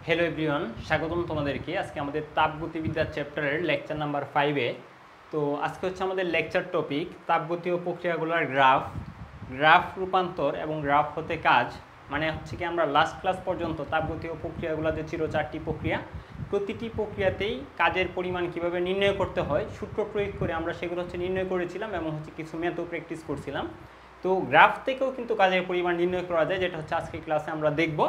Hello everyone, স্বাগতম তোমাদেরকে। আজকে আমাদের তাপগতিবিদ্যা চ্যাপ্টারের লেকচার নাম্বার 5-এ। তো আজকে হচ্ছে আমাদের লেকচার টপিক তাপগতীয় প্রক্রিয়াগুলোর গ্রাফ রূপান্তর এবং গ্রাফ হতে কাজ। মানে হচ্ছে কি আমরা লাস্ট ক্লাস পর্যন্ত তাপগতীয় প্রক্রিয়াগুলো যে ছিল 4টি প্রক্রিয়া, প্রতিটি প্রক্রিয়াতেই কাজের পরিমাণ কিভাবে নির্ণয় করতে হয় সূত্র প্রয়োগ করে আমরা সেগুলো হচ্ছে নির্ণয় করেছিলাম এবং হচ্ছে কিছু ম্যাথও প্র্যাকটিস করছিলাম। তো গ্রাফ থেকেও কিন্তু কাজের পরিমাণ নির্ণয় করা যায়, যেটা হচ্ছে আজকের ক্লাসে আমরা দেখব।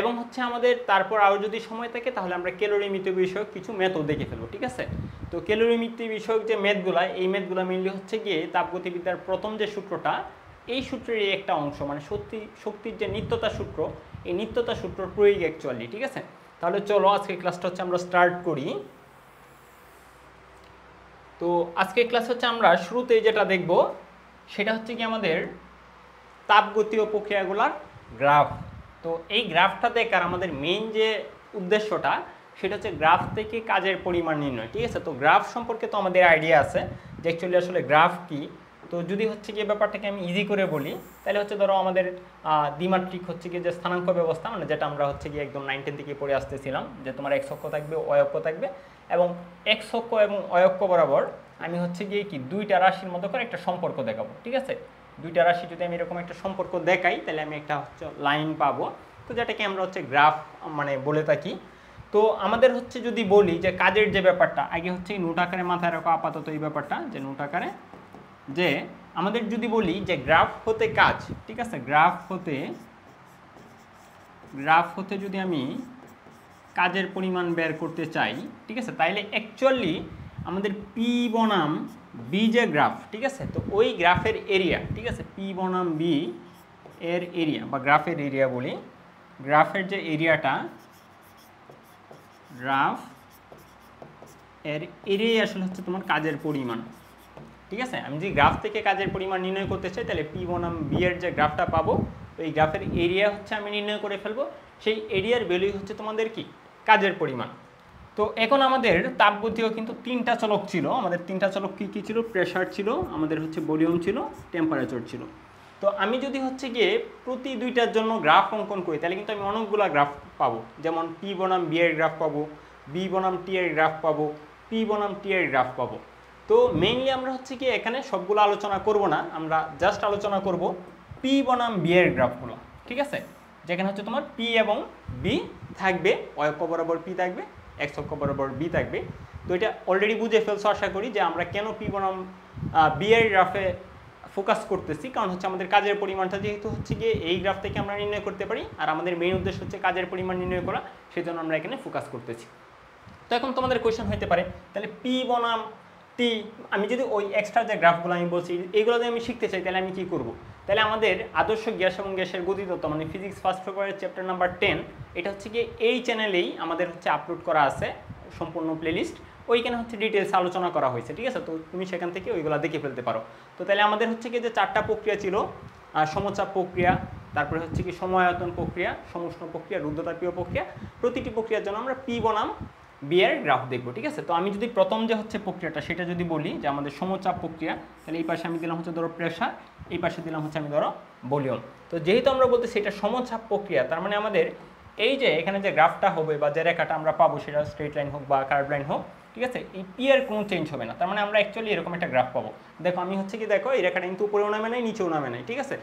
এবং হচ্ছে আমাদের তারপর আরও যদি সময় থাকে তাহলে আমরা ক্যালোরিমিতি বিষয়ক কিছু ম্যাথও দেখে ফেলবো, ঠিক আছে? তো ক্যালোরিমিতি বিষয়ক যে ম্যাথগুলো, এই ম্যাথগুলো মেনলি হচ্ছে গিয়ে তাপগতিবিদ্যার প্রথম যে সূত্রটা, এই সূত্রেরই একটা অংশ, মানে শক্তির যে নিত্যতা সূত্র, এই নিত্যতা সূত্র প্রয়োগ অ্যাকচুয়ালি, ঠিক আছে? তাহলে চলো আজকে ক্লাসটা হচ্ছে আমরা স্টার্ট করি। তো আজকের ক্লাস হচ্ছে আমরা শুরুতেই যেটা দেখব সেটা হচ্ছে কি আমাদের তাপগতীয় প্রক্রিয়াগুলোর গ্রাফ। তো এই গ্রাফটা দেখার আমাদের মেইন যে উদ্দেশ্যটা সেটা হচ্ছে গ্রাফ থেকে কাজের পরিমাণ নির্ণয়, ঠিক আছে? তো গ্রাফ সম্পর্কে তো আমাদের আইডিয়া আছে যে অ্যাকচুয়ালি আসলে গ্রাফ কি। তো যদি হচ্ছে গিয়ে ব্যাপারটাকে আমি ইজি করে বলি তাহলে হচ্ছে ধরো আমাদের দ্বিমাত্রিক হচ্ছে গিয়ে যে স্থানাঙ্ক ব্যবস্থা, মানে যেটা আমরা হচ্ছে গিয়ে একদম 9-10 থেকে পড়ে আসতেছিলাম, যে তোমার এক্স অক্ষ থাকবে, ওয়াই অক্ষ থাকবে, এবং এক্স অক্ষ এবং ওয়াই অক্ষ বরাবর আমি হচ্ছে গিয়ে কি দুইটা রাশির মতো করে একটা সম্পর্ক দেখাবো, ঠিক আছে? দুইটা রাশি যদি আমি এরকম একটা সম্পর্ক দেখাই তাহলে আমি একটা হচ্ছে লাইন পাবো, তো যেটাকে আমরা হচ্ছে গ্রাফ মানে বলে থাকি। তো আমাদের হচ্ছে যদি বলি যে কাজের যে ব্যাপারটা, আগে হচ্ছে নোট আকারে মাথায় রাখো আপাতত এই ব্যাপারটা, যে নোট আকারে যে আমাদের যদি বলি যে গ্রাফ হতে কাজ, ঠিক আছে? গ্রাফ হতে যদি আমি কাজের পরিমাণ বের করতে চাই, ঠিক আছে, তাইলে অ্যাকচুয়ালি আমাদের পি বনাম বি যে গ্রাফ, ঠিক আছে, তো ওই গ্রাফের এরিয়া, ঠিক আছে, পি বনাম বি এর এরিয়া বা গ্রাফের এরিয়া বলি, গ্রাফের যে এরিয়াটা, গ্রাফ এর এরিয়াই আসলে হচ্ছে তোমার কাজের পরিমাণ, ঠিক আছে? আমি যদি গ্রাফ থেকে কাজের পরিমাণ নির্ণয় করতে চাই তাহলে পি বনাম বি এর যে গ্রাফটা পাবো, ওই গ্রাফের এরিয়া হচ্ছে আমি নির্ণয় করে ফেলবো, সেই এরিয়ার ভ্যালু হচ্ছে তোমাদের কি কাজের পরিমাণ। তো এখন আমাদের তাপগতীয় কিন্তু তিনটা চলক ছিল, আমাদের তিনটা চলক কী কী ছিল? প্রেশার ছিল, আমাদের হচ্ছে ভলিউম ছিল, টেম্পারেচার ছিল। তো আমি যদি হচ্ছে গিয়ে প্রতি দুইটার জন্য গ্রাফ অঙ্কন করি তাহলে কিন্তু আমি অনেকগুলো গ্রাফ পাবো, যেমন পি বনাম বি এর গ্রাফ পাবো, বি বনাম টি এর গ্রাফ পাবো, পি বনাম টি এর গ্রাফ পাবো। তো মেইনলি আমরা হচ্ছে কি এখানে সবগুলো আলোচনা করব না, আমরা জাস্ট আলোচনা করব পি বনাম বি এর গ্রাফগুলো, ঠিক আছে? যেখানে হচ্ছে তোমার পি এবং বি থাকবে, ওয়াই অক্ষ বরাবর পি থাকবে, এক্স অক্ষ বরাবর বি থাকবে। তো এটা অলরেডি বুঝে ফেলছো আশা করি যে আমরা কেন পি বনাম বি এর গ্রাফে ফোকাস করতেছি, কারণ হচ্ছে আমাদের কাজের পরিমাণটা যেহেতু হচ্ছে গিয়ে এই গ্রাফ থেকে আমরা নির্ণয় করতে পারি, আর আমাদের মেইন উদ্দেশ্য হচ্ছে কাজের পরিমাণ নির্ণয় করা, সেই জন্য আমরা এখানে ফোকাস করতেছি। তো এখন তোমাদের কোয়েশ্চেন হতে পারে তাহলে পি বনাম টি, আমি যদি ওই এক্সট্রা যে গ্রাফগুলো আমি বলছি এইগুলো যদি আমি শিখতে চাই তাহলে আমি কী করব? তাহলে আমাদের আদর্শ গ্যাস এবং গ্যাসের গতিতত্ত্ব, মানে ফিজিক্স ফার্স্ট পেপারের চ্যাপ্টার নাম্বার 10, এটা হচ্ছে গিয়ে এই চ্যানেলেই আমাদের হচ্ছে আপলোড করা আছে সম্পূর্ণ প্লেলিস্ট, ওইখানে হচ্ছে ডিটেলস আলোচনা করা হয়েছে, ঠিক আছে? তো তুমি সেখান থেকে ওইগুলো দেখে ফেলতে পারো। তো তাহলে আমাদের হচ্ছে কি যে 4টা প্রক্রিয়া ছিল, সমচাপ প্রক্রিয়া, তারপরে হচ্ছে কি সময়আয়তন প্রক্রিয়া, সমুষ্ণ প্রক্রিয়া, রুদ্ধতাপীয় প্রক্রিয়া। প্রতিটি প্রক্রিয়ার জন্য আমরা পি বনাম বি এর গ্রাফ দেখবো, ঠিক আছে? তো আমি যদি প্রথম যে হচ্ছে প্রক্রিয়াটা সেটা যদি বলি যে আমাদের সমচাপ প্রক্রিয়া, তাহলে এই পাশে আমি দিলাম হচ্ছে ধরো প্রেশার, এই পাশে দিলাম হচ্ছে আমি ধরো ভলিউম। তো যেহেতু আমরা বলতে সেটা সমচাপ প্রক্রিয়া, তার মানে আমাদের এই যে এখানে যে গ্রাফটা হবে বা যে রেখাটা আমরা পাবো সেটা স্ট্রেট লাইন হোক বা কার্ভ লাইন হোক, ঠিক আছে, এই পি এর কোনো চেঞ্জ হবে না। তার মানে আমরা অ্যাকচুয়ালি এরকম একটা গ্রাফ পাবো। দেখো আমি হচ্ছে কি, দেখো এই রেখাটা কিন্তু উপরেও নামে নাই, নিচেও নামে নাই, ঠিক আছে,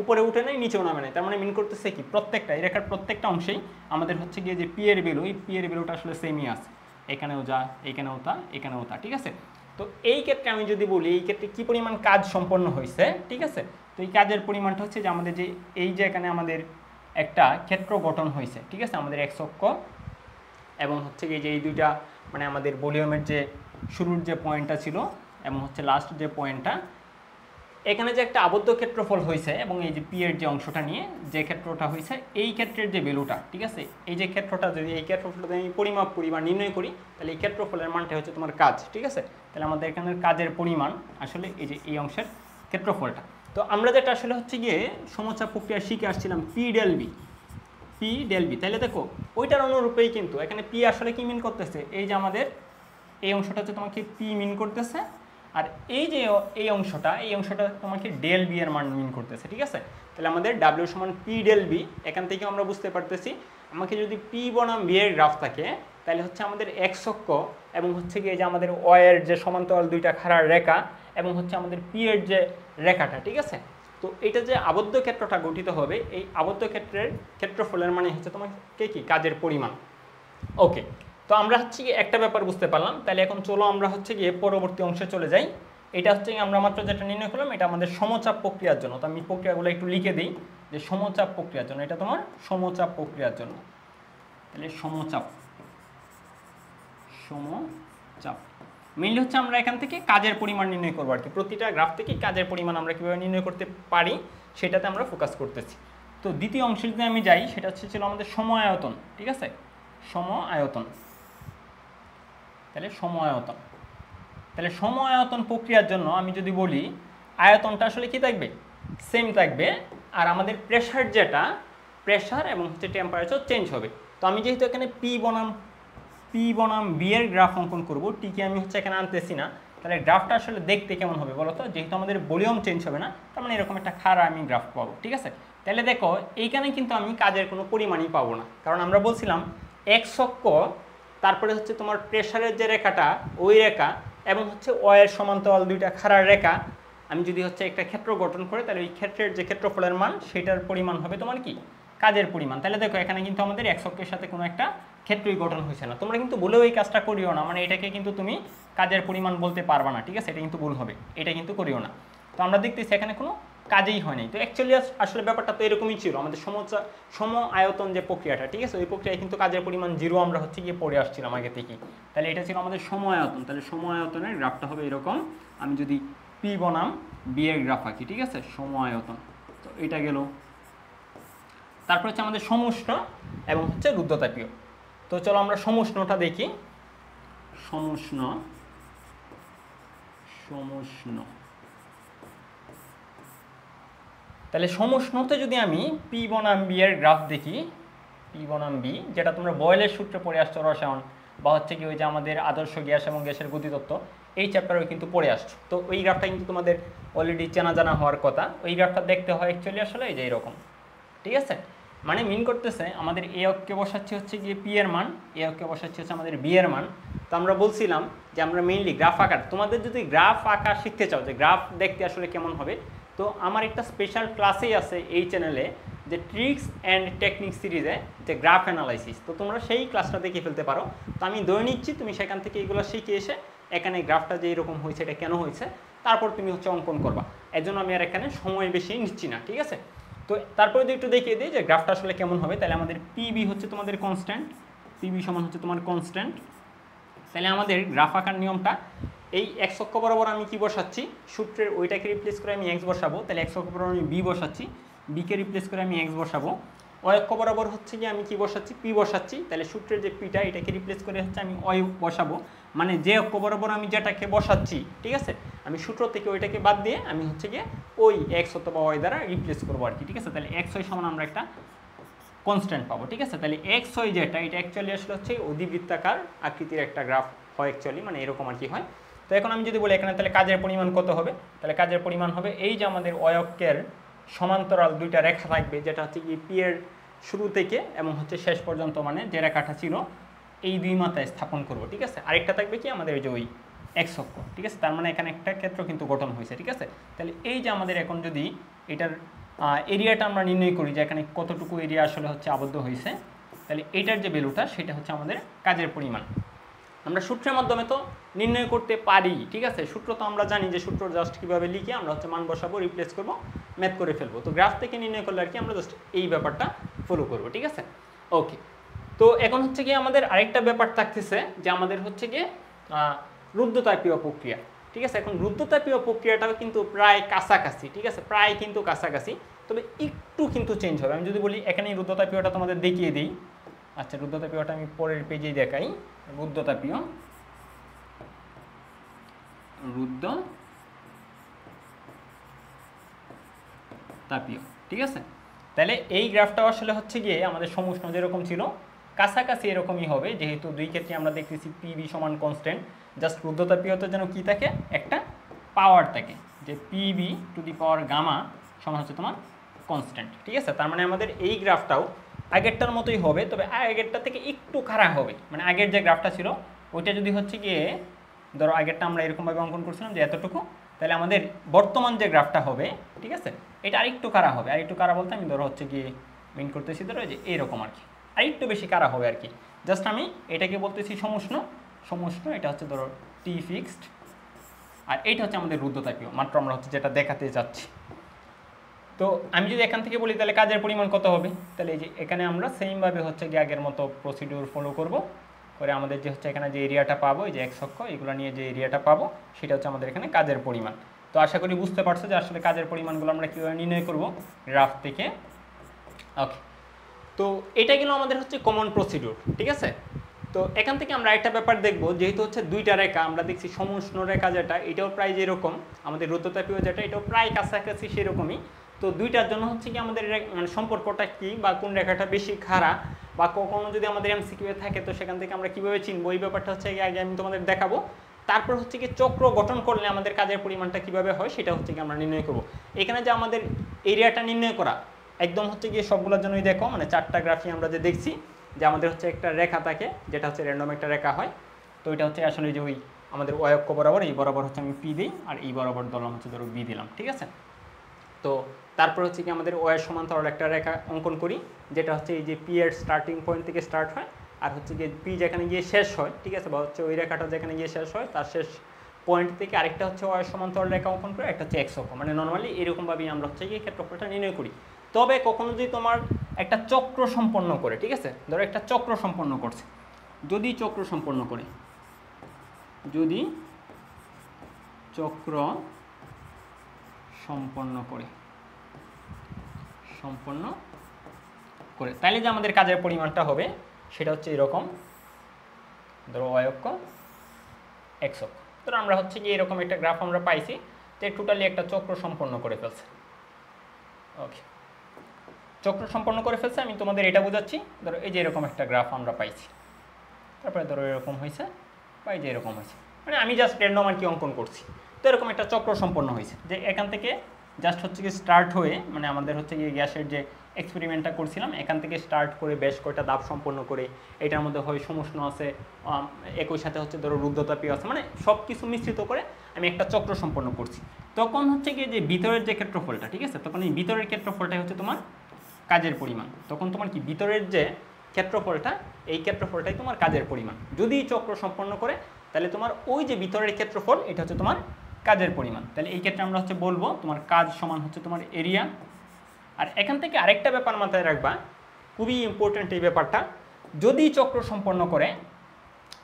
উপরে উঠে নেই, নিচেও নামে নাই, তার মানে মিন করতেছে কি প্রত্যেকটা এই রেখার প্রত্যেকটা অংশেই আমাদের হচ্ছে গিয়ে যে পি এর ভ্যালু, এই পি এর ভ্যালুটা আসলে সেমই আছে, এখানেও যা, এখানেও তা, এখানেও তা, ঠিক আছে? তো এই ক্ষেত্রে আমি যদি বলি এই ক্ষেত্রে কী পরিমাণ কাজ সম্পন্ন হয়েছে, ঠিক আছে, তো এই কাজের পরিমাণটা হচ্ছে যে আমাদের যে এই যে এখানে আমাদের একটা ক্ষেত্র গঠন হয়েছে, ঠিক আছে, আমাদের এক্স অক্ষ এবং হচ্ছে কি যে এই দুইটা মানে আমাদের ভলিউমের যে শুরুর যে পয়েন্টটা ছিল এবং হচ্ছে লাস্ট যে পয়েন্টটা, এখানে যে একটা আবদ্ধ ক্ষেত্রফল হয়েছে এবং এই যে পি এর যে অংশটা নিয়ে যে ক্ষেত্রটা হয়েছে, এই ক্ষেত্রের যে ভ্যালুটা, ঠিক আছে, এই যে ক্ষেত্রটা যদি এই ক্ষেত্রফলটা আমি পরিমাপ করি বা নির্ণয় করি তাহলে এই ক্ষেত্রফলের মানটা হচ্ছে তোমার কাজ, ঠিক আছে? তাহলে আমাদের এখানের কাজের পরিমাণ আসলে এই যে এই অংশের ক্ষেত্রফলটা। তো আমরা যেটা আসলে হচ্ছে গিয়ে সমচাপ প্রক্রিয়া শিখে আসছিলাম পি ডেল বি, তাহলে দেখো ওইটার অনুরূপেই কিন্তু এখানে পি আসলে কি মিন করতেছে, এই যে আমাদের এই অংশটা হচ্ছে তোমাকে পি মিন করতেছে, আর এই যে এই অংশটা তোমাকে ডেল বি এর মান মিন করতেছে, ঠিক আছে? তাহলে আমাদের ডাব্লিউ সমান পি ডেল বি, এখান থেকে আমরা বুঝতে পারতেছি আমাকে যদি পি বনাম বি এর গ্রাফ থাকে তাহলে হচ্ছে আমাদের এক্স অক্ষ এবং হচ্ছে গিয়ে যে আমাদের ওয়ের যে সমান্তরাল দুইটা খাড়ার রেখা এবং হচ্ছে আমাদের পি এর যে রেখাটা, ঠিক আছে। তো এটা যে আবদ্ধ ক্ষেত্রটা গঠিত হবে, এই আবদ্ধ ক্ষেত্রের ক্ষেত্রফলের মানে হচ্ছে তোমাকে কি কাজের পরিমাণ। ওকে, তো আমরা হচ্ছে গিয়ে একটা ব্যাপার বুঝতে পারলাম। তাহলে এখন চলো আমরা হচ্ছে গিয়ে পরবর্তী অংশে চলে যাই। এটা হচ্ছে আমরা মাত্র যেটা নির্ণয় করলাম এটা আমাদের সমচাপ প্রক্রিয়ার জন্য। তো আমি প্রক্রিয়াগুলো একটু লিখে দিই যে সমচাপ প্রক্রিয়ার জন্য, এটা তোমার সমচাপ প্রক্রিয়ার জন্য। তাহলে সমচাপ মেইনলি হচ্ছে আমরা এখান থেকে কাজের পরিমাণ নির্ণয় করবো আর কি। প্রতিটা গ্রাফ থেকে কাজের পরিমাণ আমরা কীভাবে নির্ণয় করতে পারি সেটাতে আমরা ফোকাস করতেছি। তো দ্বিতীয় অংশে যদি আমি যাই সেটা হচ্ছে ছিল আমাদের সময় আয়তন, ঠিক আছে, সময় আয়তন। তাহলে সময় আয়তন প্রক্রিয়ার জন্য আমি যদি বলি আয়তনটা আসলে কি থাকবে, সেম থাকবে, আর আমাদের প্রেশার যেটা প্রেশার এবং হচ্ছে টেম্পারেচার চেঞ্জ হবে। তো আমি যেহেতু এখানে পি বনাম বি এর গ্রাফ অঙ্কন করব, টিকে আমি হচ্ছে এখানে আনতেছি না, তাহলে গ্রাফটা আসলে দেখতে কেমন হবে বলো তো? যেহেতু আমাদের ভলিউম চেঞ্জ হবে না, তার মানে এরকম একটা খাড়া আমি গ্রাফ পাবো, ঠিক আছে। তাহলে দেখো এইখানে কিন্তু আমি কাজের কোনো পরিমাণই পাবো না, কারণ আমরা বলছিলাম এক্স অক্ষ, তারপরে হচ্ছে তোমার প্রেশারের যে রেখাটা ওই রেখা এবং হচ্ছে ওয়ের সমান্তরাল দুইটা খাড়ার রেখা আমি যদি হচ্ছে একটা ক্ষেত্র গঠন করে, তাহলে ওই ক্ষেত্রের যে ক্ষেত্রফলের মান সেটার পরিমাণ হবে তোমার কি কাজের পরিমাণ। তাহলে দেখো এখানে কিন্তু আমাদের এক্স অক্ষের সাথে কোনো একটা ক্ষেত্রই গঠন হয়েছে না। তোমরা কিন্তু বলেও এই কাজটা করিও না, মানে এটাকে কিন্তু তুমি কাজের পরিমাণ বলতে পারবা না, ঠিক আছে, এটা কিন্তু ভুল হবে, এটা কিন্তু করিও না। তো আমরা দেখতেছি এখানে কোনো কাজেই হয় নাই। তো অ্যাকচুয়ালি আসলে ব্যাপারটা তো এরকমই ছিল, আমাদের সম আয়তন যে প্রক্রিয়াটা, ঠিক আছে, ওই প্রক্রিয়ায় কিন্তু কাজের পরিমাণ 0 আমরা হচ্ছে গিয়ে পড়ে আসছিলাম আগে থেকেই। তাহলে এটা ছিল আমাদের সময় আয়তন। তাহলে সময় আয়তনের গ্রাফটা হবে এরকম, আমি যদি পি বনাম বি এর গ্রাফ আঁকি, ঠিক আছে, সময় আয়তন। তো এটা গেল। তারপর হচ্ছে আমাদের সমুষ্ণ এবং হচ্ছে রুদ্ধতাপীয়। তো চলো আমরা সমুষ্ণটা দেখি। সমুষ্ণ তাহলে সমুষ্ণতে যদি আমি পি বনাম বি এর গ্রাফ দেখি, পি বনাম বি, যেটা তোমরা বয়েলের সূত্রে পড়ে আসছো রসায়ন বা হচ্ছে কি ওই যে আমাদের আদর্শ গ্যাস এবং গ্যাসের গতিতত্ত্ব, এই চ্যাপ্টারে কিন্তু পড়ে আসছো। তো ওই গ্রাফটা কিন্তু তোমাদের অলরেডি চেনা জানা হওয়ার কথা। ওই গ্রাফটা দেখতে হয় অ্যাকচুয়ালি আসলে এই যে এরকম, ঠিক আছে। মানে মিন করতেছে আমাদের এ অক্ষে বসাচ্ছি হচ্ছে গিয়ে পি এর মান, এ অক্ষে বসাচ্ছি হচ্ছে আমাদের বি এর মান। তো আমরা বলছিলাম যে আমরা মেইনলি গ্রাফ আঁকার, তোমাদের যদি গ্রাফ আঁকা শিখতে চাও যে গ্রাফ দেখতে আসলে কেমন হবে, তো আমার একটা স্পেশাল ক্লাসেই আছে এই চ্যানেলে, যে ট্রিক্স অ্যান্ড টেকনিক সিরিজে, যে গ্রাফ অ্যানালাইসিস। তো তোমরা সেই ক্লাসটা দেখে ফেলতে পারো। তো আমি ধরে নিচ্ছি তুমি সেখান থেকে এগুলো শিখে এসে এখানে গ্রাফটা যে এরকম হয়েছে এটা কেন হয়েছে তারপর তুমি হচ্ছে অঙ্কন করবা। এর জন্য আমি আর এখানে সময় বেশি নিচ্ছি না, ঠিক আছে। তো তারপরে যদি একটু দেখিয়ে দিই যে গ্রাফটা আসলে কেমন হবে, তাহলে আমাদের পিবি হচ্ছে তোমাদের কনস্ট্যান্ট, পিবি সমান হচ্ছে তোমার কনস্ট্যান্ট। তাহলে আমাদের গ্রাফ আঁকার নিয়মটা, এই এক্স অক্ষ বরাবর আমি কি বসাচ্ছি, সূত্রের ওইটাকে রিপ্লেস করে আমি এক্স বসাবো, তাহলে এক্স অক্ষ বরাবর আমি বি বসাচ্ছি, বিকে রিপ্লেস করে আমি এক্স বসাবো। ওয়াই অক্ষ বরাবর হচ্ছে কি আমি কি বসাচ্ছি, পি বসাচ্ছি, তাহলে সূত্রের যে পিটা এটাকে রিপ্লেস করে হচ্ছে আমি ওয়াই বসাবো। মানে যে অক্ষ বরাবর আমি যেটাকে বসাচ্ছি, ঠিক আছে, আমি সূত্র থেকে ওইটাকে বাদ দিয়ে আমি হচ্ছে গিয়ে ওই এক্স অথবা ওয়াই দ্বারা রিপ্লেস করবো আর কি, ঠিক আছে। তাহলে এক্স ওয়াই সমান আমরা একটা কনস্ট্যান্ট পাবো, ঠিক আছে। তাহলে এক্স ওয়াই যেটা, এটা অ্যাকচুয়ালি আসলে হচ্ছে অধিবৃত্তাকার আকৃতির একটা গ্রাফ হয় অ্যাকচুয়ালি, মানে এরকম আর কি হয়। তো এখন আমি যদি বলি এখানে তাহলে কাজের পরিমাণ কত হবে, তাহলে কাজের পরিমাণ হবে এই যে আমাদের ওয়াই অক্ষের সমান্তরাল দুইটা রেখা থাকবে, যেটা হচ্ছে কি পি এর শুরু থেকে এবং হচ্ছে শেষ পর্যন্ত, মানে যে রেখাটা ছিল এই দুই মাথায় স্থাপন করব, ঠিক আছে। আরেকটা থাকবে কি আমাদের ওই যে ওই এক্স অক্ষ, ঠিক আছে। তার মানে এখানে একটা ক্ষেত্র কিন্তু গঠন হয়েছে, ঠিক আছে। তাহলে এই যে আমাদের এখন যদি এটার এরিয়াটা আমরা নির্ণয় করি যে এখানে কতটুকু এরিয়া আসলে হচ্ছে আবদ্ধ হয়েছে, তাহলে এটার যে ভ্যালুটা সেটা হচ্ছে আমাদের কাজের পরিমাণ। আমরা সূত্রের মাধ্যমে তো নির্ণয় করতে পারি, ঠিক আছে। সূত্র তো আমরা জানি যে সূত্র জাস্ট কীভাবে লিখে আমরা হচ্ছে মান বসাবো, রিপ্লেস করবো, ম্যাথ করে ফেলবো। তো গ্রাফ থেকে নির্ণয় করলে আর কি আমরা জাস্ট এই ব্যাপারটা ফলো করবো, ঠিক আছে। ওকে, তো এখন হচ্ছে গিয়ে আমাদের আরেকটা ব্যাপার থাকতেছে যে আমাদের হচ্ছে গিয়ে রুদ্ধতাপীয় প্রক্রিয়া, ঠিক আছে। এখন রুদ্ধতাপীয় প্রক্রিয়াটাও কিন্তু প্রায় কাছাকাছি, ঠিক আছে, প্রায় কিন্তু কাছাকাছি, তবে একটু কিন্তু চেঞ্জ হবে। আমি যদি বলি এখানে রুদ্ধতাপীয়টা তোমাদের দেখিয়ে দিই। আচ্ছা, রুদ্ধতাপীয়টা আমি পরের পেজেই দেখাই। রুদ্ধতাপীয়, ঠিক আছে। তাহলে এই গ্রাফটাও আসলে হচ্ছে গিয়ে আমাদের সমুষ্ণ যেরকম ছিল কাছাকাছি এরকমই হবে, যেহেতু দুই ক্ষেত্রে আমরা দেখতেছি পিবি সমান কনস্ট্যান্ট। জাস্ট রুদ্ধতাপীয়তে যেন কি থাকে, একটা পাওয়ার থাকে, যে PV to the power gamma সমান হচ্ছে তোমার কনস্ট্যান্ট, ঠিক আছে। তার মানে আমাদের এই গ্রাফটাও আগেরটার মতোই হবে, তবে আগেরটা থেকে একটু খাড়া হবে, মানে আগের যে গ্রাফটা ছিল ওইটা যদি হচ্ছে গিয়ে ধরো আগেরটা আমরা এরকমভাবে অঙ্কন করছিলাম যে এতটুকু, তাহলে আমাদের বর্তমান যে গ্রাফটা হবে, ঠিক আছে, এটা আরেকটু কারা হবে। আরেকটু কারা বলতে আমি ধরো হচ্ছে গিয়ে মিন করতেছি ধরো যে এরকম আর কি, আরেকটু বেশি কারা হবে আর কি। জাস্ট আমি এটাকে বলতেছি সমুষ্ণ, সমুষ্ণ এটা হচ্ছে ধরো টি ফিক্সড, আর এইটা হচ্ছে আমাদের রুদ্ধতাপীয়, মাত্র আমরা হচ্ছে যেটা দেখাতে যাচ্ছি। তো আমি যদি এখান থেকে বলি তাহলে কাজের পরিমাণ কত হবে, তাহলে এই যে এখানে আমরা সেমভাবে হচ্ছে গিয়ে আগের মতো প্রসিডিউর ফলো করব, করে আমাদের যে হচ্ছে এখানে যে এরিয়াটা পাবো, এই যে x অক্ষ এগুলো নিয়ে যে এরিয়াটা পাবো সেটা হচ্ছে আমাদের এখানে কাজের পরিমাণ। তো আশা করি বুঝতে পারছো যে আসলে কাজের পরিমাণগুলো আমরা কীভাবে নির্ণয় করব গ্রাফ থেকে। ওকে, তো এটা গেল আমাদের হচ্ছে কমন প্রসিডিউর, ঠিক আছে। তো এখান থেকে আমরা একটা ব্যাপার দেখব, যেহেতু হচ্ছে দুইটা রেখা আমরা দেখছি, সমুষ্ণ রেখা যেটা এটাও প্রায় যেরকম, আমাদের রুদ্ধতাপীয় যেটা এটাও প্রায় কাছাকাছি সেরকমই। তো দুইটার জন্য হচ্ছে কি আমাদের মানে সম্পর্কটা কি, বা কোন রেখাটা বেশি খাড়া, বা কখনো যদি আমাদের এমসিকিউ থাকে তো সেখান থেকে আমরা কীভাবে চিনবো, এই ব্যাপারটা হচ্ছে আগে আমি তোমাদের দেখাবো। তারপর হচ্ছে কি চক্র গঠন করলে আমাদের কাজের পরিমাণটা কিভাবে হয় সেটা হচ্ছে কি আমরা নির্ণয় করব। এখানে যে আমাদের এরিয়াটা নির্ণয় করা একদম হচ্ছে গিয়ে সবগুলোর জন্যই দেখো, মানে চারটা গ্রাফি আমরা যে দেখছি যে আমাদের হচ্ছে একটা রেখা থাকে যেটা হচ্ছে র্যান্ডম একটা রেখা হয়। তো এটা হচ্ছে আসলে যে ওই আমাদের ওয়াই অক্ষ বরাবর, এই বরাবর হচ্ছে আমি পি দিই, আর এই বরাবর ধরলাম হচ্ছে ধরো বি দিলাম, ঠিক আছে। তো তারপর হচ্ছে কি আমাদের ওয়াই সমান্তরাল একটা রেখা অঙ্কন করি, যেটা হচ্ছে এই যে পি এর স্টার্টিং পয়েন্ট থেকে স্টার্ট হয়, আর হচ্ছে গিয়ে পি যেখানে গিয়ে শেষ হয়, ঠিক আছে, বা হচ্ছে ওই রেখাটা যেখানে গিয়ে শেষ হয় তার শেষ পয়েন্ট থেকে আরেকটা হচ্ছে ওয়াই সমান্তরাল রেখা অঙ্কন করে, একটা হচ্ছে এক্স অক্ষ, মানে নর্মালি এরকমভাবেই আমরা হচ্ছে গিয়ে ক্ষেত্রফলটা নির্ণয় করি। তবে কখনো যদি তোমার একটা চক্র সম্পন্ন করে, ঠিক আছে, ধরো একটা চক্র সম্পন্ন করছে, যদি চক্র সম্পন্ন করে, যদি চক্র সম্পন্ন করে তাহলে যে আমাদের কাজের পরিমাণটা হবে সেটা হচ্ছে এরকম, ধরো ওয়াই অক্ষ এক্স অক্ষ। ধরো আমরা হচ্ছে কি এরকম একটা গ্রাফ আমরা পাইছি, যে টোটালি একটা চক্র সম্পন্ন করে ফেলছে। ওকে, চক্র সম্পন্ন করে ফেলছে, আমি তোমাদের এটা বোঝাচ্ছি। ধরো এই যে এরকম একটা গ্রাফ আমরা পাইছি, তারপরে ধরো এরকম হয়েছে, বা এই যে এরকম হয়েছে, মানে আমি জাস্ট র্যান্ডম আর কি অঙ্কন করছি। তো এরকম একটা চক্র সম্পন্ন হয়েছে, যে এখান থেকে জাস্ট হচ্ছে কি স্টার্ট হয়ে, মানে আমাদের হচ্ছে গিয়ে গ্যাসের যে এক্সপেরিমেন্টটা করছিলাম এখান থেকে স্টার্ট করে বেশ কয়টা ধাপ সম্পন্ন করে, এটার মধ্যে হয় সমুষ্ণ আছে, একই সাথে হচ্ছে ধরো রুদ্ধতাপীয় আছে, মানে সব কিছু মিশ্রিত করে আমি একটা চক্র সম্পন্ন করছি। তখন হচ্ছে গিয়ে যে ভিতরের যে ক্ষেত্রফলটা, ঠিক আছে, তখন এই ভিতরের ক্ষেত্রফলটাই হচ্ছে তোমার কাজের পরিমাণ। তখন তোমার কি ভিতরের যে ক্ষেত্রফলটা, এই ক্ষেত্রফলটাই তোমার কাজের পরিমাণ। যদি চক্র সম্পন্ন করে তাহলে তোমার ওই যে ভিতরের ক্ষেত্রফল এটা হচ্ছে তোমার কাজের পরিমাণ। তাহলে এই ক্ষেত্রে আমরা হচ্ছে বলবো তোমার কাজ সমান হচ্ছে তোমার এরিয়া। আর এখান থেকে আরেকটা ব্যাপার মাথায় রাখবা, খুবই ইম্পর্টেন্ট এই ব্যাপারটা, যদি চক্র সম্পন্ন করে,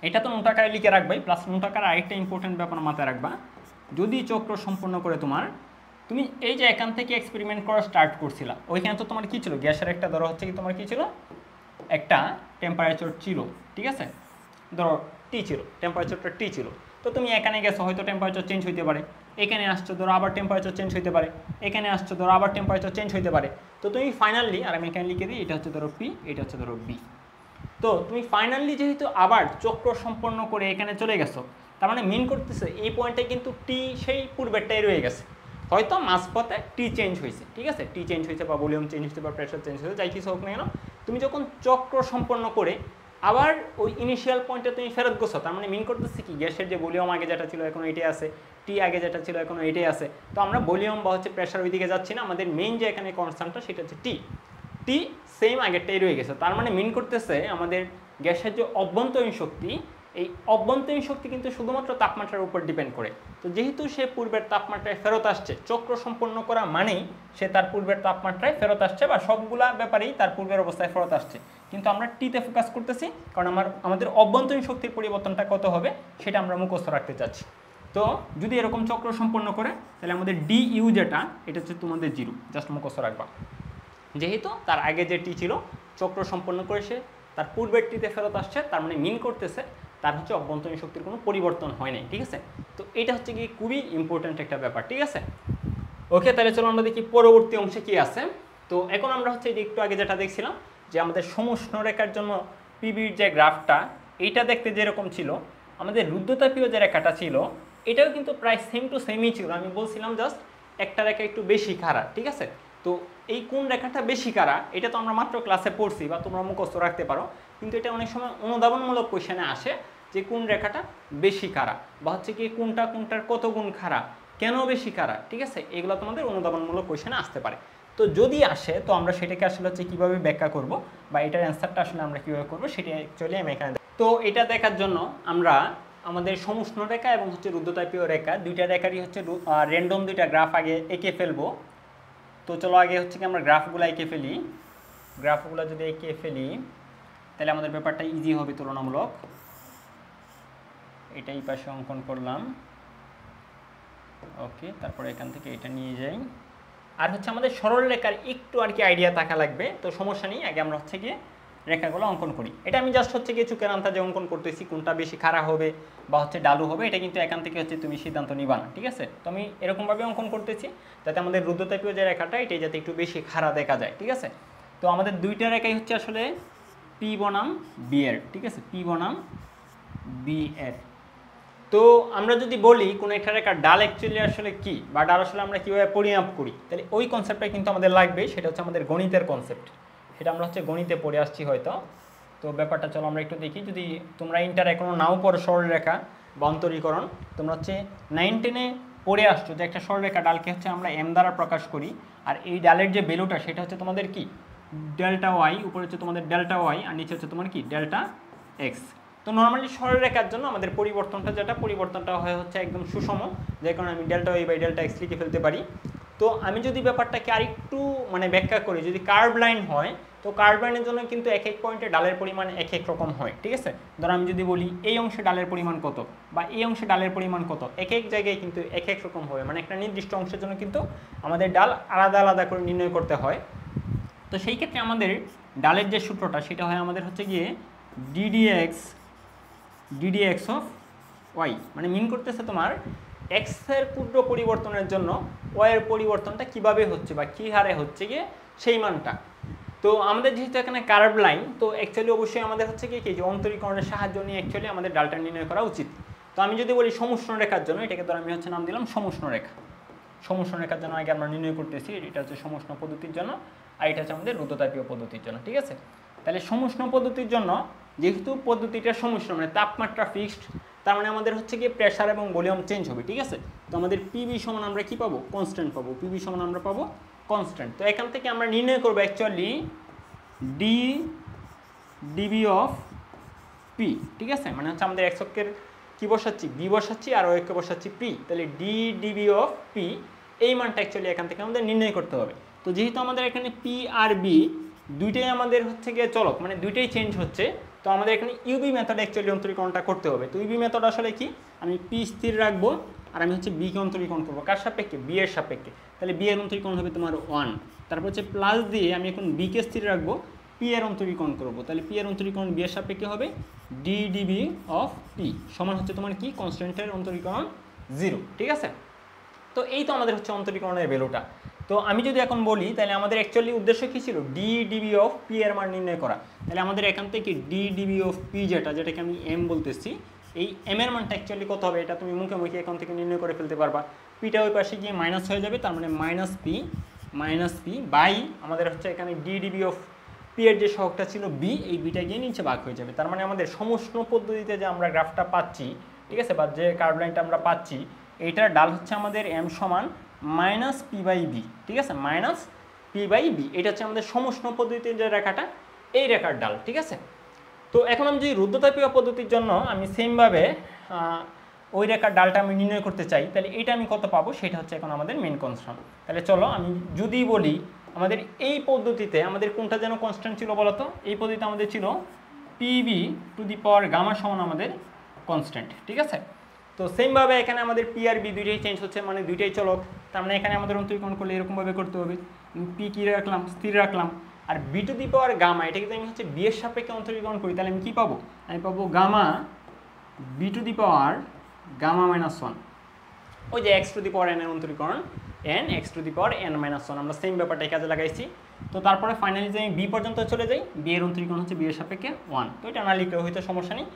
এটা তো নোট আকারে লিখে রাখবাই, প্লাস নোট আকারে আরেকটা ইম্পর্টেন্ট ব্যাপার মাথায় রাখবা, যদি চক্র সম্পন্ন করে তোমার, তুমি এই যে এখান থেকে এক্সপেরিমেন্ট করা স্টার্ট করছিলা, ওইখানে তো তোমার কী ছিল, গ্যাসের একটা ধরো হচ্ছে কি তোমার কী ছিল, একটা টেম্পারেচার ছিল, ঠিক আছে, ধরো টি ছিল, টেম্পারেচারটা টি ছিল। তো তুমি এখানে গেছো, হয়তো টেম্পারেচার চেঞ্জ হইতে পারে, এখানে আসছো ধরো আবার টেম্পারেচার চেঞ্জ হইতে পারে, এখানে আসছো ধরো আবার টেম্পারেচার চেঞ্জ হইতে পারে। তো তুমি ফাইনালি, আর আমি এখানে লিখে দিই, এটা হচ্ছে ধরো পি, এটা হচ্ছে ধরো বি। তো তুমি ফাইনালি যেহেতু আবার চক্র সম্পন্ন করে এখানে চলে গেছো, তার মানে মিন করতেছে এই পয়েন্টে কিন্তু টি সেই পূর্বেরটাই রয়ে গেছে, হয়তো মাঝপথে টি চেঞ্জ হয়েছে, ঠিক আছে, টি চেঞ্জ হয়েছে বা ভলিউম চেঞ্জ হয়েছে বা প্রেশার চেঞ্জ হয়েছে, যাই কিছু হোক না কেন, তুমি যখন চক্র সম্পন্ন করে আবার ওই ইনিশিয়াল পয়েন্টে তুমি ফেরত গেছো, তার মানে মিন করতেছে কি গ্যাসের যে ভলিউম আগে যেটা ছিল এখন এটাই আছে, টি আগে যেটা ছিল এখন এটাই আছে। তো আমরা ভলিউম বা হচ্ছে প্রেশার ওই দিকে যাচ্ছি না, আমাদের মেইন যে এখানে কনস্ট্যান্টটা সেটা হচ্ছে টি, টি সেম আগেরটাই রয়ে গেছে। তার মানে মিন করতেছে আমাদের গ্যাসের যে অভ্যন্তরীণ শক্তি, এই অভ্যন্তরীণ শক্তি কিন্তু শুধুমাত্র তাপমাত্রার উপর ডিপেন্ড করে। তো যেহেতু সে পূর্বের তাপমাত্রায় ফেরত আসছে, চক্র সম্পন্ন করা মানেই সে তার পূর্বের তাপমাত্রায় ফেরত আসছে, বা সবগুলা ব্যাপারেই তার পূর্বের অবস্থায় ফেরত আসছে। কিন্তু আমরা টিতে ফোকাস করতেছি, কারণ আমাদের অভ্যন্তরীণ শক্তির পরিবর্তনটা কত হবে সেটা আমরা মুখস্থ রাখতে চাচ্ছি। তো যদি এরকম চক্র সম্পন্ন করে তাহলে আমাদের ডি ইউ যেটা, এটা হচ্ছে তোমাদের জিরো, জাস্ট মুখস্থ রাখবা। যেহেতু তার আগে যে টি ছিল চক্র সম্পন্ন করে সে তার পূর্বের টিতে ফেরত আসছে, তার মানে মিন করতেছে তার হচ্ছে অভ্যন্তরীণ শক্তির কোনো পরিবর্তন হয় নাই, ঠিক আছে। তো এটা হচ্ছে কি খুবই ইম্পর্ট্যান্ট একটা ব্যাপার, ঠিক আছে। ওকে, তাহলে চলো আমরা দেখি পরবর্তী অংশে কি আছে। তো এখন আমরা হচ্ছে যে একটু আগে যেটা দেখছিলাম যে আমাদের সমুষ্ণ রেখার জন্য পিবির যে গ্রাফটা, এইটা দেখতে যেরকম ছিল, আমাদের রুদ্ধতাপীয় যে রেখাটা ছিল এটাও কিন্তু প্রায় সেম টু সেমই ছিল। আমি বলছিলাম জাস্ট একটা রেখা একটু বেশি খাড়া, ঠিক আছে। তো এই কোন রেখাটা বেশি কারা এটা তো আমরা মাত্র ক্লাসে পড়ছি বা তোমরা মুখস্থ রাখতে পারো, কিন্তু এটা অনেক সময় অনুধাবনমূলক কোশ্চেনে আসে যে কোন রেখাটা বেশি কারা বা হচ্ছে কি কোনটার কত গুণ খাড়া, কেন বেশি কারা, ঠিক আছে, এগুলো তোমাদের অনুধাবনমূলক কোশ্চেনে আসতে পারে। তো যদি আসে তো আমরা সেটাকে আসলে হচ্ছে কীভাবে ব্যাখ্যা করব বা এটার অ্যান্সারটা আসলে আমরা কীভাবে করবো সেটা অ্যাকচুয়ালি আমি এখানে। তো এটা দেখার জন্য আমরা আমাদের সমুষ্ণ রেখা এবং হচ্ছে রুদ্ধতাপীয় রেখা দুইটা রেখারই হচ্ছে র্যান্ডম দুইটা গ্রাফ আগে এঁকে ফেলবো। তো চলো আগে হচ্ছে কি আমরা গ্রাফগুলো এঁকে ফেলি। গ্রাফগুলো যদি এঁকে ফেলি তাহলে আমাদের ব্যাপারটা ইজি হবে তুলনামূলক। এটাই পাশে অঙ্কন করলাম, ওকে। তারপরে এখান থেকে এটা নিয়ে যাই। আর হচ্ছে আমাদের সরল রেখার একটু আর কি আইডিয়া থাকা লাগবে, তো সমস্যা নেই, আগে আমরা হচ্ছে গিয়ে রেখাগুলো অঙ্কন করি। এটা আমি জাস্ট হচ্ছে গিয়ে চুকের আন্তাজে অঙ্কন করতেছি, কোনটা বেশি খাড়া হবে বা হচ্ছে ডালু হবে এটা কিন্তু এখান থেকে হচ্ছে তুমি সিদ্ধান্ত নিবা না, ঠিক আছে। তো আমি এরকমভাবে অঙ্কন করতেছি যাতে আমাদের রুদ্ধতাপীয় যে রেখাটা এটাই যাতে একটু বেশি খাড়া দেখা যায়, ঠিক আছে। তো আমাদের দুইটা রেখাই হচ্ছে আসলে পি বনাম বি এর, ঠিক আছে, পি বনাম বি এর। তো আমরা যদি বলি কোনো একটা রেখার ডাল অ্যাকচুয়ালি আসলে কি বা ডাল আসলে আমরা কীভাবে পরিমাপ করি, তাহলে ওই কনসেপ্টটা কিন্তু আমাদের লাগবে, সেটা হচ্ছে আমাদের গণিতের কনসেপ্ট। সেটা আমরা হচ্ছে গণিতে পড়ে আসছি হয়তো। তো ব্যাপারটা চলো আমরা একটু দেখি। যদি তোমরা ইন্টার এখনও নাও পড়ো সরলরেখা বা অন্তরীকরণ, তোমরা হচ্ছে 9, 10-এ পড়ে আসছো যে একটা সরলরেখা ডালকে হচ্ছে আমরা এম দ্বারা প্রকাশ করি, আর এই ডালের যে ভ্যালুটা সেটা হচ্ছে তোমাদের কি ডেল্টা ওয়াই, উপরে হচ্ছে তোমাদের ডেল্টা ওয়াই আর নিচে হচ্ছে তোমার কি ডেল্টা এক্স। তো নর্মালি সরলরেখার জন্য আমাদের পরিবর্তনটা হয় হচ্ছে একদম সুষম, যে কারণে আমি delta Y by delta X লিখে ফেলতে পারি। তো আমি যদি ব্যাপারটাকে আরেকটু মানে ব্যাখ্যা করি, যদি কার্ভ লাইন হয় তো কার্ভ লাইনের জন্য কিন্তু এক এক পয়েন্টে ডালের পরিমাণ এক এক রকম হয়, ঠিক আছে। ধরো আমি যদি বলি এই অংশে ডালের পরিমাণ কত বা এই অংশে ডালের পরিমাণ কত, এক এক জায়গায় কিন্তু এক এক রকম হবে, মানে একটা নির্দিষ্ট অংশের জন্য কিন্তু আমাদের ডাল আলাদা আলাদা করে নির্ণয় করতে হয়। তো সেই ক্ষেত্রে আমাদের ডালের যে সূত্রটা সেটা হয় আমাদের হচ্ছে গিয়ে ডিডিএক্স অফ ওয়াই, মানে মিন করতেছে তোমার এক্সের ক্ষুদ্র পরিবর্তনের জন্য ওয়াইয়ের পরিবর্তনটা কিভাবে হচ্ছে বা কী হারে হচ্ছে গিয়ে সেই মানটা। তো আমাদের যেহেতু এখানে কার্ভ লাইন, তো অ্যাকচুয়ালি অবশ্যই আমাদের হচ্ছে কি যে অন্তরীকরণের সাহায্য নিয়ে অ্যাকচুয়ালি আমাদের ডালটা নির্ণয় করা উচিত। তো আমি যদি বলি সমুষ্ণ রেখার জন্য, এটাকে ধর আমি হচ্ছে নাম দিলাম সমুষ্ণ রেখা। সমুষ্ণ রেখার জন্য আগে আমরা নির্ণয় করতেছি, এটা হচ্ছে সমুষ্ণ পদ্ধতির জন্য আর এটা হচ্ছে আমাদের রুদ্ধতাপীয় পদ্ধতির জন্য, ঠিক আছে। তাহলে সমুষ্ণ পদ্ধতির জন্য যেহেতু পদ্ধতিটা সমুষ্ণ মানে তাপমাত্রা ফিক্সড, তার মানে আমাদের হচ্ছে গিয়ে প্রেশার এবং ভলিউম চেঞ্জ হবে, ঠিক আছে। তো আমাদের পিবি সমান আমরা কি পাবো, কনস্ট্যান্ট পাবো, পিবি সমান আমরা পাবো কনস্ট্যান্ট। তো এখান থেকে আমরা নির্ণয় করবো অ্যাকচুয়ালি ডিবি অফ পি, ঠিক আছে। মানে হচ্ছে আমাদের এক্স অক্ষের কী বসাচ্ছি, বি বসাচ্ছি আর ওকে বসাচ্ছি পি, তাহলে ডিবি অফ পি এই মানটা অ্যাকচুয়ালি এখান থেকে আমাদের নির্ণয় করতে হবে। তো যেহেতু আমাদের এখানে পি আর বি দুইটাই আমাদের হচ্ছে গিয়ে চলক, মানে দুইটাই চেঞ্জ হচ্ছে, তো আমাদের এখানে ইউবি মেথডে অ্যাকচুয়ালি অন্তরীকরণটা করতে হবে। তো ইউবি মেথড আসলে কি, আমি পি স্থির রাখবো আর আমি হচ্ছে বিকে অন্তরীকরণ করবো, কার সাপেক্ষে, বি এর সাপেক্ষে। তাহলে বি এর অন্তরীকরণ হবে তোমার 1, তারপর হচ্ছে প্লাস দিয়ে আমি এখন বিকে স্থির রাখবো, পি এর অন্তরীকরণ করবো, তাহলে পি এর অন্তরীকরণ বি এর সাপেক্ষে হবে ডিবি অফ পি সমান হচ্ছে তোমার কি কনস্ট্যান্টের অন্তরীকরণ 0, ঠিক আছে। তো এই তো আমাদের হচ্ছে অন্তরীকরণের ভ্যালুটা। তো আমি যদি এখন বলি তাহলে আমাদের অ্যাকচুয়ালি উদ্দেশ্য কী ছিল, ডিবি অফ পি এর মান নির্ণয় করা। তাহলে আমাদের এখান থেকে ডিবি অফ পি যেটাকে আমি এম বলতেছি, এই এম এর মানটা অ্যাকচুয়ালি কত হবে এটা তুমি মুখে মুখে এখান থেকে নির্ণয় করে ফেলতে পারবা। পিটা ওই পাশে গিয়ে মাইনাস হয়ে যাবে, তার মানে মাইনাস পি বাই আমাদের হচ্ছে এখানে ডিবি অফ পি এর যে সহগটা ছিল বি, এই বিটা গিয়ে নিচে ভাগ হয়ে যাবে। তার মানে আমাদের সমষ্ণ পদ্ধতিতে যে আমরা গ্রাফটা পাচ্ছি, ঠিক আছে, বা যে কার্ভ লাইনটা আমরা পাচ্ছি এইটার ডাল হচ্ছে আমাদের এম সমান মাইনাস পি বাই বি, ঠিক আছে, মাইনাস পি বাই বি, এটা হচ্ছে আমাদের সমষ্ণ পদ্ধতির যে রেখাটা এই রেখার ডাল, ঠিক আছে। তো এখন আমি যদি রুদ্ধতাপীয় পদ্ধতির জন্য আমি সেমভাবে ওই রেখার ডালটা আমি নির্ণয় করতে চাই, তাহলে এটা আমি কত পাবো সেটা হচ্ছে এখন আমাদের মেন কনস্ট্যান্ট। তাহলে চলো আমি যদি বলি আমাদের এই পদ্ধতিতে আমাদের কোনটা যেন কনস্ট্যান্ট ছিল বলো তো, এই পদ্ধতিতে আমাদের ছিল PV to the power gamma সমান আমাদের কনস্ট্যান্ট, ঠিক আছে। তো সেমভাবে এখানে আমাদের পি আর বি দুইটাই চেঞ্জ হচ্ছে, মানে দুইটাই চলক, তার মানে এখানে আমাদের অন্তরীকরণ করলে এরকমভাবে করতে হবে, পি কী রাখলাম, স্থির রাখলাম, আর B to the power gamma এটাকে যদি আমি হচ্ছে বি এর সাপেক্ষে অন্তরীকরণ করি তাহলে আমি কী পাবো, আমি পাবো gamma B to the power gamma minus 1, ওই যে X to the power N এর অন্তরীকরণ N X to the power N minus 1, আমরা সেম ব্যাপারটাই কাজে লাগাইছি। তো তারপরে ফাইনালি যে আমি বি পর্যন্ত চলে যাই, বি এর অন্তরীকরণ হচ্ছে বি এর সাপেক্ষে 1, তো এটা না লিখলেও হয়তো সমস্যা নেই।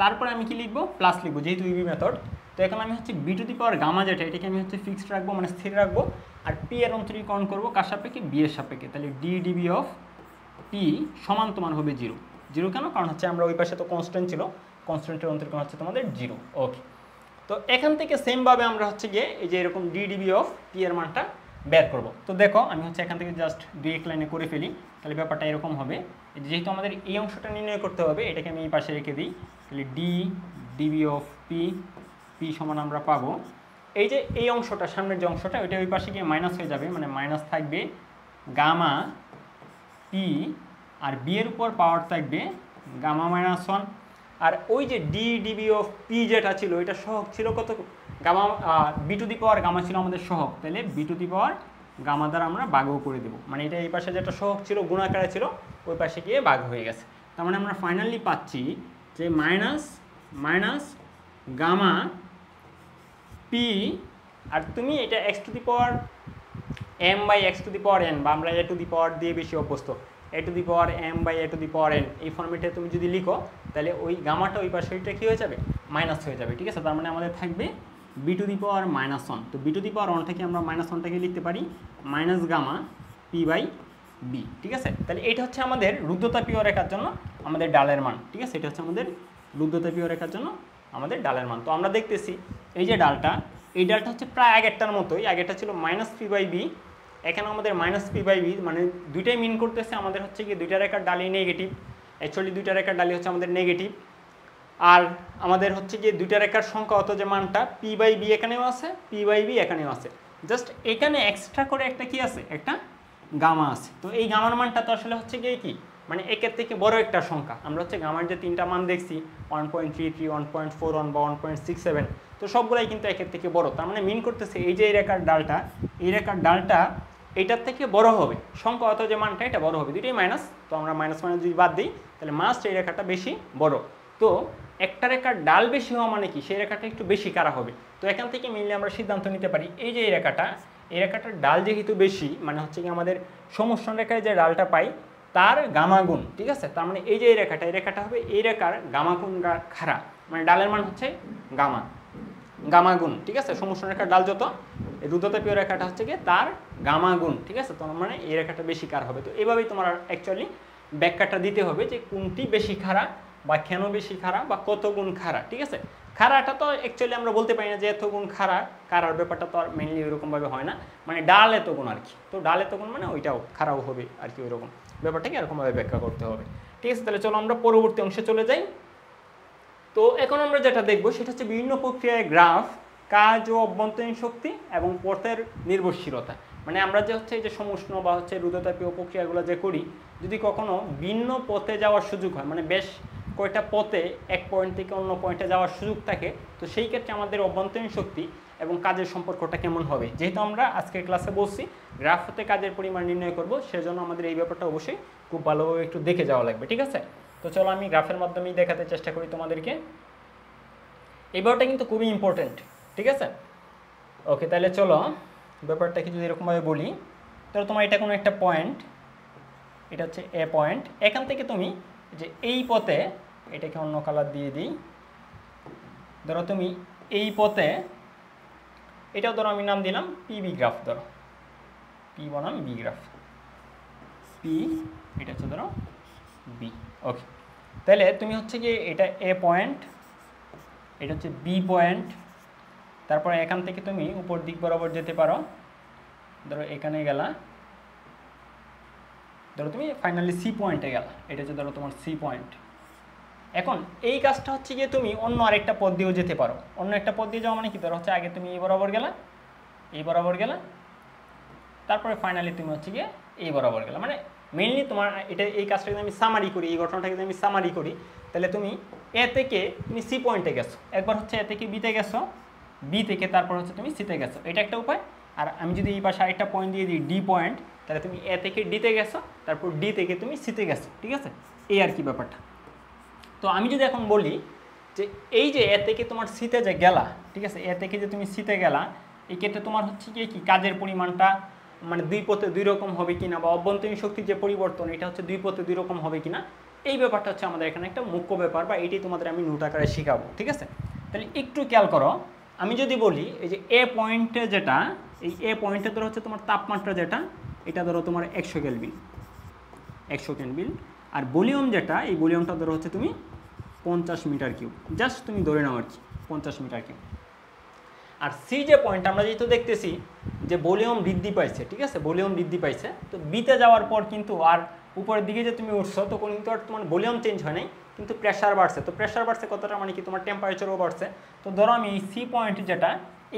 তারপরে আমি কি লিখবো, প্লাস লিখবো, যেহেতু ইবি মেথড তো এখন আমি হচ্ছে V to the power gamma যেটা এটাকে আমি হচ্ছে ফিক্সড রাখবো, মানে স্থির রাখবো, আর পি এর অন্তরীকরণ করবো কার সাপেক্ষে, বি এর সাপেক্ষে। তাহলে ডি ডিবি অফ পি সমান তোমার হবে 0। 0 কেন? কারণ হচ্ছে আমরা ওই পাশে তো কনস্ট্যান্ট ছিল, কনস্ট্যান্টের অন্তরীকরণ হচ্ছে তোমাদের 0। ওকে, তো এখান থেকে সেমভাবে আমরা হচ্ছে গিয়ে এই যে এরকম ডি ডিবি অফ পি এর মানটা বের করব। তো দেখো আমি হচ্ছে এখান থেকে জাস্ট 2 লাইনে করে ফেলি, তাহলে ব্যাপারটা এরকম হবে। যেহেতু আমাদের এই অংশটা নির্ণয় করতে হবে, এটাকে আমি এই পাশে রেখে দিই। তাহলে D DB of P, P সমান আমরা পাবো এই যে এই অংশটা, সামনের যে অংশটা ওইটা ওই পাশে গিয়ে মাইনাস হয়ে যাবে, মানে মাইনাস থাকবে গামা পি, আর বি এর উপর পাওয়ার থাকবে গামা মাইনাস 1। আর ওই যে ডি ডিবি অফ পি যেটা ছিল এটা সহগ ছিল কত, gamma, B to the power gamma ছিল আমাদের সহগ, তাহলে V to the power gamma দ্বারা আমরা ভাগও করে দেবো, মানে এটা এই পাশে যেটা সহগ ছিল গুণাকারে ছিল ওই পাশে গিয়ে ভাগ হয়ে গেছে। তার মানে আমরা ফাইনালি পাচ্ছি যে মাইনাস মাইনাস গামা পি, আর তুমি এটা X to the power M by X to the power N, বা আমরা এ টু দি পাওয়ার দিয়ে বেশি অভ্যস্ত, A to the power M by A to the power N, এই ফর্মেটে তুমি যদি লিখো তাহলে ওই গামাটা ওই পাশে ওইটা কী হয়ে যাবে, মাইনাস হয়ে যাবে। ঠিক আছে, তার মানে আমাদের থাকবে V to the power minus 1। তো বি টু দি পাওয়ার 1 থেকে আমরা মাইনাস 1টাকে লিখতে পারি minus gamma P by B. ঠিক আছে, তাহলে এটা হচ্ছে আমাদের রুদ্ধতা পিও রেখার জন্য আমাদের ডালের মান। ঠিক আছে, এটা হচ্ছে আমাদের রুদ্ধতা পিও রেখার জন্য আমাদের ডালের মান। তো আমরা দেখতেছি এই যে ডালটা, এই ডালটা হচ্ছে প্রায় আগেরটার মতোই, আগেরটা ছিল মাইনাস পি বাই বি, এখানে আমাদের মাইনাস পি বাই বি, মানে দুইটাই মিন করতেছে আমাদের হচ্ছে কি দুইটা রেখার ডালই নেগেটিভ, অ্যাকচুয়ালি দুইটা রেখার ডালই হচ্ছে আমাদের নেগেটিভ। আর আমাদের হচ্ছে গিয়ে দুইটা রেখার সংখ্যাগত যে মানটা পি বাই বি এখানেও আছে, পি বাই বি এখানেও আছে, জাস্ট এখানে এক্সট্রা করে একটা কি আছে, একটা গামা আছে। তো এই গামার মানটা তো আসলে হচ্ছে গিয়ে কি, মানে একের থেকে বড় একটা সংখ্যা। আমরা হচ্ছে গামার যে 3টা মান দেখছি 1.33, 1.41 বা 1.67, তো সবগুলাই কিন্তু একের থেকে বড়। তার মানে মিন করতেছে এই যে এই রেখার ডালটা, এই রেখার ডালটা এটার থেকে বড় হবে, সংখ্যাগত যে মানটা এটা বড় হবে, দুটোই মাইনাস। তো আমরা মাইনাস মাইনাস যদি বাদ দিই তাহলে মাস্ট এই রেখাটা বেশি বড়। তো একটা রেখার ডাল বেশি হওয়া মানে কি, সেই রেখাটা একটু বেশি কারা হবে। তো এখান থেকে মিললে আমরা সিদ্ধান্ত নিতে পারি এই যে এই রেখাটার ডাল যেহেতু বেশি, মানে হচ্ছে কি আমাদের সমষ্ণ রেখায় যে ডালটা পাই তার গামা গুণ। ঠিক আছে, তার মানে এই যে এই রেখাটা হবে এই রেখার গামা গুণ খাড়া, মানে ডালের মান হচ্ছে গামা গুণ। ঠিক আছে, সমষ্ণ রেখার ডাল যত, এই রুদ্ধতা পিও রেখাটা হচ্ছে কি তার গামা গুণ। ঠিক আছে, তোমার মানে এই রেখাটা বেশি কার হবে। তো এইভাবেই তোমার অ্যাকচুয়ালি ব্যাখ্যাটা দিতে হবে যে কোনটি বেশি খাড়া বা কেন বেশি খাড়া বা কত গুণ খাড়া। ঠিক আছে, খাড়াটা তো অ্যাকচুয়ালি আমরা বলতে পারি না যে এত গুণ খাড়া, কারার ব্যাপারটা তো আর মেনলি ওইরকমভাবে হয় না, মানে ডাল এত গুণ আর কি। তো ডাল এত গুণ মানে ওইটাও খারাপ হবে আর কি, ওইরকম ব্যাপারটাকে এরকমভাবে ব্যাখ্যা করতে হবে। ঠিক আছে, তাহলে চলো আমরা পরবর্তী অংশে চলে যাই। তো এখন আমরা যেটা দেখবো সেটা হচ্ছে বিভিন্ন প্রক্রিয়ায় গ্রাফ, কাজ ও অভ্যন্তরীণ শক্তি এবং পথের নির্ভরশীলতা। মানে আমরা যে হচ্ছে এই যে সমষ্ণ বা হচ্ছে রুদ্ধতাপীয় প্রক্রিয়াগুলো যে করি, যদি কখনো ভিন্ন পথে যাওয়ার সুযোগ হয়, মানে বেশ কয়টা পথে এক পয়েন্ট থেকে অন্য পয়েন্টে যাওয়ার সুযোগ থাকে, তো সেই ক্ষেত্রে আমাদের অভ্যন্তরীণ শক্তি এবং কাজের সম্পর্কটা কেমন হবে। যেহেতু আমরা আজকের ক্লাসে বলছি গ্রাফ হতে কাজের পরিমাণ নির্ণয় করব, সেজন্য আমাদের এই ব্যাপারটা অবশ্যই খুব ভালোভাবে একটু দেখে যাওয়া লাগবে। ঠিক আছে, তো চলো আমি গ্রাফের মাধ্যমেই দেখাতে চেষ্টা করি তোমাদেরকে। এই ব্যাপারটা কিন্তু খুবই ইম্পর্টেন্ট। ঠিক আছে, ওকে, তাহলে চলো ব্যাপারটা কি যদি এরকমভাবে বলি, তাহলে তোমার এটা কোনো একটা পয়েন্ট, এটা হচ্ছে এ পয়েন্ট, এখান থেকে তুমি যে এই পথে, এটাকে অন্য কালার দিয়ে দিই, ধরো তুমি এই পথে, এটাও ধরো আমি নাম দিলাম পিবি গ্রাফ, ধরো পি বনাম বি গ্রাফ, পি এটা হচ্ছে ধরো বি। ওকে, তাহলে তুমি হচ্ছে কি এটা এ পয়েন্ট, এটা হচ্ছে বি পয়েন্ট, তারপরে এখান থেকে তুমি উপর দিক বরাবর যেতে পারো, ধরো এখানে গেলা, ধরো তুমি ফাইনালি সি পয়েন্টে গেলা, এটা হচ্ছে ধরো তোমার সি পয়েন্ট। এখন এই কাজটা হচ্ছে গিয়ে তুমি অন্য আরেকটা পথ দিয়েও যেতে পারো। অন্য একটা পথ দিয়ে যাওয়া মানে কি, ধরো হচ্ছে আগে তুমি এই বরাবর গেলা, তারপরে ফাইনালি তুমি হচ্ছে গিয়ে এই বরাবর গেলা। মানে মেইনলি তোমার এটা এই কাজটা যদি আমি সামারি করি, এই ঘটনাটাকে যদি আমি সামারি করি, তাহলে তুমি এ থেকে তুমি সি পয়েন্টে গেছো, একবার হচ্ছে এ থেকে বিতে গেছো, বি থেকে তারপর হচ্ছে তুমি সিতে গেছো, এটা একটা উপায়। আর আমি যদি এই পাশে আরেকটা পয়েন্ট দিয়ে দিই ডি পয়েন্ট, তাহলে তুমি এ থেকে ডিতে গেছো, তারপর ডি থেকে তুমি সিতে গেছো। ঠিক আছে, এই আর কি ব্যাপারটা। তো আমি যদি এখন বলি যে এই যে এ থেকে তোমার সিতে যে গেলা, ঠিক আছে, এ থেকে যে তুমি সিতে গেলা, এই ক্ষেত্রে তোমার হচ্ছে কি কাজের পরিমাণটা মানে দুই পথে দুই রকম হবে কিনা, বা অভ্যন্তরীণ শক্তির যে পরিবর্তন এটা হচ্ছে দুই পথে দুই রকম হবে কিনা, এই ব্যাপারটা হচ্ছে আমাদের এখানে একটা মুখ্য ব্যাপার, বা এটি তোমাদের আমি নোট আকারে শেখাবো। ঠিক আছে, তাহলে একটু খেয়াল করো আমি যদি বলি এই যে এ পয়েন্টে যেটা, এই এ পয়েন্টে ধরো হচ্ছে তোমার তাপমাত্রা যেটা, এটা ধরো তোমার 100 কেলভিন, 100 কেলভিন। আর ভলিউম যেটা, এই ভলিউমটা ধরো হচ্ছে তুমি 50 মিটার কিউব, জাস্ট তুমি ধরে নাও আর কি 50 মিটার কিউব। আর সি যে পয়েন্ট আমরা যেহেতু দেখতেছি যে ভলিউম বৃদ্ধি পাইছে, ঠিক আছে, ভলিউম বৃদ্ধি পাইছে, তো বিতে যাওয়ার পর কিন্তু আর উপরের দিকে যে তুমি উঠছো তখন কিন্তু আর তোমার ভলিউম চেঞ্জ হয় নাই, কিন্তু প্রেশার বাড়ছে। তো প্রেশার বাড়ছে কতটা, মানে কি তোমার টেম্পারেচারও বাড়ছে। তো ধরো আমি এই সি পয়েন্ট যেটা,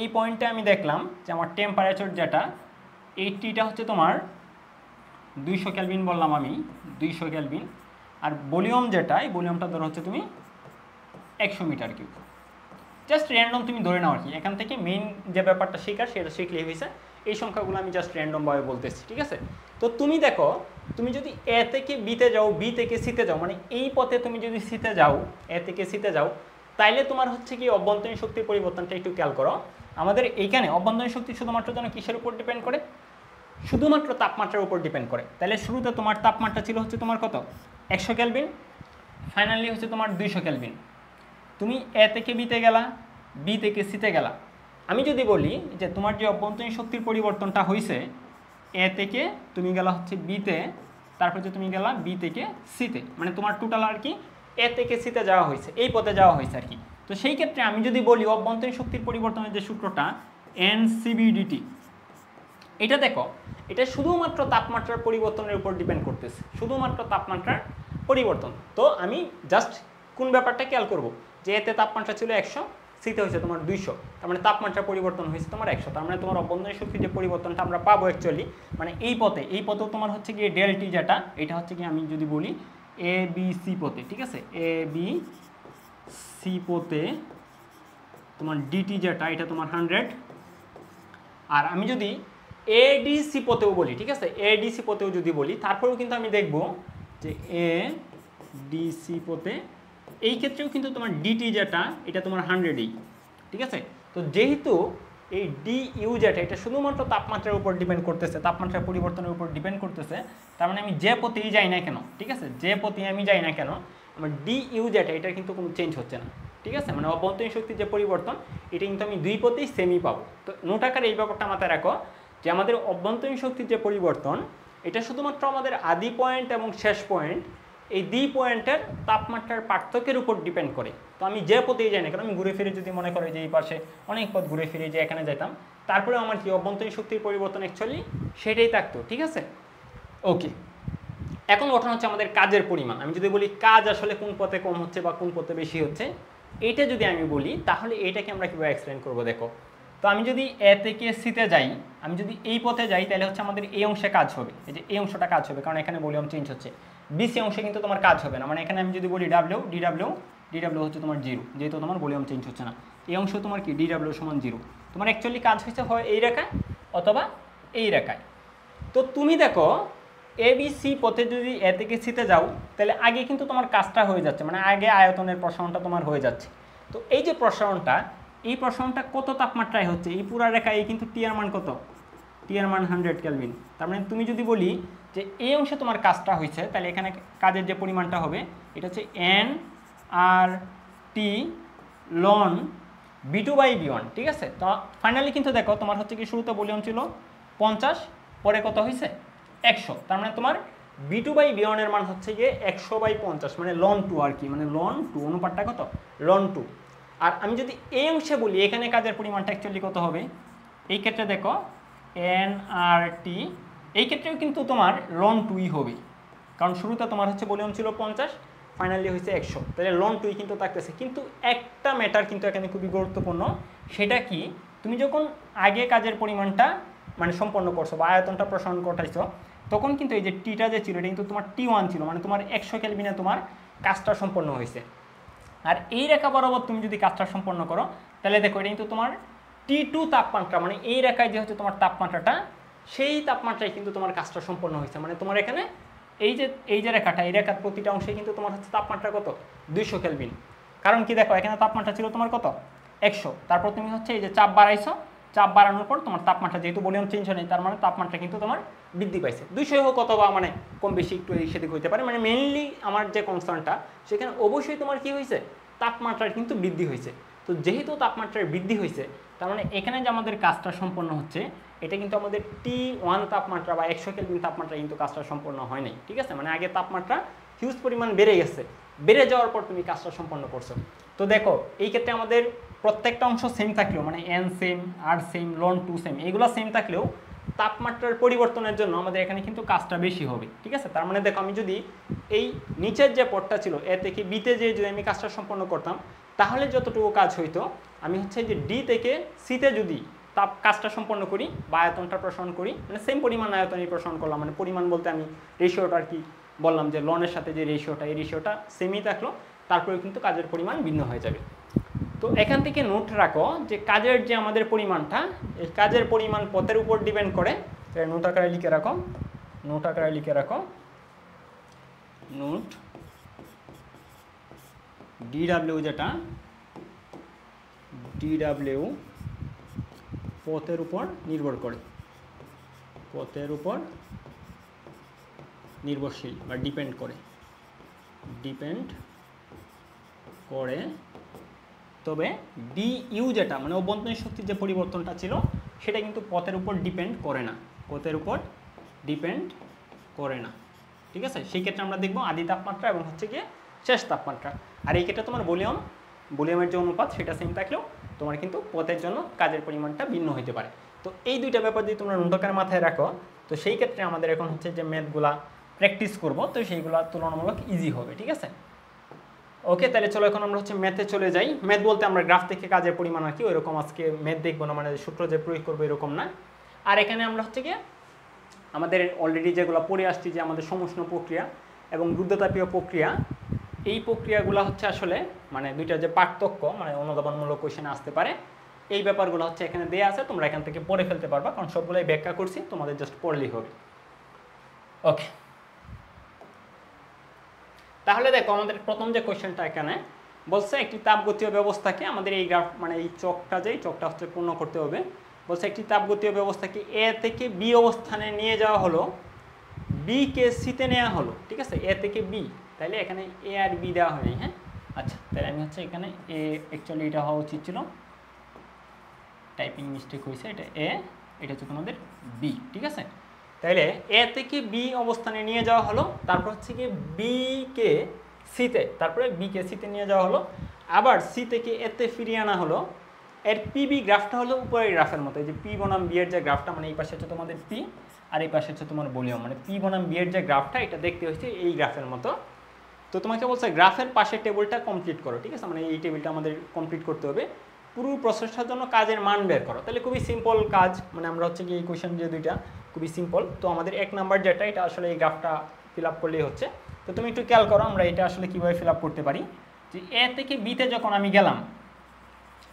এই পয়েন্টে আমি দেখলাম যে আমার টেম্পারেচার যেটা 80টা হচ্ছে তোমার 200 কেলভিন বললাম আমি, 200 কেলভিন। আর ভলিউম যেটা, এই ভলিউমটা ধরো হচ্ছে তুমি 100 মিটার কিউব। জাস্ট র্যান্ডম তুমি ধরে নাও আর কি, এখান থেকে মেইন যে ব্যাপারটা শেখার সেটা শিখলেই হয়েছে। এই সংখ্যাগুলো আমি জাস্ট র্যান্ডমভাবে বলতেছি, ঠিক আছে। তো তুমি দেখো, তুমি যদি এ থেকে বিতে যাও, বি থেকে সিতে যাও, মানে এই পথে তুমি যদি সিতে যাও, এ থেকে সিতে যাও, তাইলে তোমার হচ্ছে কি অভ্যন্তরীণ শক্তির পরিবর্তনটা একটু খেয়াল করো। আমাদের এইখানে অভ্যন্তরীণ শক্তি শুধুমাত্র যেন কিসের উপর ডিপেন্ড করে, শুধুমাত্র তাপমাত্রার উপর ডিপেন্ড করে। তাহলে শুরুতে তোমার তাপমাত্রা ছিল হচ্ছে তোমার কত, 100 কেলভিন, ফাইনালি হচ্ছে তোমার 200 কেলভিন। তুমি এ থেকে বিতে গেলা, বি থেকে সিতে গেলা। আমি যদি বলি যে তোমার যে অভ্যন্তরীণ শক্তির পরিবর্তনটা হয়েছে, এ থেকে তুমি গেলা হচ্ছে বিতে, তারপর যে তুমি গেলা বি থেকে সিতে, মানে তোমার টোটাল আর কি এ থেকে সিতে যাওয়া হয়েছে, এই পথে যাওয়া হয়েছে আর কি। তো সেই ক্ষেত্রে আমি যদি বলি অভ্যন্তরীণ শক্তির পরিবর্তনের যে সূত্রটা এনসিবিডিটি, এটা দেখো, এটা শুধুমাত্র তাপমাত্রার পরিবর্তনের উপর ডিপেন্ড করতেছে, শুধুমাত্র তাপমাত্রার পরিবর্তন। তো আমি জাস্ট কোন ব্যাপারটা খেয়াল করব, যে এতে তাপমাত্রা ছিল 100, সিতে হয়েছে তোমার 200, তার মানে তাপমাত্রা পরিবর্তন হয়েছে তোমার 100, তার মানে তোমার অভ্যন্তরীণ শক্তির যে পরিবর্তনটা আমরা পাবো অ্যাকচুয়ালি, মানে এই পথে, এই পথেও তোমার হচ্ছে গিয়ে ডেল টি যেটা, এটা হচ্ছে কি আমি যদি বলি এ বি সি পথে, ঠিক আছে, এ বি সি পথে তোমার ডিটি যেটা, এটা তোমার 100। আর আমি যদি এডিসি পথেও বলি, ঠিক আছে, এডিসি পথেও যদি বলি, তারপরেও কিন্তু আমি দেখব যে এডিসি পথে এই ক্ষেত্রেও কিন্তু তোমার ডিটি যেটা, এটা তোমার 100ই, ঠিক আছে। তো যেহেতু এই ডি ইউ যেটা, এটা শুধুমাত্র তাপমাত্রার উপর ডিপেন্ড করতেছে, তাপমাত্রার পরিবর্তনের উপর ডিপেন্ড করতেছে, তার মানে আমি যে পথেই যাই না কেন, ঠিক আছে, যে পথে আমি যাই না কেন, আমার ডি ইউ যেটা, এটা কিন্তু কোনো চেঞ্জ হচ্ছে না, ঠিক আছে। মানে অভ্যন্তরীণ শক্তির যে পরিবর্তন, এটা কিন্তু আমি দুই পথেই সেমই পাবো। তো নোট আকারে এই ব্যাপারটা মাথায় রাখো যে আমাদের অভ্যন্তরীণ শক্তির যে পরিবর্তন, এটা শুধুমাত্র আমাদের আদি পয়েন্ট এবং শেষ পয়েন্ট, এই দুই পয়েন্টের তাপমাত্রার পার্থক্যের উপর ডিপেন্ড করে। তো আমি যে পথেই যাই না কেন, আমি ঘুরে ফিরে যদি মনে করি যে এই পাশে অনেক পথ ঘুরে ফিরে যে এখানে যেতাম, তারপরে আমার কি অভ্যন্তরীণ শক্তির পরিবর্তন অ্যাকচুয়ালি সেটাই থাকতো, ঠিক আছে। ওকে, এখন গঠন হচ্ছে আমাদের কাজের পরিমাণ। আমি যদি বলি কাজ আসলে কোন পথে কম হচ্ছে বা কোন পথে বেশি হচ্ছে, এইটা যদি আমি বলি, তাহলে এইটাকে আমরা কীভাবে এক্সপ্লেন করবো দেখো। তো আমি যদি এ থেকে সিতে যাই, আমি যদি এই পথে যাই, তাহলে হচ্ছে আমাদের এই অংশে কাজ হবে, এই যে এই অংশটা কাজ হবে, কারণ এখানে ভলিউম চেঞ্জ হচ্ছে। বিসি অংশে কিন্তু তোমার কাজ হবে না, মানে এখানে আমি যদি বলি ডাব্লিউ ডিডাব্লিউ হচ্ছে তোমার 0, যেহেতু তোমার ভলিউম চেঞ্জ হচ্ছে না। এই অংশ তোমার কি ডিডাব্লিউ সমান 0, তোমার অ্যাকচুয়ালি কাজ হচ্ছে হয় এই রেখায় অথবা এই রেখায়। তো তুমি দেখো এবিসি পথে যদি এ থেকে সিতে যাও, তাহলে আগে কিন্তু তোমার কাজটা হয়ে যাচ্ছে, মানে আগে আয়তনের প্রসারণটা তোমার হয়ে যাচ্ছে। তো এই যে প্রসারণটা, এই প্রসারণটা কত তাপমাত্রায় হচ্ছে, এই পুরা রেখায় কিন্তু টি এর মান কত, টি এর মান 100 কেলভিন। তার মানে তুমি যদি বলি যে এই অংশে তোমার কাজটা হয়েছে, তাহলে এখানে কাজের যে পরিমাণটা হবে, এটা হচ্ছে এন আর টি লন B2/B1, ঠিক আছে। তো ফাইনালি কিন্তু দেখো তোমার হচ্ছে কি শুরুতে ভলিউম ছিল 50, পরে কত হয়েছে 100, তার মানে তোমার B2/B1 এর মান হচ্ছে গিয়ে 100/50, মানে লন 2 আর কি, মানে লন 2, অনুপাতটা কত, লন 2। আর আমি যদি এই অংশে বলি এখানে কাজের পরিমাণটা অ্যাকচুয়ালি কত হবে, এই ক্ষেত্রে দেখো এন আর টি, এই ক্ষেত্রেও কিন্তু তোমার লন 2ই হবে, কারণ শুরুতে তোমার হচ্ছে ভলিউম ছিল 50, ফাইনালি হয়েছে 100, তাহলে লন 2ই কিন্তু থাকতেছে। কিন্তু একটা ম্যাটার কিন্তু এখানে খুবই গুরুত্বপূর্ণ, সেটা কি, তুমি যখন আগে কাজের পরিমাণটা মানে সম্পন্ন করছো বা আয়তনটা প্রসারণ ঘটাইছো, তখন কিন্তু এই যে টিটা যে ছিল, এটা কিন্তু তোমার T1 ছিল, মানে তোমার 100 কেলভিনে তোমার কাজটা সম্পন্ন হয়েছে। আর এই রেখা বরাবর তুমি যদি কাজটা সম্পন্ন করো, তাহলে দেখো এটা কিন্তু তোমার T2 তাপমাত্রা, মানে এই রেখায় যে হচ্ছে তোমার তাপমাত্রাটা, সেই তাপমাত্রায় কিন্তু তোমার কাজটা সম্পন্ন হয়েছে। মানে তোমার এখানে এই যে রেখাটা, এই রেখার প্রতিটা অংশে কিন্তু তোমার হচ্ছে তাপমাত্রা কত, 200 কেলভিন। কারণ কি দেখো এখানে তাপমাত্রা ছিল তোমার কত, 100, তারপর তুমি হচ্ছে এই যে চাপ বাড়াইছো, চাপ বাড়ানোর পর তোমার তাপমাত্রা যেহেতু ভলিউম চেঞ্জ হয়নি, তার মানে তাপমাত্রা কিন্তু তোমার বৃদ্ধি পাইছে। 200 হোক অথবা মানে কম বেশি একটু এই সেদিক হইতে পারে, মানে মেইনলি আমার যে কনসার্নটা সেখানে অবশ্যই তোমার কি হয়েছে, তাপমাত্রার কিন্তু বৃদ্ধি হয়েছে। তো তো যেহেতু তাপমাত্রার বৃদ্ধি হয়েছে, তার মানে এখানে যে আমাদের কাজটা সম্পন্ন হচ্ছে এটা কিন্তু আমাদের T1 তাপমাত্রা বা 100 কেলভিন তাপমাত্রা কিন্তু কাজটা সম্পন্ন হয় নাই, ঠিক আছে? মানে আগে তাপমাত্রা হিউজ পরিমাণ বেড়ে গেছে, বেড়ে যাওয়ার পর তুমি কাজটা সম্পন্ন করছো। তো দেখো এই ক্ষেত্রে আমাদের প্রত্যেকটা অংশ সেম থাকলেও, মানে N সেম, R সেম, লন 2 সেম, এগুলো সেম থাকলেও তাপমাত্রার পরিবর্তনের জন্য আমাদের এখানে কিন্তু কাজটা বেশি হবে, ঠিক আছে? তার মানে দেখো আমি যদি এই নিচের যে পথটা ছিল এ থেকে বিতে যে যদি আমি কাজটা সম্পন্ন করতাম, তাহলে যতটুকু কাজ হইতো আমি হচ্ছে যে ডি থেকে সিতে যদি কাজটা সম্পন্ন করি বা আয়তনটা প্রসারণ করি, মানে সেম পরিমাণ আয়তনই প্রসারণ করলাম, মানে পরিমাণ বলতে আমি রেশিওটা আর কি বললাম যে লনের সাথে যে রেশিওটা, এই রেশিওটা সেমই থাকলো, তারপরে কিন্তু কাজের পরিমাণ ভিন্ন হয়ে যাবে। তো এখান থেকে নোট রাখো যে কাজের যে আমাদের পরিমাণটা, এই কাজের পরিমাণ পথের উপর ডিপেন্ড করে। নোট আকারে লিখে রাখো, নোট আকারে লিখে রাখো, নোট ডিডাব্লিউ, যেটা ডিডাব্লিউ পথের উপর নির্ভর করে, পথের উপর নির্ভরশীল বা ডিপেন্ড করে, ডিপেন্ড করে। তবে ডিইউ যেটা মানে অভ্যন্তরীণ শক্তির যে পরিবর্তনটা ছিল সেটা কিন্তু পথের উপর ডিপেন্ড করে না, পথের উপর ডিপেন্ড করে না, ঠিক আছে? সেই ক্ষেত্রে আমরা দেখব আদি তাপমাত্রা এবং হচ্ছে গিয়ে শেষ তাপমাত্রা। আর এই ক্ষেত্রে তোমার ভলিউমের যে অনুপাত সেটা সেম থাকলেও তোমার কিন্তু পথের জন্য কাজের পরিমাণটা ভিন্ন হতে পারে। তো এই দুইটা ব্যাপার যদি তোমরা নোটকার মাথায় রাখো, তো সেই ক্ষেত্রে আমাদের এখন হচ্ছে যে ম্যাথগুলা প্র্যাকটিস করব, তো সেইগুলা তুলনামূলক ইজি হবে, ঠিক আছে? ওকে, তাহলে চলো এখন আমরা হচ্ছে ম্যাথে চলে যাই। ম্যাথ বলতে আমরা গ্রাফ থেকে কাজের পরিমাণ আর কি ওইরকম আজকে ম্যাথ দেখবো না, মানে সূত্র যে প্রয়োগ করবো এরকম না। আর এখানে আমরা হচ্ছে গিয়ে আমাদের অলরেডি যেগুলো পড়ে আসছি যে আমাদের সমুষ্ণ প্রক্রিয়া এবং রুদ্ধতাপীয় প্রক্রিয়া, এই প্রক্রিয়াগুলো হচ্ছে আসলে মানে দুইটা যে পার্থক্য, মানে অনুধাবনমূলক কোয়েশ্চেনে আসতে পারে, এই ব্যাপারগুলো হচ্ছে এখানে দেওয়া আছে, তোমরা এখান থেকে পড়ে ফেলতে পারবা, কারণ সবগুলোই ব্যাখ্যা করছি, তোমাদের জাস্ট পড়লেই হবে। ওকে, তাহলে দেখো আমাদের প্রথম যে কোয়েশ্চেনটা এখানে বলছে একটি তাপগতীয় ব্যবস্থাকে আমাদের এই গ্রাফ মানে এই চকটা যে চকটা হচ্ছে পূর্ণ করতে হবে। বলছে একটি তাপগতীয় ব্যবস্থাকে এ থেকে বি অবস্থানে নিয়ে যাওয়া হলো, বি কে সিতে নেওয়া হলো, ঠিক আছে? এ থেকে বি, তাইলে এখানে এ আর বি দেওয়া হয়নি, হ্যাঁ? আচ্ছা, তাহলে আমি হচ্ছে এখানে এ, অ্যাকচুয়ালি এটা হওয়া উচিত ছিল, টাইপিং মিস্টেক হয়েছে, এটা এ, এটা হচ্ছে তোমাদের বি, ঠিক আছে? তাইলে এ থেকে বি অবস্থানে নিয়ে যাওয়া হলো, তারপর হচ্ছে কি বি কে সিতে, তারপরে বি কে সিতে নিয়ে যাওয়া হলো, আবার সি থেকে এতে ফিরিয়ে আনা হলো। এর পিবি গ্রাফটা হলো উপরের গ্রাফের মতো, এই যে পি বনাম বি এর যে গ্রাফটা, মানে এই পাশে হচ্ছে তোমাদের পি আর এই পাশে হচ্ছে তোমার ভলিউম, মানে পি বনাম বি এর যে গ্রাফটা এটা দেখতে হচ্ছে এই গ্রাফের মতো। তো তোমাকে বলছে গ্রাফের পাশে টেবিলটা কমপ্লিট করো, ঠিক আছে? মানে এই টেবিলটা আমাদের কমপ্লিট করতে হবে, পুরো প্রসেসটার জন্য কাজের মান বের করো। তাহলে খুবই সিম্পল কাজ, মানে আমরা হচ্ছে কি এই কোয়েশ্চেন যে দুইটা খুবই সিম্পল। তো আমাদের এক নাম্বার যেটা, এটা আসলে এই গ্রাফটা ফিল আপ করলেই হচ্ছে। তো তুমি একটু খেয়াল করো আমরা এটা আসলে কীভাবে ফিল আপ করতে পারি। যে এ থেকে বিতে যখন আমি গেলাম,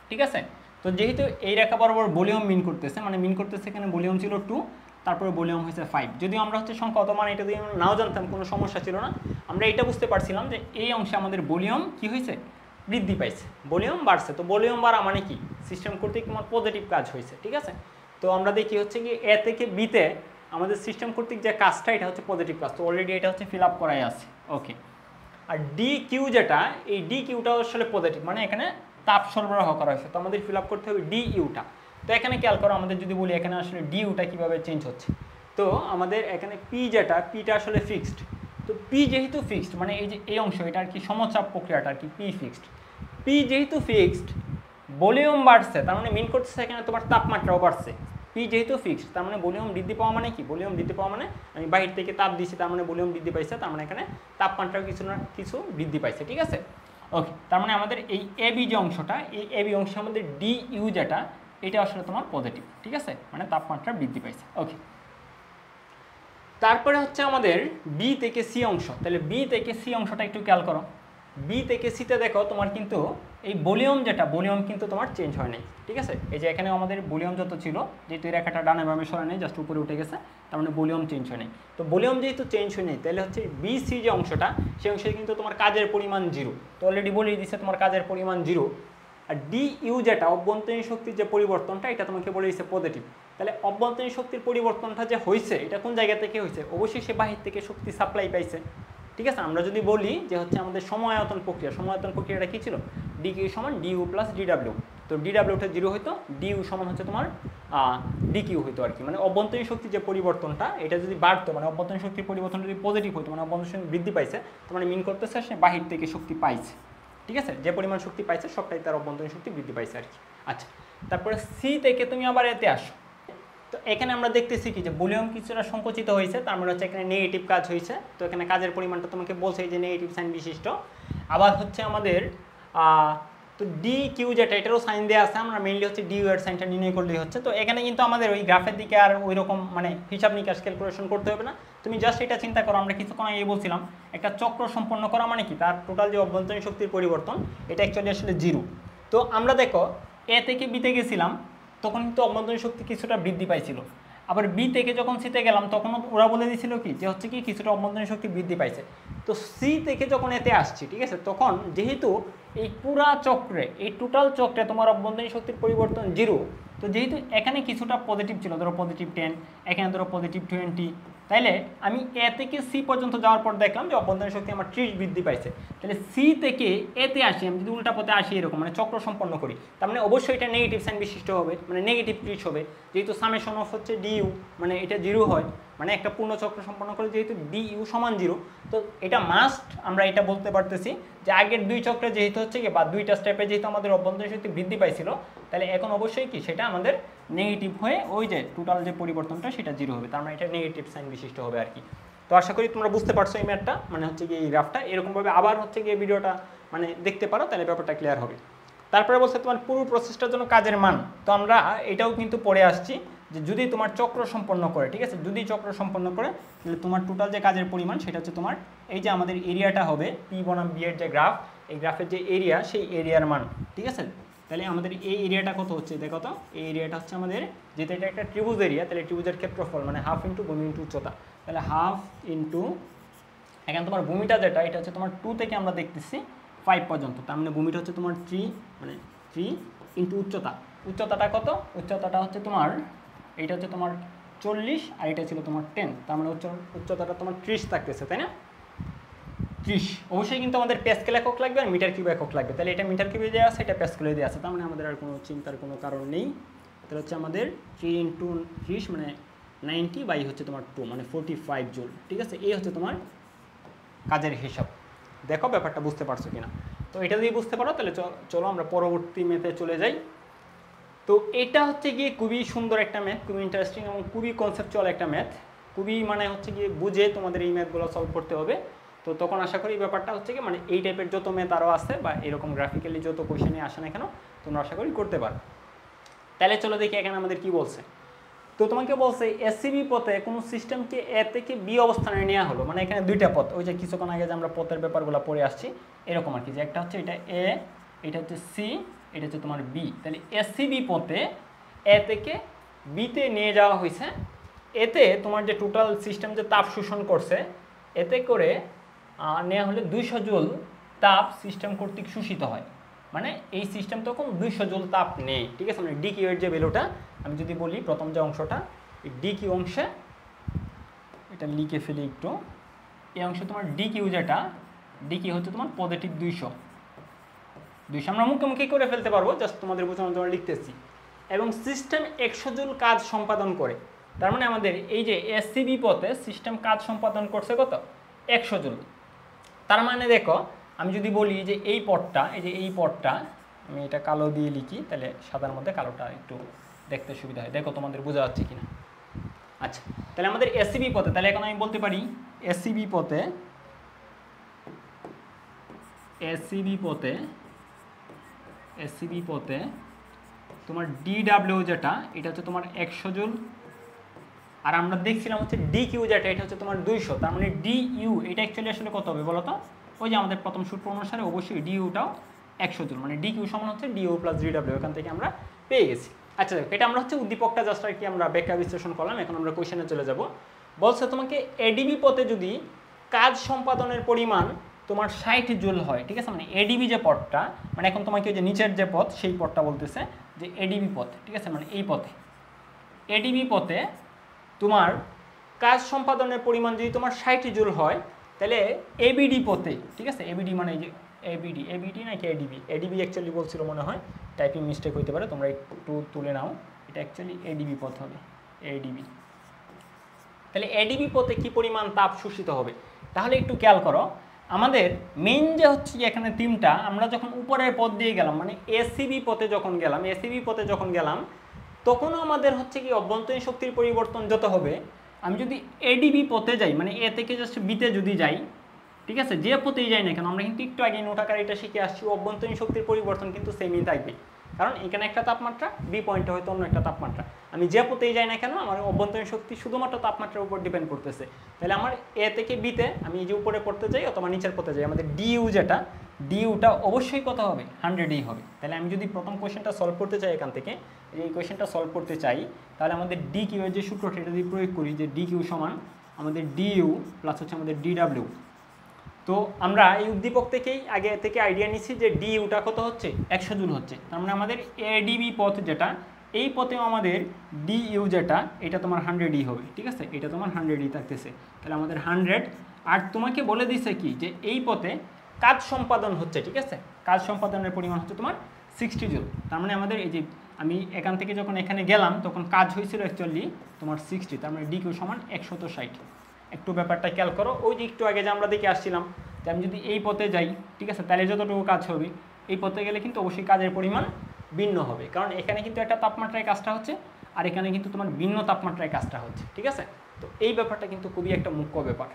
ঠিক আছে? তো যেহেতু এই রেখা বরাবর ভলিউম মিন করতেছে, মানে মিন করতেছে এখানে ভলিউম ছিল 2, তারপরে ভলিউম হয়েছে 5। যদিও আমরা হচ্ছে সংখ্যা অত মান এটা দিয়ে নাও জানতাম, কোনো সমস্যা ছিল না। আমরা এটা বুঝতে পারছিলাম যে এই অংশে আমাদের ভলিউম কি হয়েছে, বৃদ্ধি পাইছে, ভলিউম বাড়ছে। তো ভলিউম বাড়া মানে কি, সিস্টেম কর্তৃক তোমার পজিটিভ কাজ হয়েছে, ঠিক আছে? তো আমরা দেখি হচ্ছে কি এ থেকে বিতে আমাদের সিস্টেম কর্তৃক যে কাজটা এটা হচ্ছে পজিটিভ কাজ। তো অলরেডি এটা হচ্ছে ফিল আপ করাই আছে, ওকে। আর ডি কিউ যেটা, এই ডি কিউটা আসলে পজিটিভ, মানে এখানে তাপ সরবরাহ করা হয়েছে, তো আমাদের ফিল আপ করতে হবে ডি ইউটা। তো এখানে খেয়াল করো আমাদের যদি বলি এখানে আসলে ডি ইউটা কীভাবে চেঞ্জ হচ্ছে। তো আমাদের এখানে পি যেটা, পিটা আসলে ফিক্সড। তো পি যেহেতু ফিক্সড, মানে এই যে এই অংশ এটা আর কি সমচাপ প্রক্রিয়াটা আর কি, পি ফিক্সড। পি যেহেতু ফিক্সড, ভলিউম বাড়ছে, তার মানে মিন করতেছে এখানে তোমার তাপমাত্রাও বাড়ছে। পি যেহেতু ফিক্সড, তার মানে ভলিউম বৃদ্ধি পাওয়া মানে কি, ভলিউম বৃদ্ধি পাওয়া মানে আমি বাহির থেকে তাপ দিচ্ছি, তার মানে ভলিউম বৃদ্ধি পাইছে, তার মানে এখানে তাপমাত্রাও কিছু না কিছু বৃদ্ধি পাইছে, ঠিক আছে? ওকে, তার মানে আমাদের এই এবি যে অংশটা, এই এবি অংশে আমাদের ডি ইউ যেটা, এটা আসলে তোমার পজিটিভ, ঠিক আছে? মানে তাপমাত্রা বৃদ্ধি পাইছে, ওকে। তারপরে হচ্ছে আমাদের বি থেকে সি অংশ। তাহলে বি থেকে সি অংশটা একটু খেয়াল করো। বি থেকে সিতে দেখো তোমার কিন্তু এই ভলিউম যেটা, ভলিউম কিন্তু তোমার চেঞ্জ হয় নাই, ঠিক আছে? এই যে এখানে আমাদের ভলিউম যত ছিল, যেহেতু এই রেখাটা ডানে বামে সরে নেই, জাস্ট উপরে উঠে গেছে, তার মানে ভলিউম চেঞ্জ হয় নাই। তো ভলিউম যেহেতু চেঞ্জ হয় নাই, তাহলে হচ্ছে বি সি যে অংশটা, সেই অংশে কিন্তু তোমার কাজের পরিমাণ 0। তো অলরেডি বলেই দিচ্ছে তোমার কাজের পরিমাণ 0। আর ডি ইউ যেটা অভ্যন্তরীণ শক্তির যে পরিবর্তনটা, এটা তোমাকে বলে দিচ্ছে পজিটিভ। তাহলে অভ্যন্তরীণ শক্তির পরিবর্তনটা যে হয়েছে, এটা কোন জায়গা থেকে হয়েছে, অবশ্যই সে বাহির থেকে শক্তি সাপ্লাই পাইছে, ঠিক আছে? আমরা যদি বলি যে হচ্ছে আমাদের সময়ায়তন প্রক্রিয়া, সময়ায়তন প্রক্রিয়াটা কী ছিল, ডি কিউ সমান ডিইউ প্লাস ডিডাব্লিউ। তো ডিডাব্লিউটা 0 হইতো, ডিইউ সমান হচ্ছে তোমার ডি কিউ হইতো আর কি। মানে অভ্যন্তরীণ শক্তির যে পরিবর্তনটা এটা যদি বাড়তো, মানে অভ্যন্তরীণ শক্তির পরিবর্তন যদি পজিটিভ হইতো, মানে অভ্যন্তরীণ শক্তি বৃদ্ধি পাইছে, তো মানে মিন করতেছে সে বাহির থেকে শক্তি পাইছে। ঠিক আছে, যে পরিমাণ শক্তি পাইছে সবটাই তার অভ্যন্তরীণ শক্তি বৃদ্ধি পাইছে আর কি। আচ্ছা, তারপরে সি থেকে তুমি আবার এতে আসো। তো এখানে আমরা দেখতেছি কি যে ভলিউম কিছুটা সংকুচিত হয়েছে, তার মানে হচ্ছে এখানে নেগেটিভ কাজ হয়েছে। তো এখানে কাজের পরিমাণটা তোমাকে বলছে যে নেগেটিভ সাইন বিশিষ্ট। আবার হচ্ছে আমাদের তো ডি কিউ যেটা, এটারও সাইন দেওয়া আছে, আমরা মেইনলি হচ্ছে ডি ইউ এর সাইনটা নির্ণয় করলেই হচ্ছে। তো এখানে কিন্তু আমাদের ওই গ্রাফের দিকে আর ওই রকম মানে হিসাব নিকাশ ক্যালকুলেশন করতে হবে না, তুমি জাস্ট এটা চিন্তা করো। আমরা কিছুক্ষণ আগে বলছিলাম একটা চক্র সম্পন্ন করা মানে কি, তার টোটাল যে অভ্যন্তরীণ শক্তির পরিবর্তন এটা অ্যাকচুয়ালি আসলে 0। তো আমরা দেখো এ থেকে বিতে গেছিলাম, তখন কিন্তু অভ্যন্তরীণ শক্তি কিছুটা বৃদ্ধি পাইছিল। আবার বি থেকে যখন সিতে গেলাম তখন ওরা বলে দিয়েছিল কি যে হচ্ছে কি কিছুটা অভ্যন্তরীণ শক্তি বৃদ্ধি পাইছে। তো সি থেকে যখন এতে আসছি, ঠিক আছে, তখন যেহেতু এই পুরা চক্রে, এই টোটাল চক্রে তোমার অভ্যন্তরীণ শক্তির পরিবর্তন 0, তো যেহেতু এখানে কিছুটা পজিটিভ ছিল, ধরো পজিটিভ 10, এখানে ধরো পজিটিভ 20, তাইলে আমি এ থেকে সি পর্যন্ত যাওয়ার পর দেখলাম যে অভ্যন্তরীণ শক্তি আমার 30 বৃদ্ধি পাইছে। তাহলে সি থেকে এতে আসি, আমি যদি উল্টা পথে আসি এরকম মানে চক্র সম্পন্ন করি, তার মানে অবশ্যই এটা নেগেটিভ সাইন বিশিষ্ট হবে, মানে নেগেটিভ 30 হবে। যেহেতু সামেশন অফ হচ্ছে ডিইউ, মানে এটা 0 হয়, মানে একটা পূর্ণ চক্র সম্পন্ন করে যেহেতু ডিইউ সমান 0, তো এটা মাস্ট আমরা এটা বলতে পারতেছি যে আগের দুই চক্রে যেহেতু হচ্ছে কি বা দুইটা স্টেপে যেহেতু আমাদের অভ্যন্তরীণ শক্তি বৃদ্ধি পাইছিল, তাহলে এখন অবশ্যই কি সেটা আমাদের নেগেটিভ হয়ে ওই যে টোটাল যে পরিবর্তনটা সেটা 0 হবে, তার মানে এটা নেগেটিভ সাইন বিশিষ্ট হবে আর কি। তো আশা করি তোমরা বুঝতে পারছো এই ম্যাথটা, মানে হচ্ছে কি এই গ্রাফটা এরকমভাবে আবার হচ্ছে গিয়ে ভিডিওটা মানে দেখতে পারো, তাহলে ব্যাপারটা ক্লিয়ার হবে। তারপরে বলছে তোমার পুরো প্রসেসটার জন্য কাজের মান। তো আমরা এটাও কিন্তু পড়ে আসছি যে যদি তোমার চক্র সম্পন্ন করে, ঠিক আছে, যদি চক্র সম্পন্ন করে তাহলে তোমার টোটাল যে কাজের পরিমাণ সেটা হচ্ছে তোমার এই যে আমাদের এরিয়াটা হবে পি বনাম বি এর যে গ্রাফ, এই গ্রাফের যে এরিয়া সেই এরিয়ার মান, ঠিক আছে। তাহলে আমাদের এই এরিয়াটা কত হচ্ছে দেখো তো, এই এরিয়াটা হচ্ছে আমাদের, যেহেতু এটা একটা ত্রিভুজ এরিয়া, তাহলে ত্রিভুজের ক্ষেত্রফল মানে হাফ ইন্টু ভূমি ইন্টু উচ্চতা, তাহলে হাফ ইন্টু এখানে তোমার ভূমিটা যেটা এটা হচ্ছে তোমার 2 থেকে আমরা দেখতেছি 5 পর্যন্ত, তার মানে ভূমিটা হচ্ছে তোমার 3, মানে 3 ইন্টু উচ্চতা। উচ্চতাটা কত, উচ্চতাটা হচ্ছে তোমার এইটা হচ্ছে তোমার 40 আর এটা ছিল তোমার 10, তার মানে উচ্চতাটা তোমার 30 থাকতেছে, তাই না? 30 অবশ্যই কিন্তু আমাদের প্যাসকেল একক লাগবে আর মিটার কিউব একক লাগবে, তাহলে এটা মিটার কিউবে দেওয়া আছে, এটা প্যাসকেলে দেওয়া আছে, তার মানে আমাদের আর কোনো চিন্তার কোনো কারণ নেই। তাহলে হচ্ছে আমাদের 3 ইন্টু 30 মানে 90 বাই হচ্ছে তোমার 2 মানে 45 জুল, ঠিক আছে। এই হচ্ছে তোমার কাজের হিসাব। দেখো ব্যাপারটা বুঝতে পারছো কিনা। তো এটা যদি বুঝতে পারো তাহলে চলো আমরা পরবর্তী ম্যাথে চলে যাই। তো এটা হচ্ছে গিয়ে খুবই সুন্দর একটা ম্যাথ, খুবই ইন্টারেস্টিং এবং খুবই কনসেপচুয়াল একটা ম্যাথ, খুবই মানে হচ্ছে গিয়ে বুঝে তোমাদের এই ম্যাথগুলো সলভ করতে হবে। তো তখন আশা করি ব্যাপারটা হচ্ছে কি মানে এই টাইপের যত ম্যাথ আরও আছে বা এরকম গ্রাফিক্যালি যত কোয়েশনে আসে না কেন তোমরা আশা করি করতে পারো। তাহলে চলো দেখি এখানে আমাদের কি বলছে। তো তোমাকে বলছে এসসিবি পথে কোনো সিস্টেমকে এ থেকে বি অবস্থানে নেওয়া হলো, মানে এখানে দুইটা পথ, ওই যে কিছুক্ষণ আগে যে আমরা পথের ব্যাপারগুলো পড়ে আসছি এরকম আর কি, যে একটা হচ্ছে এটা এ, এটা হচ্ছে সি, এটা হচ্ছে তোমার বি। তাহলে এসসিবি পথে এ থেকে বিতে নিয়ে যাওয়া হয়েছে, এতে তোমার যে টোটাল সিস্টেম যে তাপ শোষণ করছে এতে করে নেওয়া হলে 200 জুল তাপ সিস্টেম কর্তৃক শোষিত হয়, মানে এই সিস্টেম তখন 200 জুল তাপ নেই, ঠিক আছে। মানে ডি কিউ এর যে ভ্যালুটা আমি যদি বলি প্রথম যে অংশটা, এই ডি কিউ অংশে এটা লিখে ফেলি একটু, এই অংশে তোমার ডি কিউ যেটা, ডি কিউ হচ্ছে তোমার পজিটিভ 200 আমরা মুখোমুখি করে ফেলতে পারবো, জাস্ট তোমাদের বোঝানোর জন্য লিখতেছি। এবং সিস্টেম 100 জুল কাজ সম্পাদন করে, তার মানে আমাদের এই যে এসসিবি পথে সিস্টেম কাজ সম্পাদন করছে কত, 100 জুল। তার মানে দেখো আমি যদি বলি যে এই পথটা, এই যে এই পথটা আমি এটা কালো দিয়ে লিখি, তাহলে সাদার মধ্যে কালোটা একটু দেখতে সুবিধা হয়, দেখো তোমাদের বোঝা যাচ্ছে কিনা। আচ্ছা, তাহলে আমাদের এসসিবি পথে, তাহলে এখন আমি বলতে পারি এসসিবি পথে তোমার ডিডাব্লিউ যেটা এটা হচ্ছে তোমার 100 জুল, আর আমরা দেখছিলাম হচ্ছে ডি কিউ যেটা এটা হচ্ছে তোমার 200, তার মানে ডি ইউ এটা অ্যাকচুয়ালি আসলে কত হবে বলো তো, ওই যে আমাদের প্রথম সূত্র অনুসারে অবশ্যই ডি ইউটাও 100 জুল, মানে ডি কিউ সমান হচ্ছে ডি ইউ প্লাস ডিডাব্লিউ, এখান থেকে আমরা পেয়ে গেছি। আচ্ছা এটা আমরা হচ্ছে উদ্দীপকটা জাস্ট আর কি আমরা ব্যাখ্যা বিশ্লেষণ করলাম, এখন আমরা কোয়েশ্চেনে চলে যাব। বলছে তোমাকে এডিবি পথে যদি কাজ সম্পাদনের পরিমাণ তোমার 60 জুল হয়, ঠিক আছে, মানে এডিবি যে পথটা, মানে এখন তোমাকে যে নিচের যে পথ সেই পথটা বলতেছে যে এডিবি পথ, ঠিক আছে, মানে এই পথে এডিবি পথে তোমার কাজ সম্পাদনের পরিমাণ যদি তোমার 60 জুল হয়, তাহলে এবিডি পথে, ঠিক আছে, এবিডি মানে এই যে এবিডি নাকি এডিবি অ্যাকচুয়ালি বলছিল মনে হয়, টাইপিং মিস্টেক হইতে পারে, তোমরা একটু তুলে নাও। এটা অ্যাকচুয়ালি এডিবি পথ হবে, এডিবি। তাহলে এডিবি পথে কি পরিমাণ তাপ শোষিত হবে, তাহলে একটু খেয়াল করো। আমাদের মেইন যে হচ্ছে এখানে তিনটা, আমরা যখন উপরের পথ দিয়ে গেলাম মানে এসিবি পথে যখন গেলাম তখনও আমাদের হচ্ছে কি অভ্যন্তরীণ শক্তির পরিবর্তন যত হবে, আমি যদি এডিবি পথে যাই মানে এ থেকে জাস্ট বিতে যদি যাই, ঠিক আছে, যে পথেই যাই না কেন, আমরা কিন্তু একটু আগে নোট আকারে এটা শিখে আসছি, অভ্যন্তরীণ শক্তির পরিবর্তন কিন্তু সেমই থাকবে, কারণ এখানে একটা তাপমাত্রা, বি পয়েন্টে হয়তো অন্য একটা তাপমাত্রা। আমি যে পথেই যাই না কেন আমার অভ্যন্তরীণ শক্তি শুধুমাত্র তাপমাত্রার উপর ডিপেন্ড করতেছে। তাহলে আমার এ থেকে বিতে আমি যে উপরে পড়তে যাই অথবা নিচের পথে যাই, আমাদের ডিইউ যেটা, ডিইউটা অবশ্যই কত হবে, 100ই হবে। তাহলে আমি যদি প্রথম কোয়েশ্চেনটা সলভ করতে চাই এখান থেকে, এই কোয়েশ্চেনটা সলভ করতে চাই, তাহলে আমাদের ডি কিউ এর যে সূত্রটা এটা দিয়ে প্রয়োগ করি, যে ডি কিউ সমান আমাদের ডিইউ প্লাস হচ্ছে আমাদের ডিডাব্লিউ। তো আমরা এই উদ্দীপক থেকেই আগে থেকে আইডিয়া নিচ্ছি যে ডিইউটা কত হচ্ছে, 100 জুল হচ্ছে। তার মানে আমাদের এডিবি পথ যেটা, এই পথেও আমাদের ডিইউ যেটা, এটা তোমার 100ই হবে, ঠিক আছে, এটা তোমার 100ই থাকতেছে। তাহলে আমাদের 100, আর তোমাকে বলে দিছে কি যে এই পথে কাজ সম্পাদন হচ্ছে, ঠিক আছে, কাজ সম্পাদনের পরিমাণ হচ্ছে তোমার 60 জুল। তার মানে আমাদের এই যে আমি এখান থেকে যখন এখানে গেলাম তখন কাজ হয়েছিল অ্যাকচুয়ালি তোমার 60, তার মানে ডিকিউ সমান 160। একটু ব্যাপারটা খেয়াল করো, ওই যে একটু আগে যে আমরা দেখে আসছিলাম যে আমি যদি এই পথে যাই, ঠিক আছে, তাহলে যতটুকু কাজ হবে, এই পথে গেলে কিন্তু অবশ্যই কাজের পরিমাণ ভিন্ন হবে, কারণ এখানে কিন্তু একটা তাপমাত্রায় কাজটা হচ্ছে আর এখানে কিন্তু তোমার ভিন্ন তাপমাত্রায় কাজটা হচ্ছে, ঠিক আছে। তো এই ব্যাপারটা কিন্তু খুবই একটা মুখ্য ব্যাপার।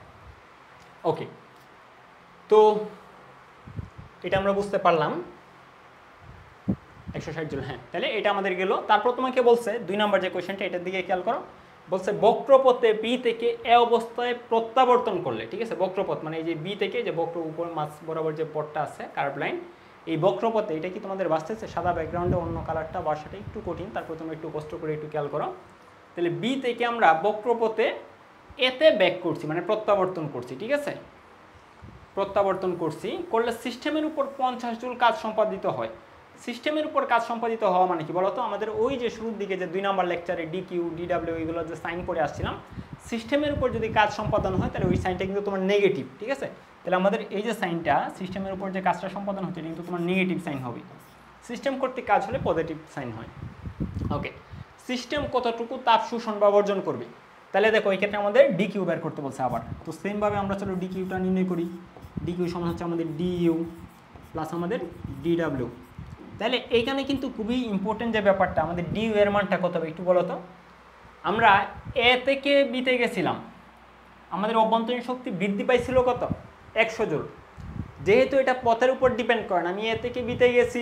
ওকে, তো এটা আমরা বুঝতে পারলাম 160 জুল, হ্যাঁ। তাহলে এটা আমাদের গেল। তারপর তোমাকে বলছে 2 নম্বর যে কোয়েশ্চেনটা, এটার দিকে খেয়াল করো, বলছে বক্রপথে বি থেকে এ অবস্থায় প্রত্যাবর্তন করলে, ঠিক আছে, বক্রপথ মানে এই যে বি থেকে যে বক্র উপর মাছ বরাবর যে পথটা আছে কার্ভ লাইন, এই বক্রপথে, এটা কি তোমাদের বাঁচতেছে সাদা ব্যাকগ্রাউন্ডে, অন্য কালারটা বাসাটা একটু কঠিন, তারপর তোমরা একটু কষ্ট করে একটু খেয়াল করো। তাহলে বি থেকে আমরা বক্রপথে এতে ব্যাক করছি মানে প্রত্যাবর্তন করছি, ঠিক আছে, প্রত্যাবর্তন করছি, করলে সিস্টেমের উপর 50 জুল কাজ সম্পাদিত হয়। সিস্টেমের উপর কাজ সম্পাদিত হওয়া মানে কি বলতো, আমাদের ওই যে শুরুর দিকে যে 2 নম্বর লেকচারে ডিকিউ ডিডাব্লিউ এগুলো যে সাইন করে আসছিলাম, সিস্টেমের উপর যদি কাজ সম্পাদন হয় তাহলে ওই সাইনটা কিন্তু তোমার নেগেটিভ, ঠিক আছে। তাহলে আমাদের এই যে সাইনটা সিস্টেমের উপর যে কাজটা সম্পাদন হচ্ছে এটা কিন্তু তোমার নেগেটিভ সাইন হবে, সিস্টেম কর্তৃক কাজ হলে পজিটিভ সাইন হয়। ওকে, সিস্টেম কতটুকু তাপ শোষণ বা বর্জন করবে, তাহলে দেখো এই ক্ষেত্রে আমাদের ডিকিউ বের করতে বলছে আবার। তো সেমভাবে আমরা চলো ডিকিউটা নির্ণয় করি। ডিকিউ সমান হচ্ছে আমাদের ডিইউ প্লাস আমাদের ডিডাব্লিউ। তাহলে এইখানে কিন্তু খুবই ইম্পর্টেন্ট যে ব্যাপারটা, আমাদের ডিইউ এর মানটা কত হবে একটু বলো তো। আমরা এ থেকে বিতে গেছিলাম, আমাদের অভ্যন্তরীণ শক্তি বৃদ্ধি পাইছিল কত, 100 জুল। যেহেতু এটা পথের উপর ডিপেন্ড করে না, আমি এ থেকে বিতে গেছি,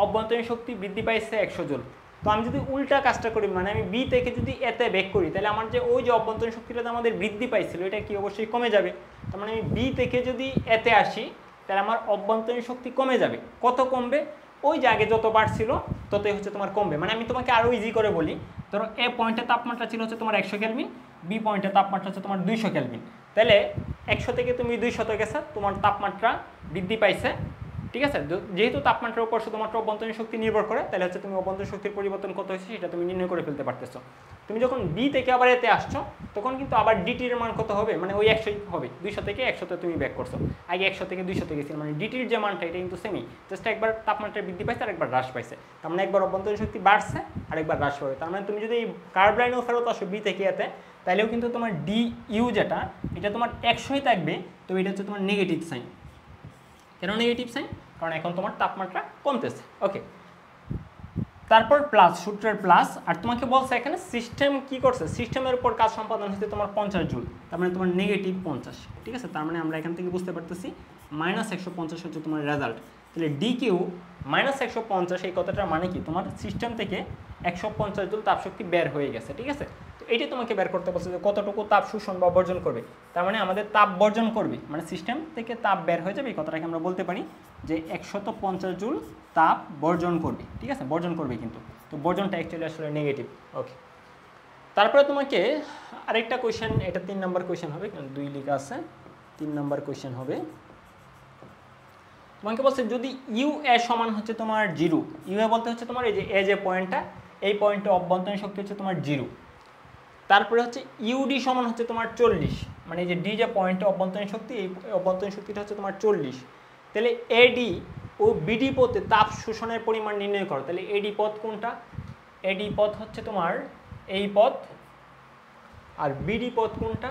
অভ্যন্তরীণ শক্তি বৃদ্ধি পাইছে 100 জুল। তো আমি যদি উল্টা কাজটা করি, মানে আমি বি থেকে যদি এতে ব্যাক করি, তাহলে আমার যে ওই যে অভ্যন্তরীণ শক্তিটা আমাদের বৃদ্ধি পাইছিল এটা কি অবশ্যই কমে যাবে। তার মানে আমি বি থেকে যদি এতে আসি তাহলে আমার অভ্যন্তরীণ শক্তি কমে যাবে। কত কমবে, ওই যে আগে যত বাড়ছিল ততই হচ্ছে তোমার কমবে। মানে আমি তোমাকে আরও ইজি করে বলি, ধরো এ পয়েন্টের তাপমাত্রা ছিল হচ্ছে তোমার 100 কেলভিন, বি পয়েন্টের তাপমাত্রা হচ্ছে তোমার 200 কেলভিন। তাহলে 100 থেকে তুমি 200 গেছে, তোমার তাপমাত্রা বৃদ্ধি পাইছে, ঠিক আছে। যেহেতু তাপমাত্রার উপর শুধুমাত্র অভ্যন্তরীণ শক্তি নির্ভর করে, তাহলে হচ্ছে তুমি অভ্যন্তরীণ শক্তির পরিবর্তন কত হয়েছে সেটা তুমি নির্ণয় করে ফেলতে পারতেছো। তুমি যখন বি থেকে আবার এতে আসছো তখন কিন্তু আবার ডিটির মান কত হবে, মানে ওই 100 হবে, 200 থেকে 100তে তুমি ব্যাক করছো, আগে 100 থেকে 200তে গেছিল, মানে ডিটির যে মানটা এটা কিন্তু সেমই, জাস্ট একবার তাপমাত্রা বৃদ্ধি পাইছে আর একবার হ্রাস পাইছে। তার মানে একবার অভ্যন্তরীণ শক্তি বাড়ছে আর একবার হ্রাস পাবে। তার মানে তুমি যদি এই কার্ভ লাইনেও ফেরত আসো বি থেকে এতে, তাহলেও কিন্তু তোমার ডিইউ যেটা এটা তোমার 100ই থাকবে। তো এটা হচ্ছে তোমার নেগেটিভ সাইন। কেন নেগেটিভ সাইন, কারণ এখন তোমার তাপমাত্রা কমতেছে। ওকে, তারপর প্লাস, সূত্রের প্লাস, আর তোমাকে বলছে এখানে সিস্টেম কি করছে, সিস্টেমের উপর কাজ সম্পাদন হচ্ছে তোমার 50 জুল, তার মানে তোমার নেগেটিভ 50, ঠিক আছে। তার মানে আমরা এখান থেকে বুঝতে পারতেছি -150 হচ্ছে তোমার রেজাল্ট। তাহলে ডিকিউ -150 এই কথাটার মানে কি, তোমার সিস্টেম থেকে 150 জুল তাপশক্তি বের হয়ে গেছে, ঠিক আছে। তো এইটা তোমাকে বের করতে বলছে যে কতটুকু তাপ শোষণ বা বর্জন করবে। তার মানে আমাদের তাপ বর্জন করবে, মানে সিস্টেম থেকে তাপ বের হয়ে যাবে, এই কথাটাকে আমরা বলতে পারি যে 150 জুল তাপ বর্জন করবে, ঠিক আছে, বর্জন করবে কিন্তু। তো বর্জনটা অ্যাকচুয়ালি আসলে নেগেটিভ। ওকে, তারপরে তোমাকে আরেকটা কোয়েশ্চেন, এটা 3 নম্বর কোয়েশ্চেন হবে, 2 লেখা আছে, 3 নম্বর কোয়েশ্চেন হবে। তোমাকে বলছে যদি ইউ এ সমান হচ্ছে তোমার 0, ইউ এ বলতে হচ্ছে তোমার এই যে এ যে পয়েন্টটা, এই পয়েন্টে অভ্যন্তরীণ শক্তি হচ্ছে তোমার 0। তারপরে হচ্ছে ইউডি সমান হচ্ছে তোমার 40, মানে এই যে ডি যে পয়েন্টে অভ্যন্তরীণ শক্তি, এই অভ্যন্তরীণ শক্তিটা হচ্ছে তোমার 40। তাহলে এডি ও বিডি পথে তাপ শোষণের পরিমাণ নির্ণয় করো। তাহলে এডি পথ কোনটা? এডি পথ হচ্ছে তোমার এই পথ, আর বিডি পথ কোনটা?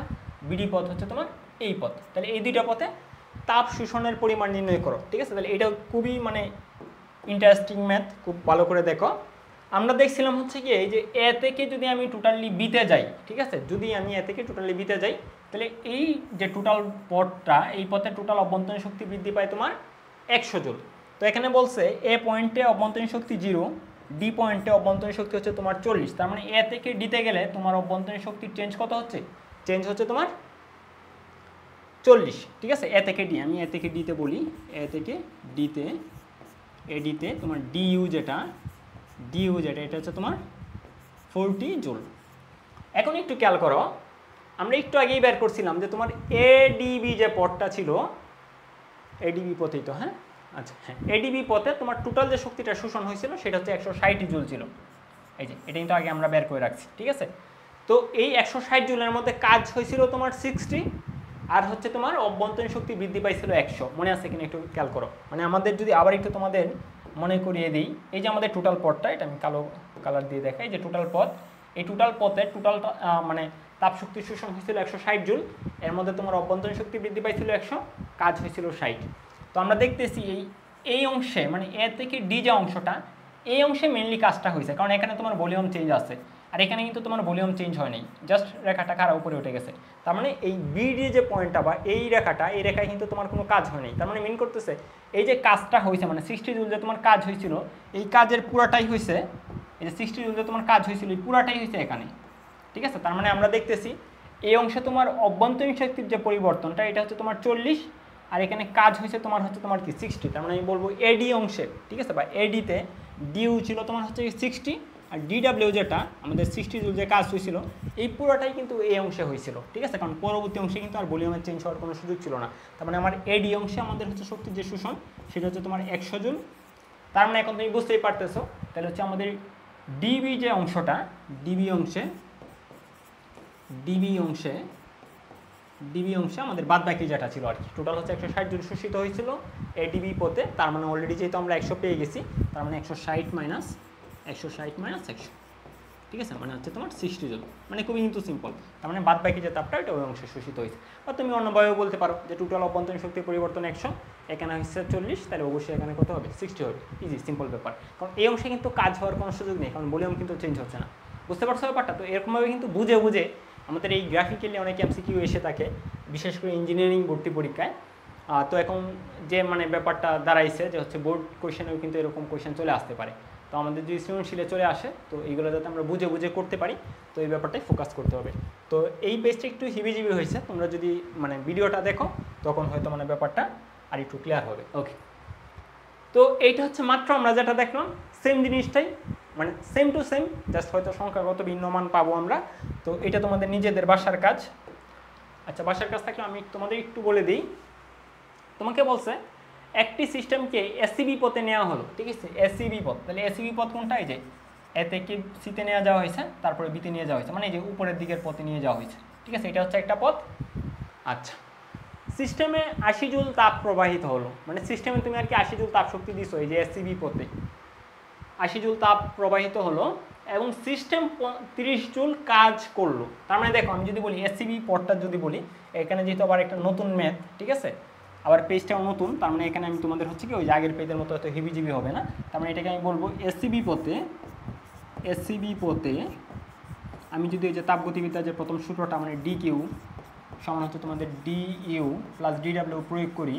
বিডি পথ হচ্ছে তোমার এই পথ। তাহলে এই দুইটা পথে তাপ শোষণের পরিমাণ নির্ণয় করো, ঠিক আছে? তাহলে এটা খুবই মানে ইন্টারেস্টিং ম্যাথ, খুব ভালো করে দেখো। আমরা দেখছিলাম হচ্ছে কি এই যে এ থেকে যদি আমি টোটালি বিতে যাই, ঠিক আছে, যদি আমি এ থেকে টোটালি বিতে যাই, তাহলে এই যে টোটাল পথটা, এই পথে টোটাল অভ্যন্তরীণ শক্তি বৃদ্ধি পায় তোমার 100 জুল। তো এখানে বলছে এ পয়েন্টে অভ্যন্তরীণ শক্তি 0, ডি পয়েন্টে অভ্যন্তরীণ শক্তি হচ্ছে তোমার 40। তার মানে এ থেকে ডিতে গেলে তোমার অভ্যন্তরীণ শক্তির চেঞ্জ কত হচ্ছে? চেঞ্জ হচ্ছে তোমার 40, ঠিক আছে? এ থেকে ডি, আমি এ থেকে ডিতে বলি, এ থেকে ডিতে, এডিতে তোমার ডিইউ যেটা এটা হচ্ছে তোমার 40 জুল। এখন একটু খেয়াল করো, আমরা একটু আগেই বের করছিলাম যে তোমার এডিবি যে পথটা ছিল, এডিবি পথেই তো, হ্যাঁ আচ্ছা হ্যাঁ, এডিবি পথে তোমার টোটাল যে শক্তিটা শোষণ হয়েছিল সেটা হচ্ছে 160 জুল ছিল। এই যে এটা কিন্তু আগে আমরা বের করে রাখছি, ঠিক আছে? তো এই 160 জুলের মধ্যে কাজ হয়েছিল তোমার 60, আর হচ্ছে তোমার অভ্যন্তরীণ শক্তি বৃদ্ধি পাইছিল 100। মনে আছে কিনা একটু খেয়াল করো। মানে আমাদের যদি আবার একটু তোমাদের মনে করিয়ে দিই, এই যে আমাদের টোটাল পথটা, এটা আমি কালো কালার দিয়ে দেখাই, যে টোটাল পথ, এই টোটাল পথে টোটাল মানে তাপ শক্তি শোষণ হয়েছিল 160 জুল, এর মধ্যে তোমার অভ্যন্তরীণ শক্তি বৃদ্ধি পাইছিল 100, কাজ হয়েছিল 60। তো আমরা দেখতেছি এই অংশে মানে এ থেকে ডি যে অংশটা, এই অংশে মেনলি কাজটা হয়েছে, কারণ এখানে তোমার ভলিউম চেঞ্জ আছে, আর এখানে কিন্তু তোমার ভলিউম চেঞ্জ হয় নাই, জাস্ট রেখাটা খাড়া উপরে উঠে গেছে। তার মানে এই বিডি যে পয়েন্টটা বা এই রেখাটা, এই রেখায় কিন্তু তোমার কোনো কাজ হয় নাই। তার মানে মিন করতেছে এই যে কাজটা হয়েছে, মানে 60 জুল যে তোমার কাজ হয়েছিল, এই কাজের পুরাটাই হয়েছে, এই যে 60 জুল যে তোমার কাজ হয়েছিল এই পুরাটাই হয়েছে এখানে, ঠিক আছে? তার মানে আমরা দেখতেছি এই অংশে তোমার অভ্যন্তরীণ শক্তির যে পরিবর্তনটা, এটা হচ্ছে তোমার 40, আর এখানে কাজ হয়েছে তোমার হচ্ছে তোমার কি 60। তার মানে আমি বলবো এডি অংশে, ঠিক আছে, বা এডিতে ডিউ ছিল তোমার হচ্ছে 60, আর ডিডাব্লিউ যেটা আমাদের 60 জুল যে কাজ হয়েছিল এই পুরোটাই কিন্তু এই অংশে হয়েছিল, ঠিক আছে? কারণ পরবর্তী অংশে কিন্তু আর ভলিউমের চেঞ্জ হওয়ার কোনো সুযোগ ছিল না। তার মানে আমার এডি অংশে আমাদের হচ্ছে শক্তির যে শোষণ সেটা হচ্ছে তোমার 100 জুল। তার মানে এখন তুমি বুঝতেই পারতেছো, তাহলে হচ্ছে আমাদের ডিবি যে অংশটা, ডিবি অংশে আমাদের বাদ বাকি যেটা ছিল আর কি, টোটাল হচ্ছে 160 জুল শোষিত হয়েছিল এডিবি পথে। তার মানে অলরেডি যেহেতু আমরা 100 পেয়ে গেছি, তার মানে 160 মাইনাস 100, ঠিক আছে? মানে হচ্ছে তোমার 60 জুল। মানে খুবই কিন্তু সিম্পল। তার মানে বাদ বাকি যে তাপটা এটা ওই অংশে শোষিত হয়েছে। বা তুমি অন্যভাবেও বলতে পারো যে টোটাল অভ্যন্তরীণ শক্তির পরিবর্তন 100, এখানে হচ্ছে 40, তাহলে অবশ্যই এখানে কত হবে? 60 হবে। ইজি সিম্পল ব্যাপার। কারণ এই অংশে কিন্তু কাজ হওয়ার কোনো সুযোগ নেই, কারণ ভলিউম কিন্তু চেঞ্জ হচ্ছে না। বুঝতে পারছো ব্যাপারটা? তো এরকমভাবে কিন্তু বুঝে আমাদের এই গ্রাফিক্যালি অনেক এমসিকিউ এসে থাকে, বিশেষ করে ইঞ্জিনিয়ারিং ভর্তি পরীক্ষায়। তো এখন যে মানে ব্যাপারটা দাঁড়াইছে যে হচ্ছে বোর্ড কোয়েশনেও কিন্তু এরকম কোয়েশন চলে আসতে পারে। তো আমাদের যদি সৃজনশীলে চলে আসে, তো এইগুলো যাতে আমরা বুঝে করতে পারি, তো এই ব্যাপারটাই ফোকাস করতে হবে। তো এই পেজটা একটু হিবিজিবি হয়েছে, তোমরা যদি মানে ভিডিওটা দেখো তখন হয়তো মানে ব্যাপারটা আর একটু ক্লিয়ার হবে। ওকে, তো এইটা হচ্ছে মাত্র আমরা যেটা দেখলাম সেম জিনিসটাই, মানে সেম টু সেম, জাস্ট হয়তো সংখ্যাগত ভিন্ন মান পাবো আমরা। তো এটা তোমাদের নিজেদের বাসার কাজ। আচ্ছা, বাসার কাজ থাকলে আমি তোমাদের একটু বলে দিই। তোমাকে বলছে একটি সিস্টেমকে এসিবি পথে নেওয়া হলো, ঠিক আছে? এসিবি পথ, তাহলে এসিবি পথ কোনটা? এই যে এ থেকে সিতে নিয়ে যাওয়া হয়েছে, তারপরে বিতে নিয়ে যাওয়া হয়েছে, মানে এই যে উপরের দিকের পথে নিয়ে যাওয়া হয়েছে, ঠিক আছে? এটা হচ্ছে একটা পথ। আচ্ছা, সিস্টেমে 80 জুল তাপ প্রবাহিত হলো, মানে সিস্টেমে তুমি আর কি 80 জুল তাপ শক্তি দিছো এই যে এসিবি পথে, 80 জুল তাপ প্রবাহিত হলো এবং সিস্টেম 30 জুল কাজ করলো। তার মানে দেখো, আমি যদি বলি এসিবি পথটা যদি বলি, এখানে যেহেতু আবার একটা নতুন ম্যাথ, ঠিক আছে, আবার পেজটাও নতুন, তার মানে এখানে আমি তোমাদের হচ্ছে কি ওই আগের পেজের মতো হয়তো হিবিজিবি হবে না। তার মানে এটাকে আমি বলবো এসিবি পথে আমি যদি এই যে তাপগতিবিদ্যার যে প্রথম সূত্রটা মানে ডি কিউ সমান হচ্ছে তোমাদের ডি ইউ প্লাস ডিডাব্লিউ প্রয়োগ করি,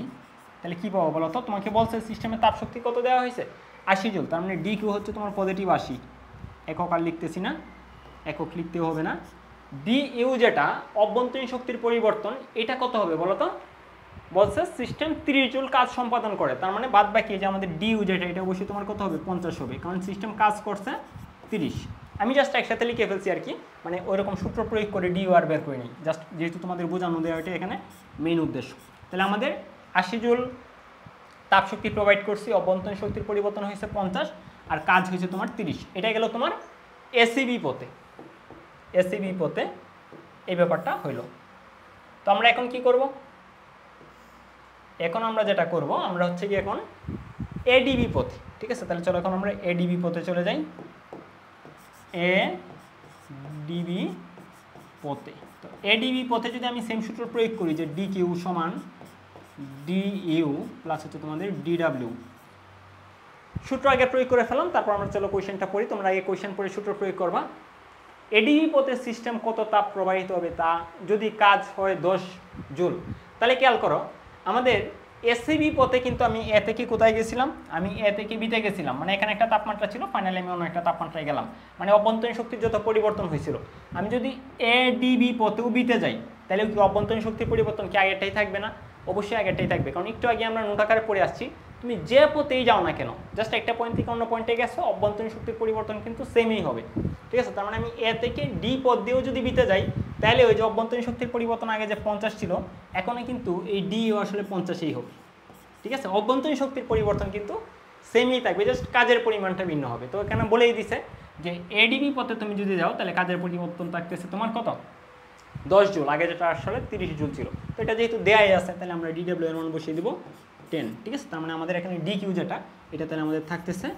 তাহলে কী পাবো বলো তো? তোমাকে বলছে সিস্টেমের তাপ শক্তি কত দেওয়া হয়েছে? 80 জুল। তার মানে ডি কিউ হচ্ছে তোমার পজিটিভ 80, একক আর লিখতেছি না, একক লিখতেও হবে না। ডি ইউ যেটা অভ্যন্তরীণ শক্তির পরিবর্তন, এটা কত হবে বলো তো? বলছে সিস্টেম 30 জুল কাজ সম্পাদন করে। তার মানে বাদ বাকি যে আমাদের ডিউ যেটা, এটা অবশ্যই তোমার কত হবে? 50 হবে, কারণ সিস্টেম কাজ করছে 30। আমি জাস্ট একসাথে লিখে ফেলছি আর কি, মানে ওইরকম সূত্র প্রয়োগ করে ডিউ আর বের করে নিই, জাস্ট যেহেতু তোমাদের বোঝানো দেওয়া এটা এখানে মেইন উদ্দেশ্য। তাহলে আমাদের 80 জুল তাপ শক্তি প্রোভাইড করছি, অভ্যন্তরীণ শক্তির পরিবর্তন হয়েছে 50, আর কাজ হয়েছে তোমার 30। এটা গেল তোমার এসিবি পথে এই ব্যাপারটা হইল। তো আমরা এখন কি করব? এখন আমরা যেটা করব, আমরা হচ্ছে কি এখন এডিবি পথে, ঠিক আছে। তাহলে চলো এখন আমরা এডিবি পথে চলে যাই। এডিবি পথে, তো এডিবি পথে যদি আমি সেম সূত্র প্রয়োগ করি যে ডি কিউ সমান ডি ইউ প্লাস হচ্ছে তোমাদের ডিডাব্লিউ, সূত্র আগে প্রয়োগ করে ফেলাম, তারপর আমরা চলো কোয়েশ্চেনটা পড়ি। তোমরা আগে কোয়েশ্চেন পড়ে সূত্র প্রয়োগ করবা। এডিবি পথের সিস্টেম কত তাপ প্রবাহিত হবে তা যদি কাজ হয় 10 জুল। তাহলে খেয়াল করো, আমাদের এসিবি পথে কিন্তু আমি এ থেকে কোথায় গেছিলাম, আমি এ থেকে বিতে গেছিলাম, মানে এখানে একটা তাপমাত্রা ছিল, ফাইনালি আমি অন্য একটা তাপমাত্রায় গেলাম, মানে অভ্যন্তরীণ শক্তির যত পরিবর্তন হয়েছিল। আমি যদি এডিবি পথেও বিতে যাই, তাহলে কি অভ্যন্তরীণ শক্তির পরিবর্তন কি আগেরটাই থাকবে না? অবশ্যই আগেরটাই থাকবে, কারণ একটু আগে আমরা নোট আকারে পড়ে আসছি, তুমি যে পথেই যাও না কেন, জাস্ট একটা পয়েন্ট থেকে অন্য পয়েন্টে গেছো, অভ্যন্তরীণ শক্তির পরিবর্তন কিন্তু সেমই হবে, ঠিক আছে। তার মানে আমি এ থেকে ডি পথ দিয়েও যদি বিতে যাই, তাহলে ওই যে অভ্যন্তরীণ শক্তির পরিবর্তন আগে যে 50 ছিল, এখনই কিন্তু এই ডিও আসলে 50ই হবে, ঠিক আছে। অভ্যন্তরীণ শক্তির পরিবর্তন কিন্তু সেমই থাকবে, জাস্ট কাজের পরিমাণটা ভিন্ন হবে। তো এখানে বলেই দিছে যে এডিবি পথে তুমি যদি যাও, তাহলে কাজের পরিবর্তন থাকতেছে তোমার কত, 10 জুল, আগে যেটা আসলে 30 জুল ছিল। তো এটা যেহেতু দেয়াই আছে, তাহলে আমরা ডিডব্লিউ এর মান বসিয়ে দিব 10, ঠিক আছে। তার মানে আমাদের এখানে ডি কিউ যেটা, এটা তাহলে আমাদের থাকতেছে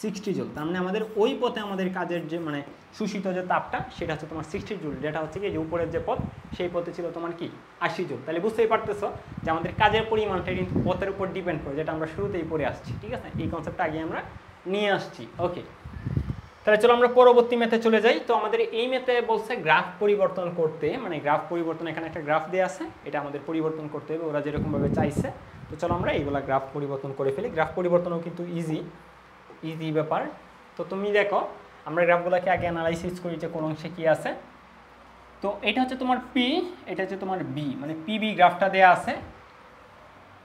60 জুল। তার মানে আমাদের ওই পথে আমাদের কাজের যে মানে শোষিত যে তাপটা, সেটা হচ্ছে তোমার 60 জুল, যেটা হচ্ছে কি যে উপরের যে পথ, সেই পথে ছিল তোমার কি 80 জুল। তাহলে বুঝতেই পারতেছো যে আমাদের কাজের পরিমাণটা কিন্তু পথের উপর ডিপেন্ড করে, যেটা আমরা শুরুতেই পড়ে আসছি, ঠিক আছে। এই কনসেপ্টটা আগে আমরা নিয়ে আসছি, ওকে। তাহলে চলো আমরা পরবর্তী ম্যাথে চলে যাই। তো আমাদের এই ম্যাথে বলছে গ্রাফ পরিবর্তন করতে, মানে গ্রাফ পরিবর্তন, এখানে একটা গ্রাফ দেওয়া আছে, এটা আমাদের পরিবর্তন করতে হবে ওরা যেরকমভাবে চাইছে। তো চলো আমরা এইগুলা গ্রাফ পরিবর্তন করে ফেলি। গ্রাফ পরিবর্তনও কিন্তু ইজি ব্যাপার। তো তুমি দেখো, আমরা গ্রাফগুলোকে আগে অ্যানালাইসিস করি যে কোন অংশে কী আছে। তো এটা হচ্ছে তোমার পি, এটা হচ্ছে তোমার বি, মানে পিবি গ্রাফটা দেওয়া আছে।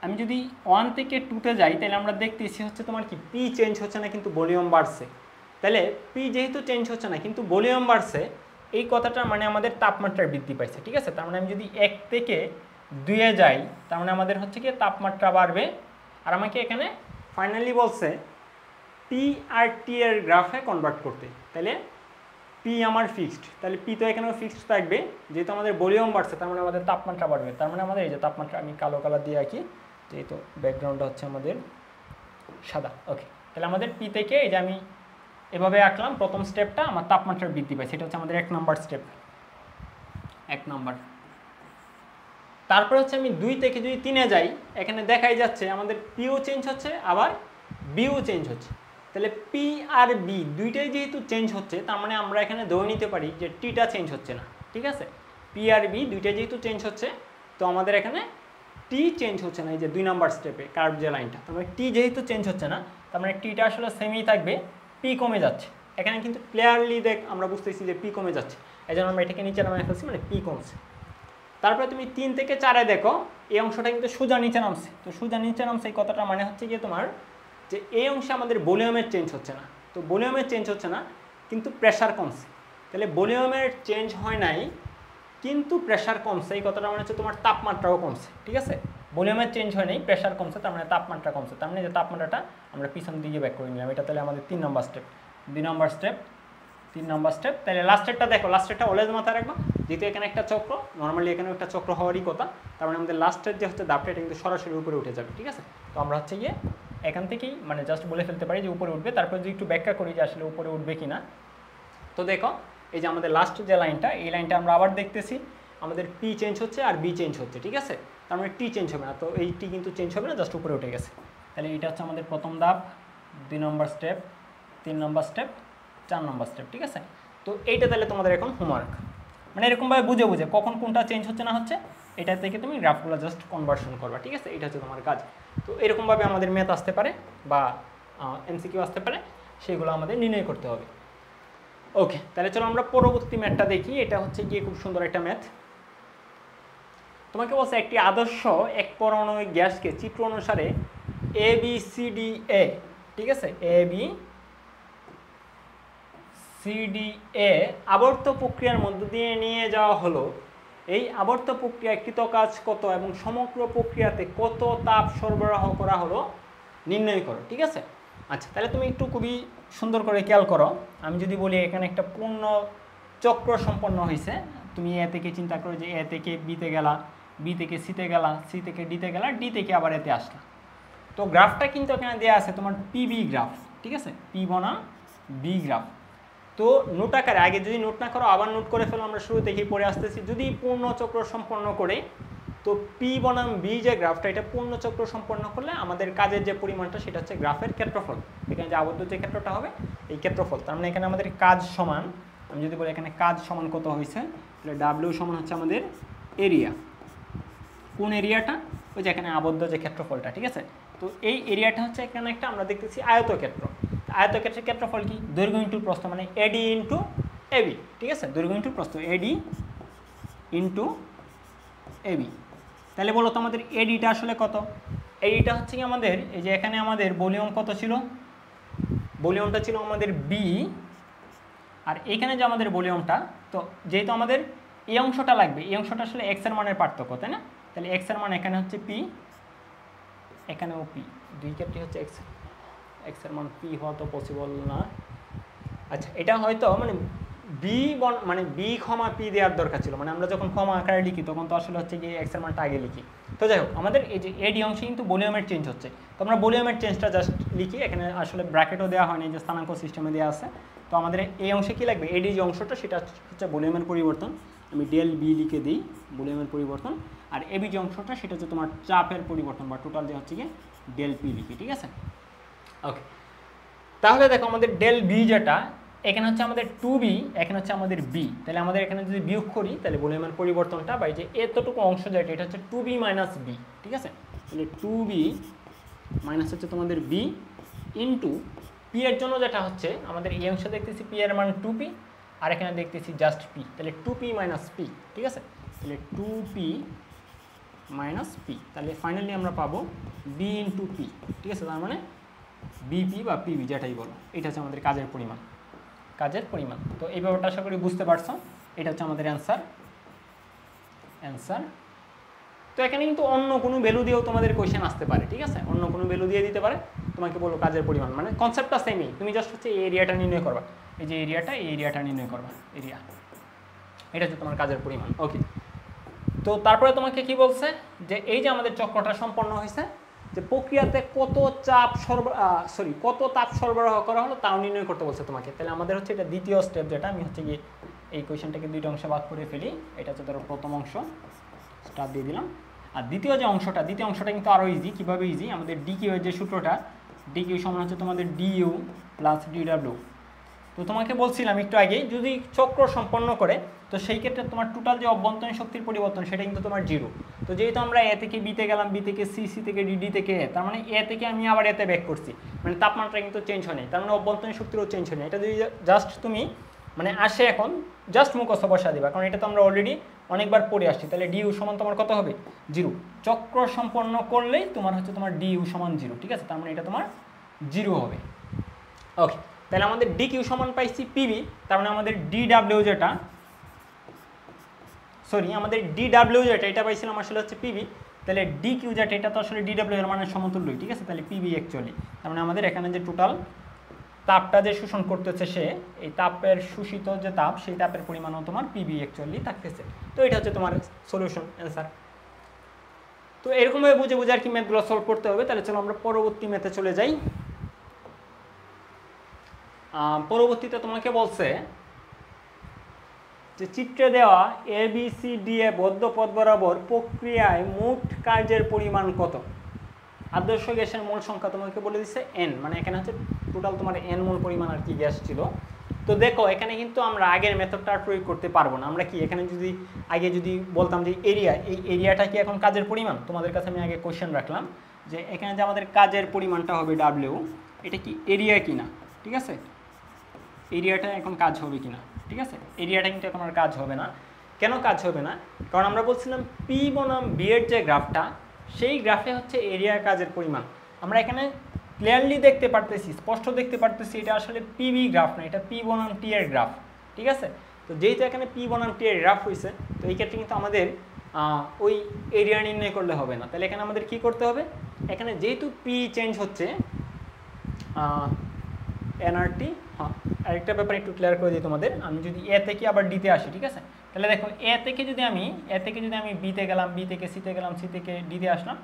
আমি যদি 1 থেকে 2তে যাই, তাহলে আমরা দেখতেছি হচ্ছে তোমার কি পি চেঞ্জ হচ্ছে না, কিন্তু ভলিউম বাড়ছে। তাহলে পি যেহেতু চেঞ্জ হচ্ছে না কিন্তু ভলিউম বাড়ছে, এই কথাটা মানে আমাদের তাপমাত্রা বৃদ্ধি পাইছে, ঠিক আছে। তার মানে আমি যদি 1 থেকে 2-এ যাই, তার মানে আমাদের হচ্ছে কি তাপমাত্রা বাড়বে। আর আমাকে এখানে ফাইনালি বলছে পি আর টি এর গ্রাফে কনভার্ট করতে। তাহলে পি আমার ফিক্সড, তাহলে পি তো এখানেও ফিক্সড থাকবে, যেহেতু আমাদের ভলিউম বাড়ছে, তার মানে আমাদের তাপমাত্রা বাড়বে। তার মানে আমাদের এই যে তাপমাত্রা, আমি কালো কালার দিয়ে আঁকি, যেহেতু ব্যাকগ্রাউন্ডটা হচ্ছে আমাদের সাদা, ওকে। তাহলে আমাদের পি থেকে এই যে আমি এভাবে আঁকলাম, প্রথম স্টেপটা আমার তাপমাত্রা বৃদ্ধি পায়, সেটা হচ্ছে আমাদের 1 নম্বর স্টেপ, 1 নম্বর। তারপর হচ্ছে আমি 2 থেকে যদি 3-এ যাই, এখানে দেখাই যাচ্ছে আমাদের পিও চেঞ্জ হচ্ছে, আবার বিও চেঞ্জ হচ্ছে। তাহলে পি আর বি দুইটাই যেহেতু চেঞ্জ হচ্ছে, তার মানে আমরা এখানে ধরে নিতে পারি যে টিটা চেঞ্জ হচ্ছে না, ঠিক আছে। পি আর বি দুইটাই যেহেতু চেঞ্জ হচ্ছে, তো আমাদের এখানে টি চেঞ্জ হচ্ছে না, এই যে 2 নম্বর স্টেপে কার্ভ যে লাইনটা, তার মানে টি যেহেতু চেঞ্জ হচ্ছে না, তার মানে টিটা আসলে সেমই থাকবে, পি কমে যাচ্ছে। এখানে কিন্তু ক্লিয়ারলি আমরা বুঝতেছি যে পি কমে যাচ্ছে, এই জন্য আমরা এটাকে নিচে নামায় ফেলছি, মানে পি কমছে। তারপরে তুমি 3 থেকে 4-এ দেখো, এই অংশটা কিন্তু সোজা নিচে নামছে। তো সোজা নিচে নামছে, এই কথাটা মানে হচ্ছে গিয়ে তোমার যে এই অংশে আমাদের ভলিউমের চেঞ্জ হচ্ছে না। তো ভলিউমের চেঞ্জ হচ্ছে না, কিন্তু প্রেশার কমছে। তাহলে ভলিউমের চেঞ্জ হয় নাই কিন্তু প্রেশার কমছে, এই কথাটা মানে হচ্ছে তোমার তাপমাত্রাও কমছে, ঠিক আছে। ভলিউমের চেঞ্জ হয় নাই, প্রেশার কমছে, তার মানে তাপমাত্রা কমছে। তার মানে যে তাপমাত্রাটা আমরা পিছন দিকে ব্যাক করে নিলাম, এটা তাহলে আমাদের 3 নম্বর স্টেপ, 2 নম্বর স্টেপ, 3 নম্বর স্টেপ। তাহলে লাস্টেরটা দেখো, লাস্টেরটা অলওয়েজ মাথায় রাখবা, যেহেতু এখানে একটা চক্র, নর্মালি এখানেও একটা চক্র হওয়ারই কথা, তার মানে আমাদের লাস্টের যে হচ্ছে ধাপটা, এটা কিন্তু সরাসরি উপরে উঠে যাবে, ঠিক আছে। তো আমরা হচ্ছে গিয়ে এখান থেকেই মানে জাস্ট বলে ফেলতে পারি যে উপরে উঠবে। তারপর যদি একটু ব্যাখ্যা করি যে আসলে উপরে উঠবে কিনা, তো দেখো এই যে আমাদের লাস্ট যে লাইনটা, এই লাইনটা আমরা আবার দেখতেছি, আমাদের পি চেঞ্জ হচ্ছে আর বি চেঞ্জ হচ্ছে, ঠিক আছে। তার মানে টি চেঞ্জ হবে না, তো এই টি কিন্তু চেঞ্জ হবে না, জাস্ট উপরে উঠে গেছে। তাহলে এটা হচ্ছে আমাদের প্রথম ধাপ, 2 নম্বর স্টেপ, 3 নম্বর স্টেপ, 4 নম্বর স্টেপ, ঠিক আছে। তো এইটা তাহলে তোমাদের এখন হোমওয়ার্ক, মানে এরকমভাবে বুঝে বুঝে কখন কোনটা চেঞ্জ হচ্ছে না হচ্ছে, এটা থেকে তুমি গ্রাফগুলো জাস্ট কনভার্সন করবা, ঠিক আছে। এটা হচ্ছে তোমার কাজ। তো এরকমভাবে আমাদের ম্যাথ আসতে পারে বা এমসিকিউ আসতে পারে, সেগুলো আমাদের নির্ণয় করতে হবে। ওকে, তাহলে চলো আমরা পরবর্তী ম্যাথটা দেখি। এটা হচ্ছে গিয়ে খুব সুন্দর একটা ম্যাথ। তোমাকে বলছে একটি আদর্শ এক পরমাণবিক গ্যাসকে চিত্র অনুসারে A B C D A, ঠিক আছে, A B C D A আবর্ত প্রক্রিয়ার মধ্য দিয়ে নিয়ে যাওয়া হলো। এই আবর্ত প্রক্রিয়া কৃত কাজ কত এবং সমগ্র প্রক্রিয়াতে কত তাপ সরবরাহ করা হলো নির্ণয় করো, ঠিক আছে। আচ্ছা, তাহলে তুমি একটু খুবই সুন্দর করে খেয়াল করো। আমি যদি বলি এখানে একটা পূর্ণ চক্র সম্পন্ন হয়েছে, তুমি এ থেকে চিন্তা করো যে এ থেকে বিতে গেলা, বি থেকে সিতে গেলা, সি থেকে ডিতে গেলা, ডি থেকে আবার এতে আসলা। তো গ্রাফটা কিন্তু এখানে দেওয়া আছে তোমার পিবি গ্রাফ, ঠিক আছে, পি বনাম বি গ্রাফ। তো নোট আকারে আগে যদি নোট না করো আবার নোট করে ফেলো, আমরা শুরু থেকেই পড়ে আসতেছি। যদি পূর্ণ চক্র সম্পন্ন করে, তো পি বনাম বি যে গ্রাফটা, এটা পূর্ণ চক্র সম্পন্ন করলে আমাদের কাজের যে পরিমাণটা সেটা হচ্ছে গ্রাফের ক্ষেত্রফল। এখানে যে আবদ্ধ যে ক্ষেত্রটা হবে এই ক্ষেত্রফল, তার মানে এখানে আমাদের কাজ সমান, আমি যদি বলি এখানে কাজ সমান কত হয়েছে, তাহলে ডাব্লিউ সমান হচ্ছে আমাদের এরিয়া। কোন এরিয়াটা? ওই যে এখানে আবদ্ধ যে ক্ষেত্রফলটা, ঠিক আছে। তো এই এরিয়াটা হচ্ছে এখানে একটা আমরা দেখতেছি আয়তক্ষেত্র। আয়তক্ষেত্রের ক্ষেত্রফল কি? দৈর্ঘ্য ইন্টু প্রস্থ, মানে এডি ইন্টু এবি, ঠিক আছে, দৈর্ঘ্য ইন্টু প্রস্থ, এডি ইন্টু এবি। তাহলে বলো তো আমাদের এডিটা আসলে কত? এডিটা হচ্ছে কি আমাদের, এই যে এখানে আমাদের ভলিউম কত ছিল, ভলিউমটা ছিল আমাদের বি, আর এখানে যে আমাদের ভলিউমটা, তো যেহেতু আমাদের এই অংশটা লাগবে, এই অংশটা আসলে এক্স এর মানের পার্থক্য, তাই না? তাহলে এক্স এর মান এখানে হচ্ছে পি, এখানেও পি, দুই ক্ষেত্রে হচ্ছে এক্স এর মান পি হওয়া তো পসিবল না। আচ্ছা, এটা হয়তো মানে বি মানে বি ক্ষমা পি দেওয়ার দরকার ছিল, মানে আমরা যখন ক্ষমা আকারে লিখি তখন তো আসলে হচ্ছে গিয়ে এক্স এর মানটা আগে লিখি। তো যাই হোক, আমাদের এই যে এডি অংশে কিন্তু ভলিউমের চেঞ্জ হচ্ছে, তো আমরা ভলিউমের চেঞ্জটা জাস্ট লিখি। এখানে আসলে ব্র্যাকেটও দেওয়া হয়নি, যে স্থানাঙ্ক সিস্টেমে দেওয়া আছে। তো আমাদের এই অংশে কী লাগবে? এডি যে অংশটা সেটা হচ্ছে ভলিউমের পরিবর্তন, আমি ডেল বি লিখে দিই, ভলিউমের পরিবর্তন। আর এবি যে অংশটা সেটা হচ্ছে তোমার চাপের পরিবর্তন, বা টোটাল যে হচ্ছে গিয়ে ডেল পি লিখি, ঠিক আছে। ওকে, তাহলে দেখো আমাদের ডেল বি যেটা, এখানে হচ্ছে আমাদের 2b, এখানে হচ্ছে আমাদের b, তাহলে আমাদের এখানে যদি বিয়োগ করি তাহলে ভলিউমের পরিবর্তনটা বা এই যে এতটুকু অংশ যেটা, এটা হচ্ছে 2b মাইনাস b, ঠিক আছে। তাহলে 2b মাইনাস হচ্ছে তোমাদের b ইন্টু পি এর জন্য যেটা হচ্ছে আমাদের এই অংশ দেখতেছি পি এর মান 2p, আর এখানে দেখতেছি জাস্ট p, তাহলে 2p মাইনাস p, ঠিক আছে। তাহলে 2p মাইনাস p, তাহলে ফাইনালি আমরা পাবো b ইন্টু p, ঠিক আছে। তার মানে বিপি বা পিবি যেটাই বলো, এটা হচ্ছে আমাদের কাজের পরিমাণ, কাজের পরিমাণ। তো এই ব্যাপারটা আশা করি বুঝতে পারছো। এটা হচ্ছে আমাদের অ্যান্সার। তো এখানে কিন্তু অন্য কোনো ভ্যালু দিয়েও তোমাদের কোয়েশ্চেন আসতে পারে, ঠিক আছে, অন্য কোনো ভ্যালু দিয়ে দিতে পারে, তোমাকে বলো কাজের পরিমাণ, মানে কনসেপ্টটা সেমই, তুমি জাস্ট হচ্ছে এই এরিয়াটা নির্ণয় করবা, এই যে এরিয়াটা, এই এরিয়াটা নির্ণয় করবা, এরিয়া, এটা হচ্ছে তোমার কাজের পরিমাণ। ওকে, তো তারপরে তোমাকে কি বলছে, যে এই যে আমাদের চক্রটা সম্পন্ন হয়েছে, যে প্রক্রিয়াতে কত তাপ সরবরাহ করা হলো তাও নির্ণয় করতে বলছে তোমাকে। তাহলে আমাদের হচ্ছে এটা দ্বিতীয় স্টেপ, যেটা আমি হচ্ছে গিয়ে এই কোয়েশ্চেনটাকে দুইটা অংশে ভাগ করে ফেলি। এটা হচ্ছে ধরো প্রথম অংশ, স্টার দিয়ে দিলাম। আর দ্বিতীয় অংশটা কিন্তু আরও ইজি। কীভাবে ইজি? আমাদের ডিকিউ এর যে সূত্রটা, ডিকিউ সমান হচ্ছে তোমাদের ডিইউ প্লাস ডিডাব্লিউ। তো তোমাকে বলছিলাম একটু আগেই, যদি চক্র সম্পন্ন করে তো সেই ক্ষেত্রে তোমার টোটাল যে অভ্যন্তরীণ শক্তির পরিবর্তন সেটা কিন্তু তোমার জিরো। তো যেহেতু আমরা এ থেকে বিতে গেলাম, বি থেকে সি, সি থেকে ডি, ডি থেকে এ, তার মানে এ থেকে আমি আবার এতে ব্যাক করছি, মানে তাপমাত্রা কিন্তু চেঞ্জ হয়নি, তার মানে অভ্যন্তরীণ শক্তিরও চেঞ্জ হয়নি। এটা যদি জাস্ট তুমি মানে আসে এখন জাস্ট মুখস্থ বসা দিবা, কারণ এটা তো আমরা অলরেডি অনেকবার পড়ে আসছি। তাহলে ডিইউ সমান তোমার কত হবে? জিরো। চক্র সম্পন্ন করলেই তোমার হচ্ছে তোমার ডিইউ সমান জিরো, ঠিক আছে, তার মানে এটা তোমার জিরো হবে। ওকে, তাহলে আমাদের ডিকিউ সমান পাইছি পিবি, তার মানে আমাদের ডিডাব্লিউ যেটা, এটা পাইছিলাম আসলে হচ্ছে পিবি। তাহলে ডিকিউ যেটা, এটা তো আসলে ডিডাব্লিউ এর মানের সমতুল্যই, ঠিক আছে, তাহলে পিবি অ্যাকচুয়ালি, তার মানে আমাদের এখানে যে টোটাল তাপটা যে শোষণ করতেছে সে, এই তাপের শোষিত যে তাপ, সেই তাপের পরিমাণও তোমার পিবি অ্যাকচুয়ালি থাকতেছে। তো এটা হচ্ছে তোমার সলিউশন, অ্যান্সার। তো এরকমভাবে বুঝে বুঝে আর কি ম্যাথগুলো সলভ করতে হবে। তাহলে চলো আমরা পরবর্তী ম্যাথে চলে যাই। পরবর্তীতে তোমাকে বলছে যে চিত্রে দেওয়া A B C D A বদ্ধ পথ বরাবর প্রক্রিয়ায় মোট কাজের পরিমাণ কত? আদর্শ গ্যাসের মোল সংখ্যা তোমাকে বলে দিচ্ছে এন, মানে এখানে হচ্ছে টোটাল তোমার এন মোল পরিমাণ আর কি গ্যাস ছিল। তো দেখো এখানে কিন্তু আমরা আগের মেথডটা আর প্রয়োগ করতে পারবো না। আমরা কি এখানে যদি আগে যদি বলতাম যে এরিয়া, এই এরিয়াটা কি এখন কাজের পরিমাণ, তোমাদের কাছে আমি আগে কোশ্চেন রাখলাম যে এখানে যে আমাদের কাজের পরিমাণটা হবে ডাব্লিউ, এটা কি এরিয়া কিনা, ঠিক আছে, এরিয়াটা এখন কাজ হবে কিনা, ঠিক আছে। এরিয়াটা কিন্তু এখন আর কাজ হবে না। কেন কাজ হবে না? কারণ আমরা বলছিলাম পি বনাম বি এর যে গ্রাফটা, সেই গ্রাফে হচ্ছে এরিয়ার কাজের পরিমাণ। আমরা এখানে ক্লিয়ারলি দেখতে পারতেছি, স্পষ্ট দেখতে পারতেছি এটা আসলে পিবি গ্রাফ না, এটা পি বনাম টি এর গ্রাফ, ঠিক আছে। তো যেহেতু এখানে পি বনাম টি এর গ্রাফ হয়েছে, তো এই ক্ষেত্রে কিন্তু আমাদের ওই এরিয়া নির্ণয় করলে হবে না। তাহলে এখানে আমাদের কি করতে হবে? এখানে যেহেতু পি চেঞ্জ হচ্ছে, এনআরটি, হ্যাঁ, আরেকটা ব্যাপার একটু ক্লিয়ার করে দিই তোমাদের। আমি যদি এ থেকে আবার ডিতে আসি, ঠিক আছে, তাহলে দেখো এ থেকে যদি আমি বিতে গেলাম, বি থেকে সিতে গেলাম, সি থেকে ডিতে আসলাম,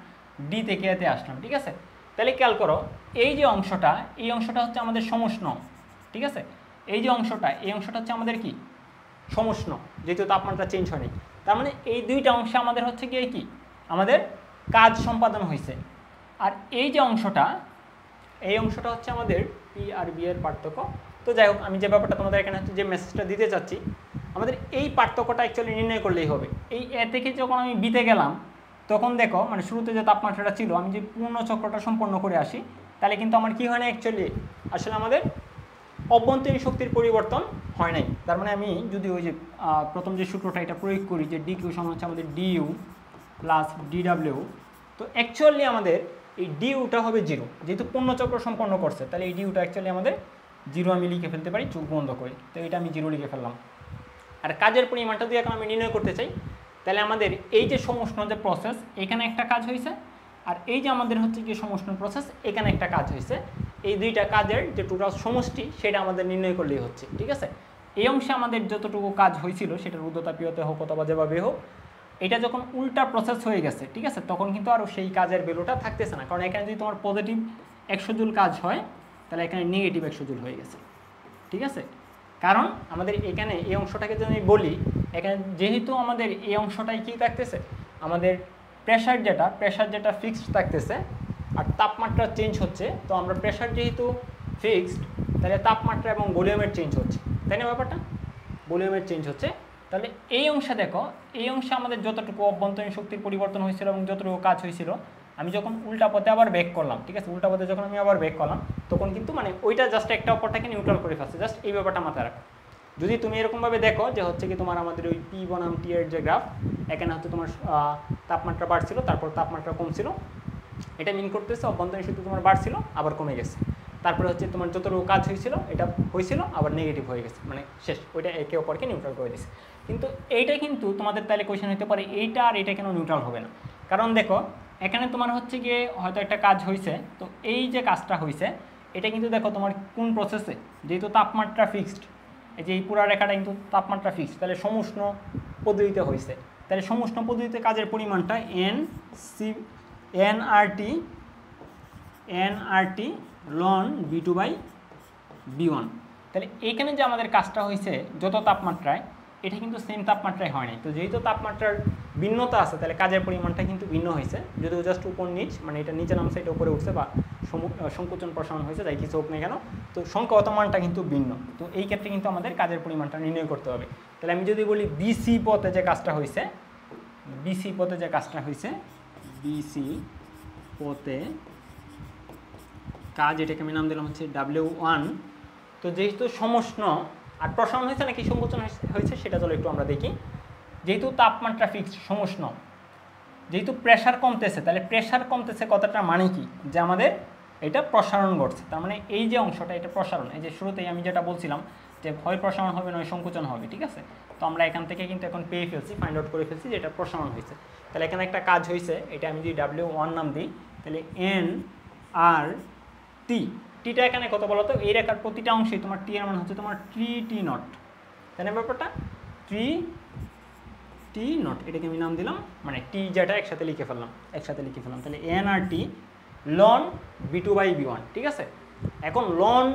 ডি থেকে এতে আসলাম, ঠিক আছে। তাহলে খেয়াল করো এই যে অংশটা, এই অংশটা হচ্ছে আমাদের সমষ্ণ, ঠিক আছে। এই যে অংশটা, এই অংশটা হচ্ছে আমাদের কি সমষ্ণ, যেহেতু তাপমাত্রা চেঞ্জ হয়নি। তার মানে এই দুইটা অংশে আমাদের হচ্ছে গিয়ে কি আমাদের কাজ সম্পাদন হয়েছে। আর এই যে অংশটা, এই অংশটা হচ্ছে আমাদের পি আর বি এর পার্থক্য। তো যাই হোক, আমি যে ব্যাপারটা তোমাদের এখানে হচ্ছে যে মেসেজটা দিতে চাচ্ছি, আমাদের এই পার্থক্যটা অ্যাকচুয়ালি নির্ণয় করলেই হবে। এই এ থেকে যখন আমি বিতে গেলাম, তখন দেখো মানে শুরুতে যে তাপমাত্রাটা ছিল, আমি যে পূর্ণ চক্রটা সম্পন্ন করে আসি, তাহলে কিন্তু আমার কি হয় না অ্যাকচুয়ালি, আসলে আমাদের অভ্যন্তরীণ শক্তির পরিবর্তন হয় নাই। তার মানে আমি যদি ওই যে প্রথম যে সূত্রটা এটা প্রয়োগ করি, যে ডি কিউ সমান হচ্ছে আমাদের ডিইউ প্লাস ডিডাব্লিউ, তো অ্যাকচুয়ালি আমাদের এই ডিউটা হবে জিরো, যেহেতু পূর্ণচক্র সম্পন্ন করছে, তাহলে এই ডিউটা অ্যাকচুয়ালি আমাদের জিরো আমি লিখে ফেলতে পারি চোখ বন্ধ করে। তো এটা আমি জিরো লিখে ফেললাম। আর কাজের পরিমাণটা যদি এখন আমি নির্ণয় করতে চাই, তাহলে আমাদের এই যে সমষ্ণ যে প্রসেস, এখানে একটা কাজ হয়েছে, আর এই যে আমাদের হচ্ছে যে সমষ্ণ প্রসেস, এখানে একটা কাজ হয়েছে। এই দুইটা কাজের যে টোটাল সমষ্টি, সেটা আমাদের নির্ণয় করলেই হচ্ছে, ঠিক আছে। এই অংশে আমাদের যতটুকু কাজ হয়েছিল, সেটার ঊর্ধ্বতাপীয়তে হোক অথবা যেভাবে হোক, এটা যখন উল্টা প্রসেস হয়ে গেছে, ঠিক আছে, তখন কিন্তু আরও সেই কাজের ভ্যালুটা থাকতেছে না। কারণ এখানে যদি তোমার পজিটিভ 100 জুল কাজ হয়, তাহলে এখানে নেগেটিভ 100 জুল হয়ে গেছে, ঠিক আছে। কারণ আমাদের এখানে এই অংশটাকে যদি আমি বলি, এখানে যেহেতু আমাদের এই অংশটাই কী থাকতেছে, আমাদের প্রেশার যেটা ফিক্সড থাকতেছে, আর তাপমাত্রা চেঞ্জ হচ্ছে। তো আমরা প্রেশার যেহেতু ফিক্সড, তাহলে তাপমাত্রা এবং ভলিউমের চেঞ্জ হচ্ছে, তাই না ব্যাপারটা, ভলিউমের চেঞ্জ হচ্ছে। তাহলে এই অংশে দেখো, এই অংশে আমাদের যতটুকু অভ্যন্তরীণ শক্তির পরিবর্তন হয়েছিল এবং যতটুকু কাজ হয়েছিল, আমি যখন উল্টা পথে আবার ব্যাক করলাম, ঠিক আছে, উল্টা পথে যখন আমি আবার ব্যাক করলাম, তখন কিন্তু মানে ওইটা জাস্ট একটা অপরটাকে নিউট্রাল করে ফেলছে। জাস্ট এই ব্যাপারটা মাথায় রাখো। যদি তুমি এরকমভাবে দেখো যে হচ্ছে কি তোমার আমাদের ওই পি বনাম টি এর যে গ্রাফ, এখানে হচ্ছে তোমার তাপমাত্রা বাড়ছিল, তারপর তাপমাত্রা কমছিল, এটা মিন করতেছে অভ্যন্তরীণ শক্তি তোমার বাড়ছিল আবার কমে গেছে। তারপরে হচ্ছে তোমার যতটুকু কাজ হয়েছিল, এটা হয়েছিল আবার নেগেটিভ হয়ে গেছে, মানে শেষ, ওইটা একে অপরকে নিউট্রাল করে দিচ্ছে। কিন্তু এইটা কিন্তু তোমাদের তাহলে কোয়েশ্চেন হতে পারে, এইটা আর এটা কেন নিউট্রাল হবে না? কারণ দেখো এখানে তোমার হচ্ছে গিয়ে হয়তো একটা কাজ হয়েছে, তো এই যে কাজটা হয়েছে, এটা কিন্তু দেখো তোমার কোন প্রসেসে, যেহেতু তাপমাত্রা ফিক্সড, এই যে এই পুরা রেখাটা কিন্তু তাপমাত্রা ফিক্সড, তাহলে সমুষ্ণ পদ্ধতিতে হয়েছে। তাহলে সমুষ্ণ পদ্ধতিতে কাজের পরিমাণটা এনআরটি লন V2/V1। তাহলে এইখানে যে আমাদের কাজটা হয়েছে যত তাপমাত্রায়, এটা কিন্তু সেম তাপমাত্রায় হয় নাই। তো যেহেতু তাপমাত্রার ভিন্নতা আছে, তাহলে কাজের পরিমাণটা কিন্তু ভিন্ন হয়েছে, যদিও জাস্ট উপর নিচ, মানে এটা নিচে নামছে, এটা উপরে উঠছে, বা সংকোচন প্রসারণ হয়েছে, যাই কিছু হোক না কেন, তো সংখ্যাগত মানটা কিন্তু ভিন্ন। তো এই ক্ষেত্রে কিন্তু আমাদের কাজের পরিমাণটা নির্ণয় করতে হবে। তাহলে আমি যদি বলি বিসি পথে যে কাজটা হয়েছে, বিসি পথে কাজ, এটাকে আমি নাম দিলাম হচ্ছে W1। তো যেহেতু সমষ্ণ আর প্রসারণ হয়েছে নাকি সংকোচন হয়েছে, সেটা চলো একটু আমরা দেখি। যেহেতু তাপমাত্রা ফিক্সড, সমষ্ণ, যেহেতু প্রেশার কমতেছে, তাহলে প্রেশার কমতেছে কথাটা মানে কি, যে আমাদের এটা প্রসারণ ঘটছে। তার মানে এই যে অংশটা, এটা প্রসারণ। এই যে শুরুতেই আমি যেটা বলছিলাম যে হয় প্রসারণ হবে নয় সংকোচন হবে, ঠিক আছে। তো আমরা এখান থেকে কিন্তু এখন পেয়ে ফেলছি, ফাইন্ড আউট করে ফেলছি যে এটা প্রসারণ হয়েছে। তাহলে এখানে একটা কাজ হয়েছে, এটা আমি যদি W1 নাম দিই, তাহলে NRT, টিটা এখানে কত বলো তো, এই রেখার প্রতিটা অংশে তোমার টি এর মান হচ্ছে তোমার 3T0, তাই না ব্যাপারটা, 3T0, এটাকে আমি নাম দিলাম, মানে টি যেটা একসাথে লিখে ফেললাম। তাহলে NRT লন V2/V1, ঠিক আছে। এখন লন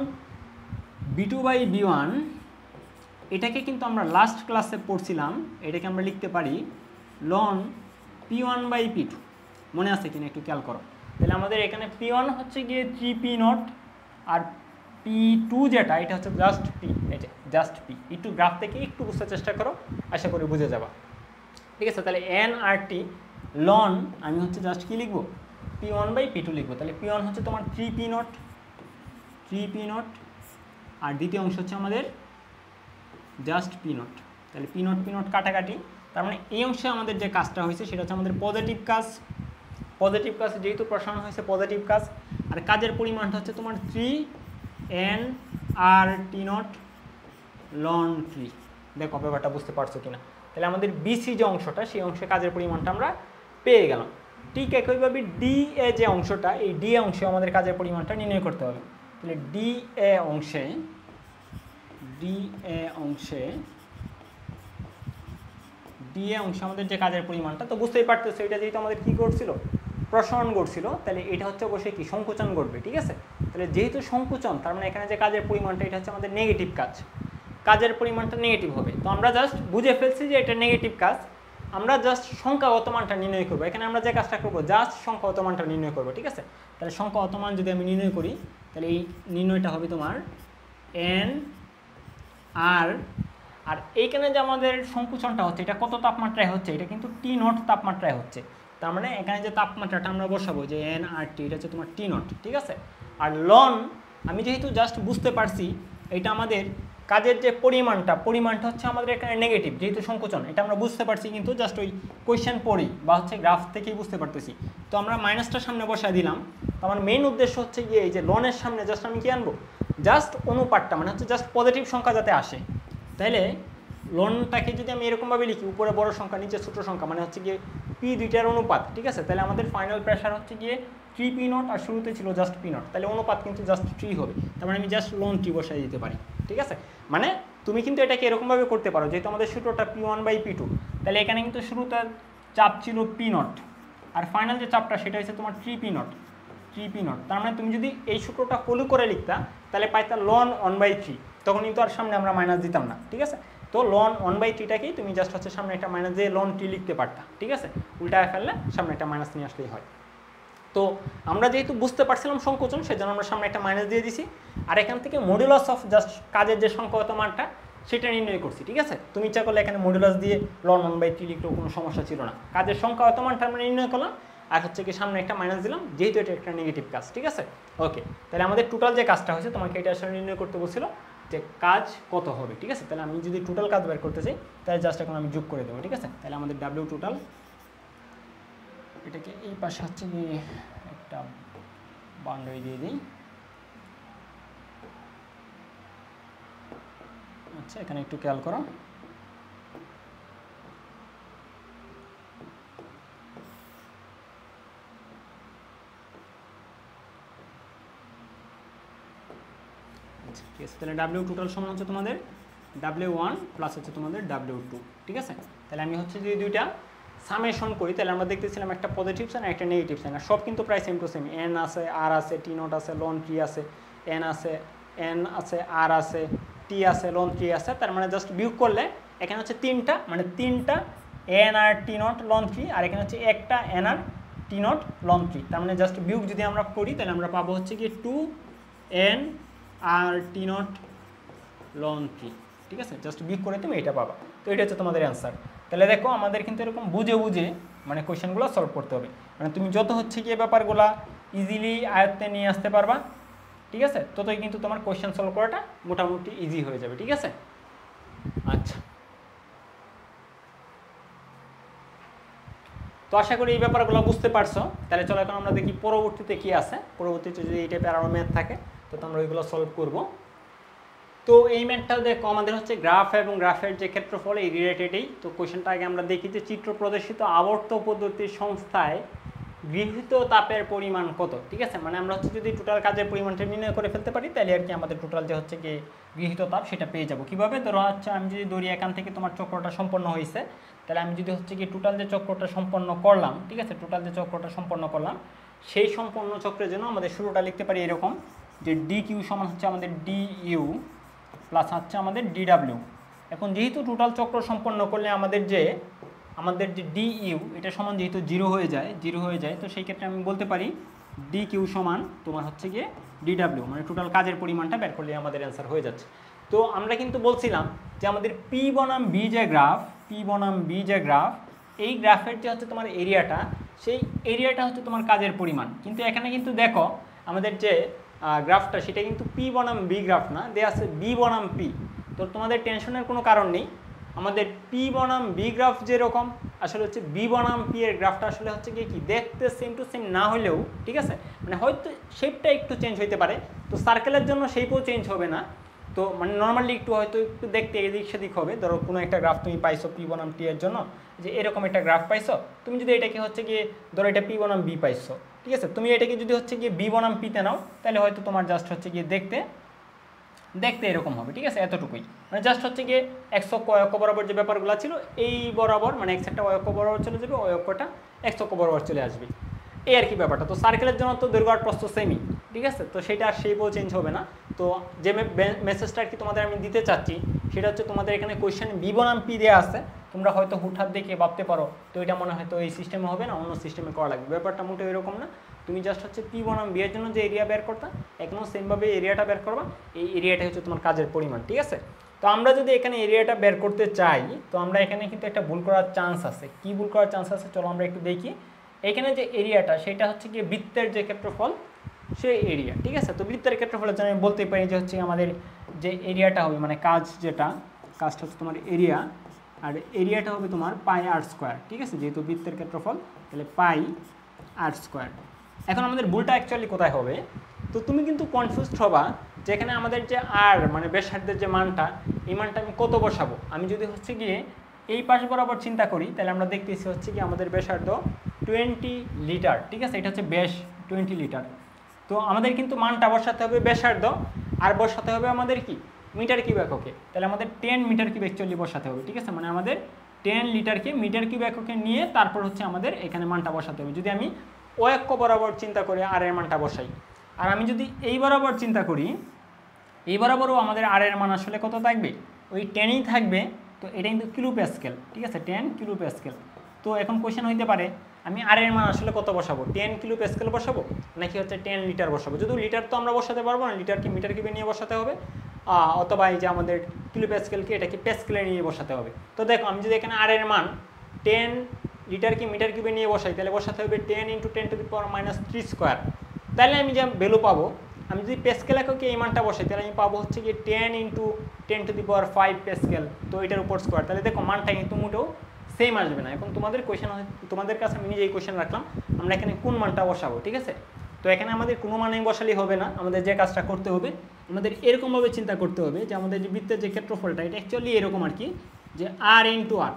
V2/V1, এটাকে কিন্তু আমরা লাস্ট ক্লাসে পড়ছিলাম, এটাকে আমরা লিখতে পারি লন P1/P2, মনে আছে কিনা একটু খেয়াল করো। তাহলে আমাদের এখানে P1 হচ্ছে গিয়ে 3P0, আর P2 যেটা, এটা হচ্ছে জাস্ট P, এই যে জাস্ট P। একটু গ্রাফ থেকে একটু বুঝতে চেষ্টা করো, আশা করি বুঝে যাবা, ঠিক আছে। তাহলে NRT লন আমি হচ্ছে জাস্ট কি লিখবো, P1/P2 লিখবো। তাহলে P1 হচ্ছে তোমার 3P0, আর দ্বিতীয় অংশ হচ্ছে আমাদের জাস্ট P0। তাহলে P0 কাটাকাটি, তার মানে এই অংশে আমাদের যে কাজটা হয়েছে সেটা হচ্ছে আমাদের পজিটিভ কাজ, যেহেতু প্রসারণ হয়েছে পজিটিভ কাজ। আর কাজের পরিমাণটা হচ্ছে তোমার 3NRT0 লন 3। দেখো ব্যাপারটা বুঝতে পারছো কিনা। তাহলে আমাদের বিসি যে অংশটা, সেই অংশে কাজের পরিমাণটা আমরা পেয়ে গেলাম। ঠিক একইভাবে DA যে অংশটা, এই DA অংশে আমাদের কাজের পরিমাণটা নির্ণয় করতে হবে। তাহলে DA অংশে টি এ অংশে আমাদের যে কাজের পরিমাণটা, তো বুঝতেই পারতেছো এটা যেহেতু আমাদের কী করছিল, প্রসারণ ঘটছিল, তাহলে এটা হচ্ছে অবশ্যই কি সংকোচন ঘটবে, ঠিক আছে। তাহলে যেহেতু সংকোচন, তার মানে এখানে যে কাজের পরিমাণটা এটা হচ্ছে আমাদের নেগেটিভ কাজ, কাজের পরিমাণটা নেগেটিভ হবে। তো আমরা জাস্ট বুঝে ফেলছি যে এটা নেগেটিভ কাজ, আমরা জাস্ট সংখ্যাগত মানটা নির্ণয় করবো। এখানে আমরা যে কাজটা করবো জাস্ট সংখ্যাগত মানটা নির্ণয় করবো, ঠিক আছে। তাহলে সংখ্যাগত মান যদি আমি নির্ণয় করি, তাহলে এই নির্ণয়টা হবে তোমার এন আর, আর এইখানে যে আমাদের সংকোচনটা হচ্ছে এটা কত তাপমাত্রায় হচ্ছে, এটা কিন্তু টি নট তাপমাত্রায় হচ্ছে। তার মানে এখানে যে তাপমাত্রাটা আমরা বসাবো যে এন আর টি, এটা হচ্ছে তোমার টি নট, ঠিক আছে। আর লন আমি যেহেতু জাস্ট বুঝতে পারছি এটা আমাদের কাজের যে পরিমাণটা হচ্ছে আমাদের এখানে নেগেটিভ, যেহেতু সংকোচন এটা আমরা বুঝতে পারছি, কিন্তু জাস্ট ওই কোয়েশ্চেন পড়ি বা হচ্ছে গ্রাফ থেকেই বুঝতে পারতেছি। তো আমরা মাইনাসটার সামনে বসায় দিলাম। তো আমার মেইন উদ্দেশ্য হচ্ছে গিয়ে এই যে লনের সামনে জাস্ট আমি কি আনবো, জাস্ট অনুপাতটা, মানে হচ্ছে জাস্ট পজিটিভ সংখ্যা যাতে আসে। তাহলে লনটাকে যদি আমি এরকমভাবে লিখি, উপরে বড় সংখ্যা নিচে ছোটো সংখ্যা, মানে হচ্ছে গিয়ে পি দুইটার অনুপাত, ঠিক আছে। তাহলে আমাদের ফাইনাল প্রেশার হচ্ছে গিয়ে 3 পি নট, আর শুরুতে ছিল জাস্ট পি নট, তাহলে অনুপাত কিন্তু জাস্ট 3 হবে। তার মানে আমি জাস্ট লন 3 বসাই দিতে পারি, ঠিক আছে। মানে তুমি কিন্তু এটাকে এরকমভাবে করতে পারো, যেহেতু আমাদের সূত্রটা P1/P2, তাহলে এখানে কিন্তু শুরুতে চাপ ছিল পি নট, আর ফাইনাল যে চাপটা সেটা হচ্ছে তোমার 3 পি নট। তার মানে তুমি যদি এই সূত্রটা ফলো করে লিখতা, তাহলে পাইতা লন 1/3, তখন কিন্তু আর সামনে আমরা মাইনাস দিতাম না, ঠিক আছে। তো লন 1/3টাকেই তুমি জাস্ট হচ্ছে সামনে একটা মাইনাস দিয়ে লন টি লিখতে পারতা, ঠিক আছে। উল্টায় ফেললে সামনে একটা মাইনাস নিয়ে আসলেই হয়। তো আমরা যেহেতু বুঝতে পারছিলাম সংকোচন, সেজন্য আমরা সামনে একটা মাইনাস দিয়ে দিছি, আর এখান থেকে মডুলাস অফ জাস্ট কাজের যে সংখ্যাগত মানটা সেটা নির্ণয় করছি, ঠিক আছে। তুমি ইচ্ছা করলে এখানে মডুলাস দিয়ে লন 1/3 লিখলেও কোনো সমস্যা ছিল না। কাজের সংখ্যাগত মানটা আমরা নির্ণয় করলাম, আর হচ্ছে কি সামনে একটা মাইনাস দিলাম, যেহেতু এটা একটা নেগেটিভ কাজ, ঠিক আছে। ওকে, তাহলে আমাদের টোটাল যে কাজটা হয়েছে তোমাকে এটা আসলে নির্ণয় করতে বলছিল যে কাজ কত হবে, ঠিক আছে। তাহলে আমি যদি টোটাল কাজ বের করতে চাই, তাহলে জাস্ট এখন আমি যোগ করে দেবো, ঠিক আছে। তাহলে আমাদের ডাব্লিউ টোটাল, এটাকে এই পাশে হচ্ছে কি একটা বাউন্ডারি দিয়ে দিই, আচ্ছা এখানে একটু খেয়াল করো। ঠিক আছে, তাহলে ডাব্লিউ টোটাল সমান হচ্ছে তোমাদের W1 প্লাস হচ্ছে তোমাদের W2, ঠিক আছে। তাহলে আমি হচ্ছে যদি দুইটা সামেশন করি, তাহলে আমরা দেখতেছিলাম একটা পজিটিভ সাইন আর একটা নেগেটিভ সাইন, আর সব কিন্তু প্রায় সেম টু সেম। এন আছে, আর আছে, টি নট আছে, লন টি আছে, এন আছে, আর আছে, টি আছে, লন টি আছে। তার মানে জাস্ট বিয়োগ করলে এখানে হচ্ছে তিনটা, মানে তিনটা N R T naught ln T, আর এখানে হচ্ছে একটা N R T naught ln T. তার মানে জাস্ট বিয়োগ যদি আমরা করি, তাহলে আমরা পাবো হচ্ছে কি 2n আর টি নট লন টি, ঠিক আছে। জাস্ট বিয়োগ করে তুমি এটা পাবা। তো এটা হচ্ছে তোমাদের অ্যান্সার। তাহলে দেখো আমাদের কিন্তু এরকম বুঝে মানে কোয়েশ্চেনগুলো সলভ করতে হবে। মানে তুমি যত হচ্ছে কি ব্যাপারগুলো ইজিলি আয়ত্তে নিয়ে আসতে পারবা, ঠিক আছে, ততই কিন্তু তোমার কোয়েশ্চেন সলভ করাটা মোটামুটি ইজি হয়ে যাবে, ঠিক আছে। আচ্ছা, তো আশা করি এই ব্যাপারগুলো বুঝতে পারছো। তাহলে চলো এখন আমরা দেখি পরবর্তীতে কি আছে। পরবর্তীতে যদি এই টাইপের আরও ম্যাথ থাকে তো আমরা ওইগুলো সলভ করবো। তো এই ম্যাথটাও দেখো আমাদের হচ্ছে গ্রাফ এবং গ্রাফের যে ক্ষেত্রফল এই রিলেটেডই। তো কোয়েশ্চেনটা আগে আমরা দেখি যে চিত্র প্রদর্শিত আবর্ত পদ্ধতির সংস্থায় গৃহীত তাপের পরিমাণ কত, ঠিক আছে। মানে আমরা হচ্ছে যদি টোটাল কাজের পরিমাণটা নির্ণয় করে ফেলতে পারি, তাহলে আর কি আমাদের টোটাল যে হচ্ছে কি গৃহীত তাপ সেটা পেয়ে যাবো। কীভাবে? ধরো হচ্ছে আমি যদি ধরি এখান থেকে তোমার চক্রটা সম্পন্ন হয়েছে, তাহলে আমি যদি হচ্ছে কি টোটাল যে চক্রটা সম্পন্ন করলাম, ঠিক আছে, টোটাল যে চক্রটা সম্পন্ন করলাম সেই সম্পন্ন চক্রের জন্য আমাদের শুরুটা লিখতে পারি এরকম যে ডি কিউ সমান হচ্ছে আমাদের ডি ইউ প্লাস হচ্ছে আমাদের ডিডাব্লিউ। এখন যেহেতু টোটাল চক্র সম্পন্ন করলে আমাদের যে ডি ইউ এটা সমান যেহেতু জিরো হয়ে যায়, তো সেই ক্ষেত্রে আমি বলতে পারি ডি কিউ সমান তোমার হচ্ছে গিয়ে ডিডাব্লিউ, মানে টোটাল কাজের পরিমাণটা বের করলে আমাদের অ্যান্সার হয়ে যাচ্ছে। তো আমরা কিন্তু বলছিলাম যে আমাদের পি বনাম বি যে গ্রাফ, এই গ্রাফের যে হচ্ছে তোমার এরিয়াটা, সেই এরিয়াটা হচ্ছে তোমার কাজের পরিমাণ। কিন্তু এখানে কিন্তু দেখো আমাদের যে গ্রাফটা সেটা কিন্তু পি বনাম বি গ্রাফ না, দেয়া আছে বি বনাম পি। তো তোমাদের টেনশনের কোনো কারণ নেই, আমাদের পি বনাম বি গ্রাফ যেরকম আসলে হচ্ছে বি বনাম পি এর গ্রাফটা আসলে হচ্ছে কি দেখতে সেম টু সেম না হলেও, ঠিক আছে, মানে হয়তো শেপটা একটু চেঞ্জ হইতে পারে। তো সার্কেলের জন্য শেপও চেঞ্জ হবে না, তো মানে নর্মালি একটু হয়তো একটু দেখতে এদিক সেদিক হবে। ধরো কোনো একটা গ্রাফ তুমি পাইছো পি বনাম টি এর জন্য, যে এরকম একটা গ্রাফ পাইছো, তুমি যদি এটাকে হচ্ছে গিয়ে ধরো এটা পি বনাম বি পাইছো, ঠিক আছে, তুমি এটাকে যদি হচ্ছে গিয়ে বি বনাম পিতে নাও, তাহলে হয়তো তোমার জাস্ট হচ্ছে গিয়ে দেখতে দেখতে এরকম হবে, ঠিক আছে, এতটুকুই। মানে জাস্ট হচ্ছে গিয়ে এক্স অক্ষ অক্ষ বরাবর যে ব্যাপারগুলো ছিল এই বরাবর, মানে এক্স একটা অক্ষ বরাবর চলে যাবে, ওই অক্ষটা এক্স অক্ষ বরাবর চলে আসবে, এই আর কি ব্যাপারটা। তো সার্কেলের জন্য তো দৈর্ঘ্য আর প্রস্থ সেমই, ঠিক আছে, তো সেটা আর শেপও চেঞ্জ হবে না। তো যে মেসেজটা আর কি তোমাদের আমি দিতে চাচ্ছি সেটা হচ্ছে তোমাদের এখানে কোয়েশ্চেন বি বনাম পি দেওয়া আছে, তোমরা হয়তো হুটহাট দেখে ভাবতে পারো তো এটা মনে হয় তো এই সিস্টেমে হবে না, অন্য সিস্টেমে করা লাগবে। ব্যাপারটা মোটেও এরকম না। তুমি জাস্ট হচ্ছে পি বনাম বি এর জন্য যে এরিয়া বের করতা এখনও সেমভাবে এরিয়াটা বের করবা, এই এরিয়াটা হচ্ছে তোমার কাজের পরিমাণ, ঠিক আছে। তো আমরা যদি এখানে এরিয়াটা বের করতে চাই তো আমরা এখানে কিন্তু একটা ভুল করার চান্স আছে। কি ভুল করার চান্স আছে চলো আমরা একটু দেখি। এখানে যে এরিয়াটা সেটা হচ্ছে গিয়ে বৃত্তের যে ক্ষেত্রফল সেই এরিয়া, ঠিক আছে। তো বৃত্তের ক্ষেত্রফলের জন্য আমি বলতে পারি যে হচ্ছে আমাদের যে এরিয়াটা হবে মানে কাজ যেটা, কাজটা হচ্ছে তোমার এরিয়া, আর এরিয়াটা হবে তোমার পাই আর স্কোয়ার, ঠিক আছে, যেহেতু বৃত্তের ক্ষেত্রফল তাহলে পাই আর স্কোয়ার। এখন আমাদের ভুলটা অ্যাকচুয়ালি কোথায় হবে, তো তুমি কিন্তু কনফিউজড হবা যে এখানে আমাদের যে আর মানে ব্যাসার্ধের যে মানটা, এই মানটা আমি কত বসাবো। আমি যদি হচ্ছে গিয়ে এই পাশ বরাবর চিন্তা করি তাহলে আমরা দেখতেছি হচ্ছে কি আমাদের ব্যাসার্ধ 20 লিটার, ঠিক আছে, এটা হচ্ছে ব্যাস 20 লিটার। তো আমাদের কিন্তু মানটা বসাতে হবে ব্যাসার্ধ আর বসাতে হবে আমাদের কি মিটার কিউব এককে, তাহলে আমাদের 10 মিটার কিউব অ্যাকচুয়ালি বসাতে হবে, ঠিক আছে, মানে আমাদের 10 লিটারকে মিটার কিউব এককে নিয়ে তারপর হচ্ছে আমাদের এখানে মানটা বসাতে হবে। যদি আমি ও অক্ষ বরাবর চিন্তা করে আর এর মানটা বসাই, আর আমি যদি এই বরাবর চিন্তা করি এই বরাবরও আমাদের আর এর মান আসলে কত থাকবে, ওই 10ই থাকবে। তো এটা কিন্তু কিলো প্যাসকেল, ঠিক আছে, 10 কিলো প্যাসকেল। তো এখন কোশ্চেন হইতে পারে আমি আর এর মান আসলে কত বসাবো, 10 কিলো প্যাসকেল বসাবো নাকি হচ্ছে 10 লিটার বসাবো। যদি লিটার তো আমরা বসাতে পারবো না, লিটারকে মিটার কিউবে নিয়ে বসাতে হবে, অথবা এই যে আমাদের কিলো প্যাসকেলকে এটাকে প্যাসকেলে নিয়ে বসাতে হবে। তো দেখো আমি যদি এখানে আর এর মান 10 লিটারকে মিটার কিউবে নিয়ে বসাই তাহলে বসাতে হবে 10 × 10⁻³ স্কোয়ার। তাহলে আমি যে ভ্যালু পাবো, আমি যদি প্যাসকেল এককে এই মানটা বসাই তাহলে আমি পাবো হচ্ছে কি 10 × 10⁵ প্যাসকেল, তো এটার উপর স্কোয়ার। তাহলে দেখো মানটা কিন্তু মোটেও সেম আসবে না। এখন তোমাদের কোয়েশ্চেন, তোমাদের কাছে আমি নিজেই কোয়েশ্চেন রাখলাম আমরা এখানে কোন মানটা বসাবো, ঠিক আছে। তো এখানে আমাদের কোনো মানেই বসালেই হবে না, আমাদের যে কাজটা করতে হবে আমাদের এরকমভাবে চিন্তা করতে হবে যে আমাদের যে বৃত্তের যে ক্ষেত্রফলটা এটা অ্যাকচুয়ালি এরকম আর কি, যে আর ইন্টু আর,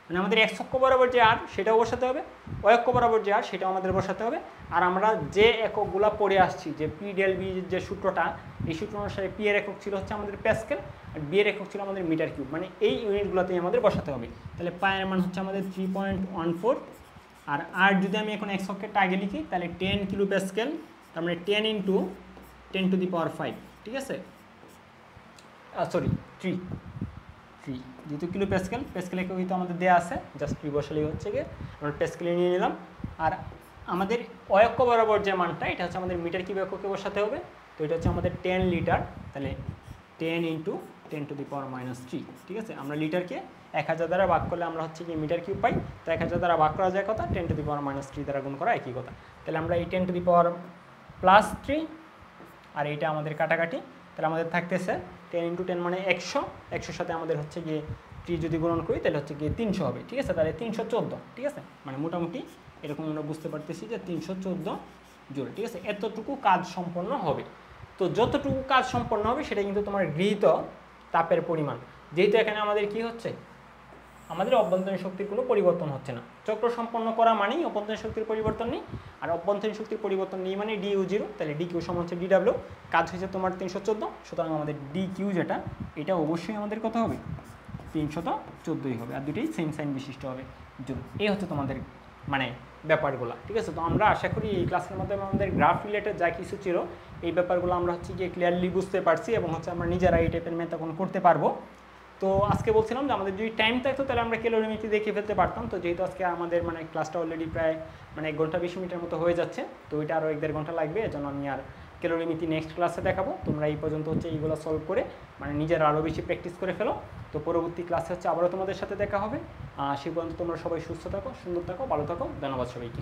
মানে আমাদের এক্স অক্ষ বরাবর যে আর সেটাও বসাতে হবে, ওই অক্ষ বরাবর যে আর সেটাও আমাদের বসাতে হবে। আর আমরা যে এককগুলো পড়ে আসছি যে পি ডেল বি যে সূত্রটা, এই সূত্র অনুসারে পি এর একক ছিল হচ্ছে আমাদের প্যাসকেল আর বি এর একক ছিল আমাদের মিটার কিউব, মানে এই ইউনিটগুলোতেই আমাদের বসাতে হবে। তাহলে পায়ের মান হচ্ছে আমাদের 3.14, আর যদি আমি এখন এক্স অক্ষেরটা আগে লিখি তাহলে 10 কিলো প্যাসকেল, তার মানে 10 × 10⁵, ঠিক আছে, সরি 3, যেহেতু কিলো প্যাসকেল, প্যাসকেল একক কিন্তু আমাদের দেওয়া আছে, জাস্ট 3 বসালেই হচ্ছে গিয়ে আমরা প্যাসকেলে নিয়ে নিলাম। আর আমাদের অক্ষ বরাবর যে মানটা এটা হচ্ছে আমাদের মিটার কিউব এককে বসাতে হবে। তো এটা হচ্ছে আমাদের 10 লিটার, তাহলে 10 × 10⁻³, ঠিক আছে। আমরা লিটারকে 1000 দ্বারা ভাগ করলে আমরা হচ্ছে কি মিটার কিউব পাই, তো 1000 দ্বারা ভাগ করা যায় কথা, 10⁻³ দ্বারা গুণ করা একই কথা। তাহলে আমরা এই 10⁻³ আর এইটা আমাদের কাটাকাটি, তাহলে আমাদের থাকতেছে 10 × 10 মানে 100, 100 সাথে আমাদের হচ্ছে গিয়ে 3 যদি গুণন করি তাহলে হচ্ছে গিয়ে 300 হবে, ঠিক আছে, তাহলে 314, ঠিক আছে, মানে মোটামুটি এরকম আমরা বুঝতে পারতেছি যে 314 জুল, ঠিক আছে, এতটুকু কাজ সম্পন্ন হবে। তো যতটুকু কাজ সম্পন্ন হবে সেটা কিন্তু তোমার গৃহীত তাপের পরিমাণ, যেহেতু এখানে আমাদের কি হচ্ছে আমাদের অভ্যন্তরীণ শক্তির কোনো পরিবর্তন হচ্ছে না। চক্র সম্পন্ন করা মানেই অভ্যন্তরীণ শক্তির পরিবর্তন নেই, আর অভ্যন্তরীণ শক্তির পরিবর্তন নেই মানে DU0, তাহলে DQ সমান হচ্ছে DW, কাজ হয়েছে তোমার 314, সুতরাং আমাদের DQ যেটা এটা অবশ্যই আমাদের কত হবে 314ই হবে, আর দুটোই সেম সাইন বিশিষ্ট হবে জুল। এই হচ্ছে তোমাদের মানে ব্যাপারগুলো, ঠিক আছে। তো আমরা আশা করি এই ক্লাসের মাধ্যমে আমাদের গ্রাফ রিলেটেড যা কিছু ছিল এই ব্যাপারগুলো আমরা হচ্ছে গিয়ে ক্লিয়ারলি বুঝতে পারছি এবং হচ্ছে আমরা নিজেরা এই টাইপের ম্যাথ এখন করতে পারবো। তো আজকে বলছিলাম যে আমাদের যদি টাইম থাকতো তাহলে আমরা ক্যালোরিমিতি দেখে ফেলতে পারতাম। তো যেহেতু আজকে আমাদের মানে ক্লাসটা অলরেডি প্রায় মানে 1 ঘন্টা 20 মিনিটের মতো হয়ে যাচ্ছে, তো ওইটা আরও 1-1.5 ঘন্টা লাগবে, এজন্য আমি আর ক্যালোরিমিতি নেক্সট ক্লাসে দেখাবো। তোমরা এই পর্যন্ত হচ্ছে এইগুলো সলভ করে মানে নিজেরা আরও বেশি প্র্যাকটিস করে ফেলো। তো পরবর্তী ক্লাসে হচ্ছে আবারও তোমাদের সাথে দেখা হবে। সেই পর্যন্ত তোমরা সবাই সুস্থ থাকো, সুন্দর থাকো, ভালো থাকো। ধন্যবাদ সবাইকে।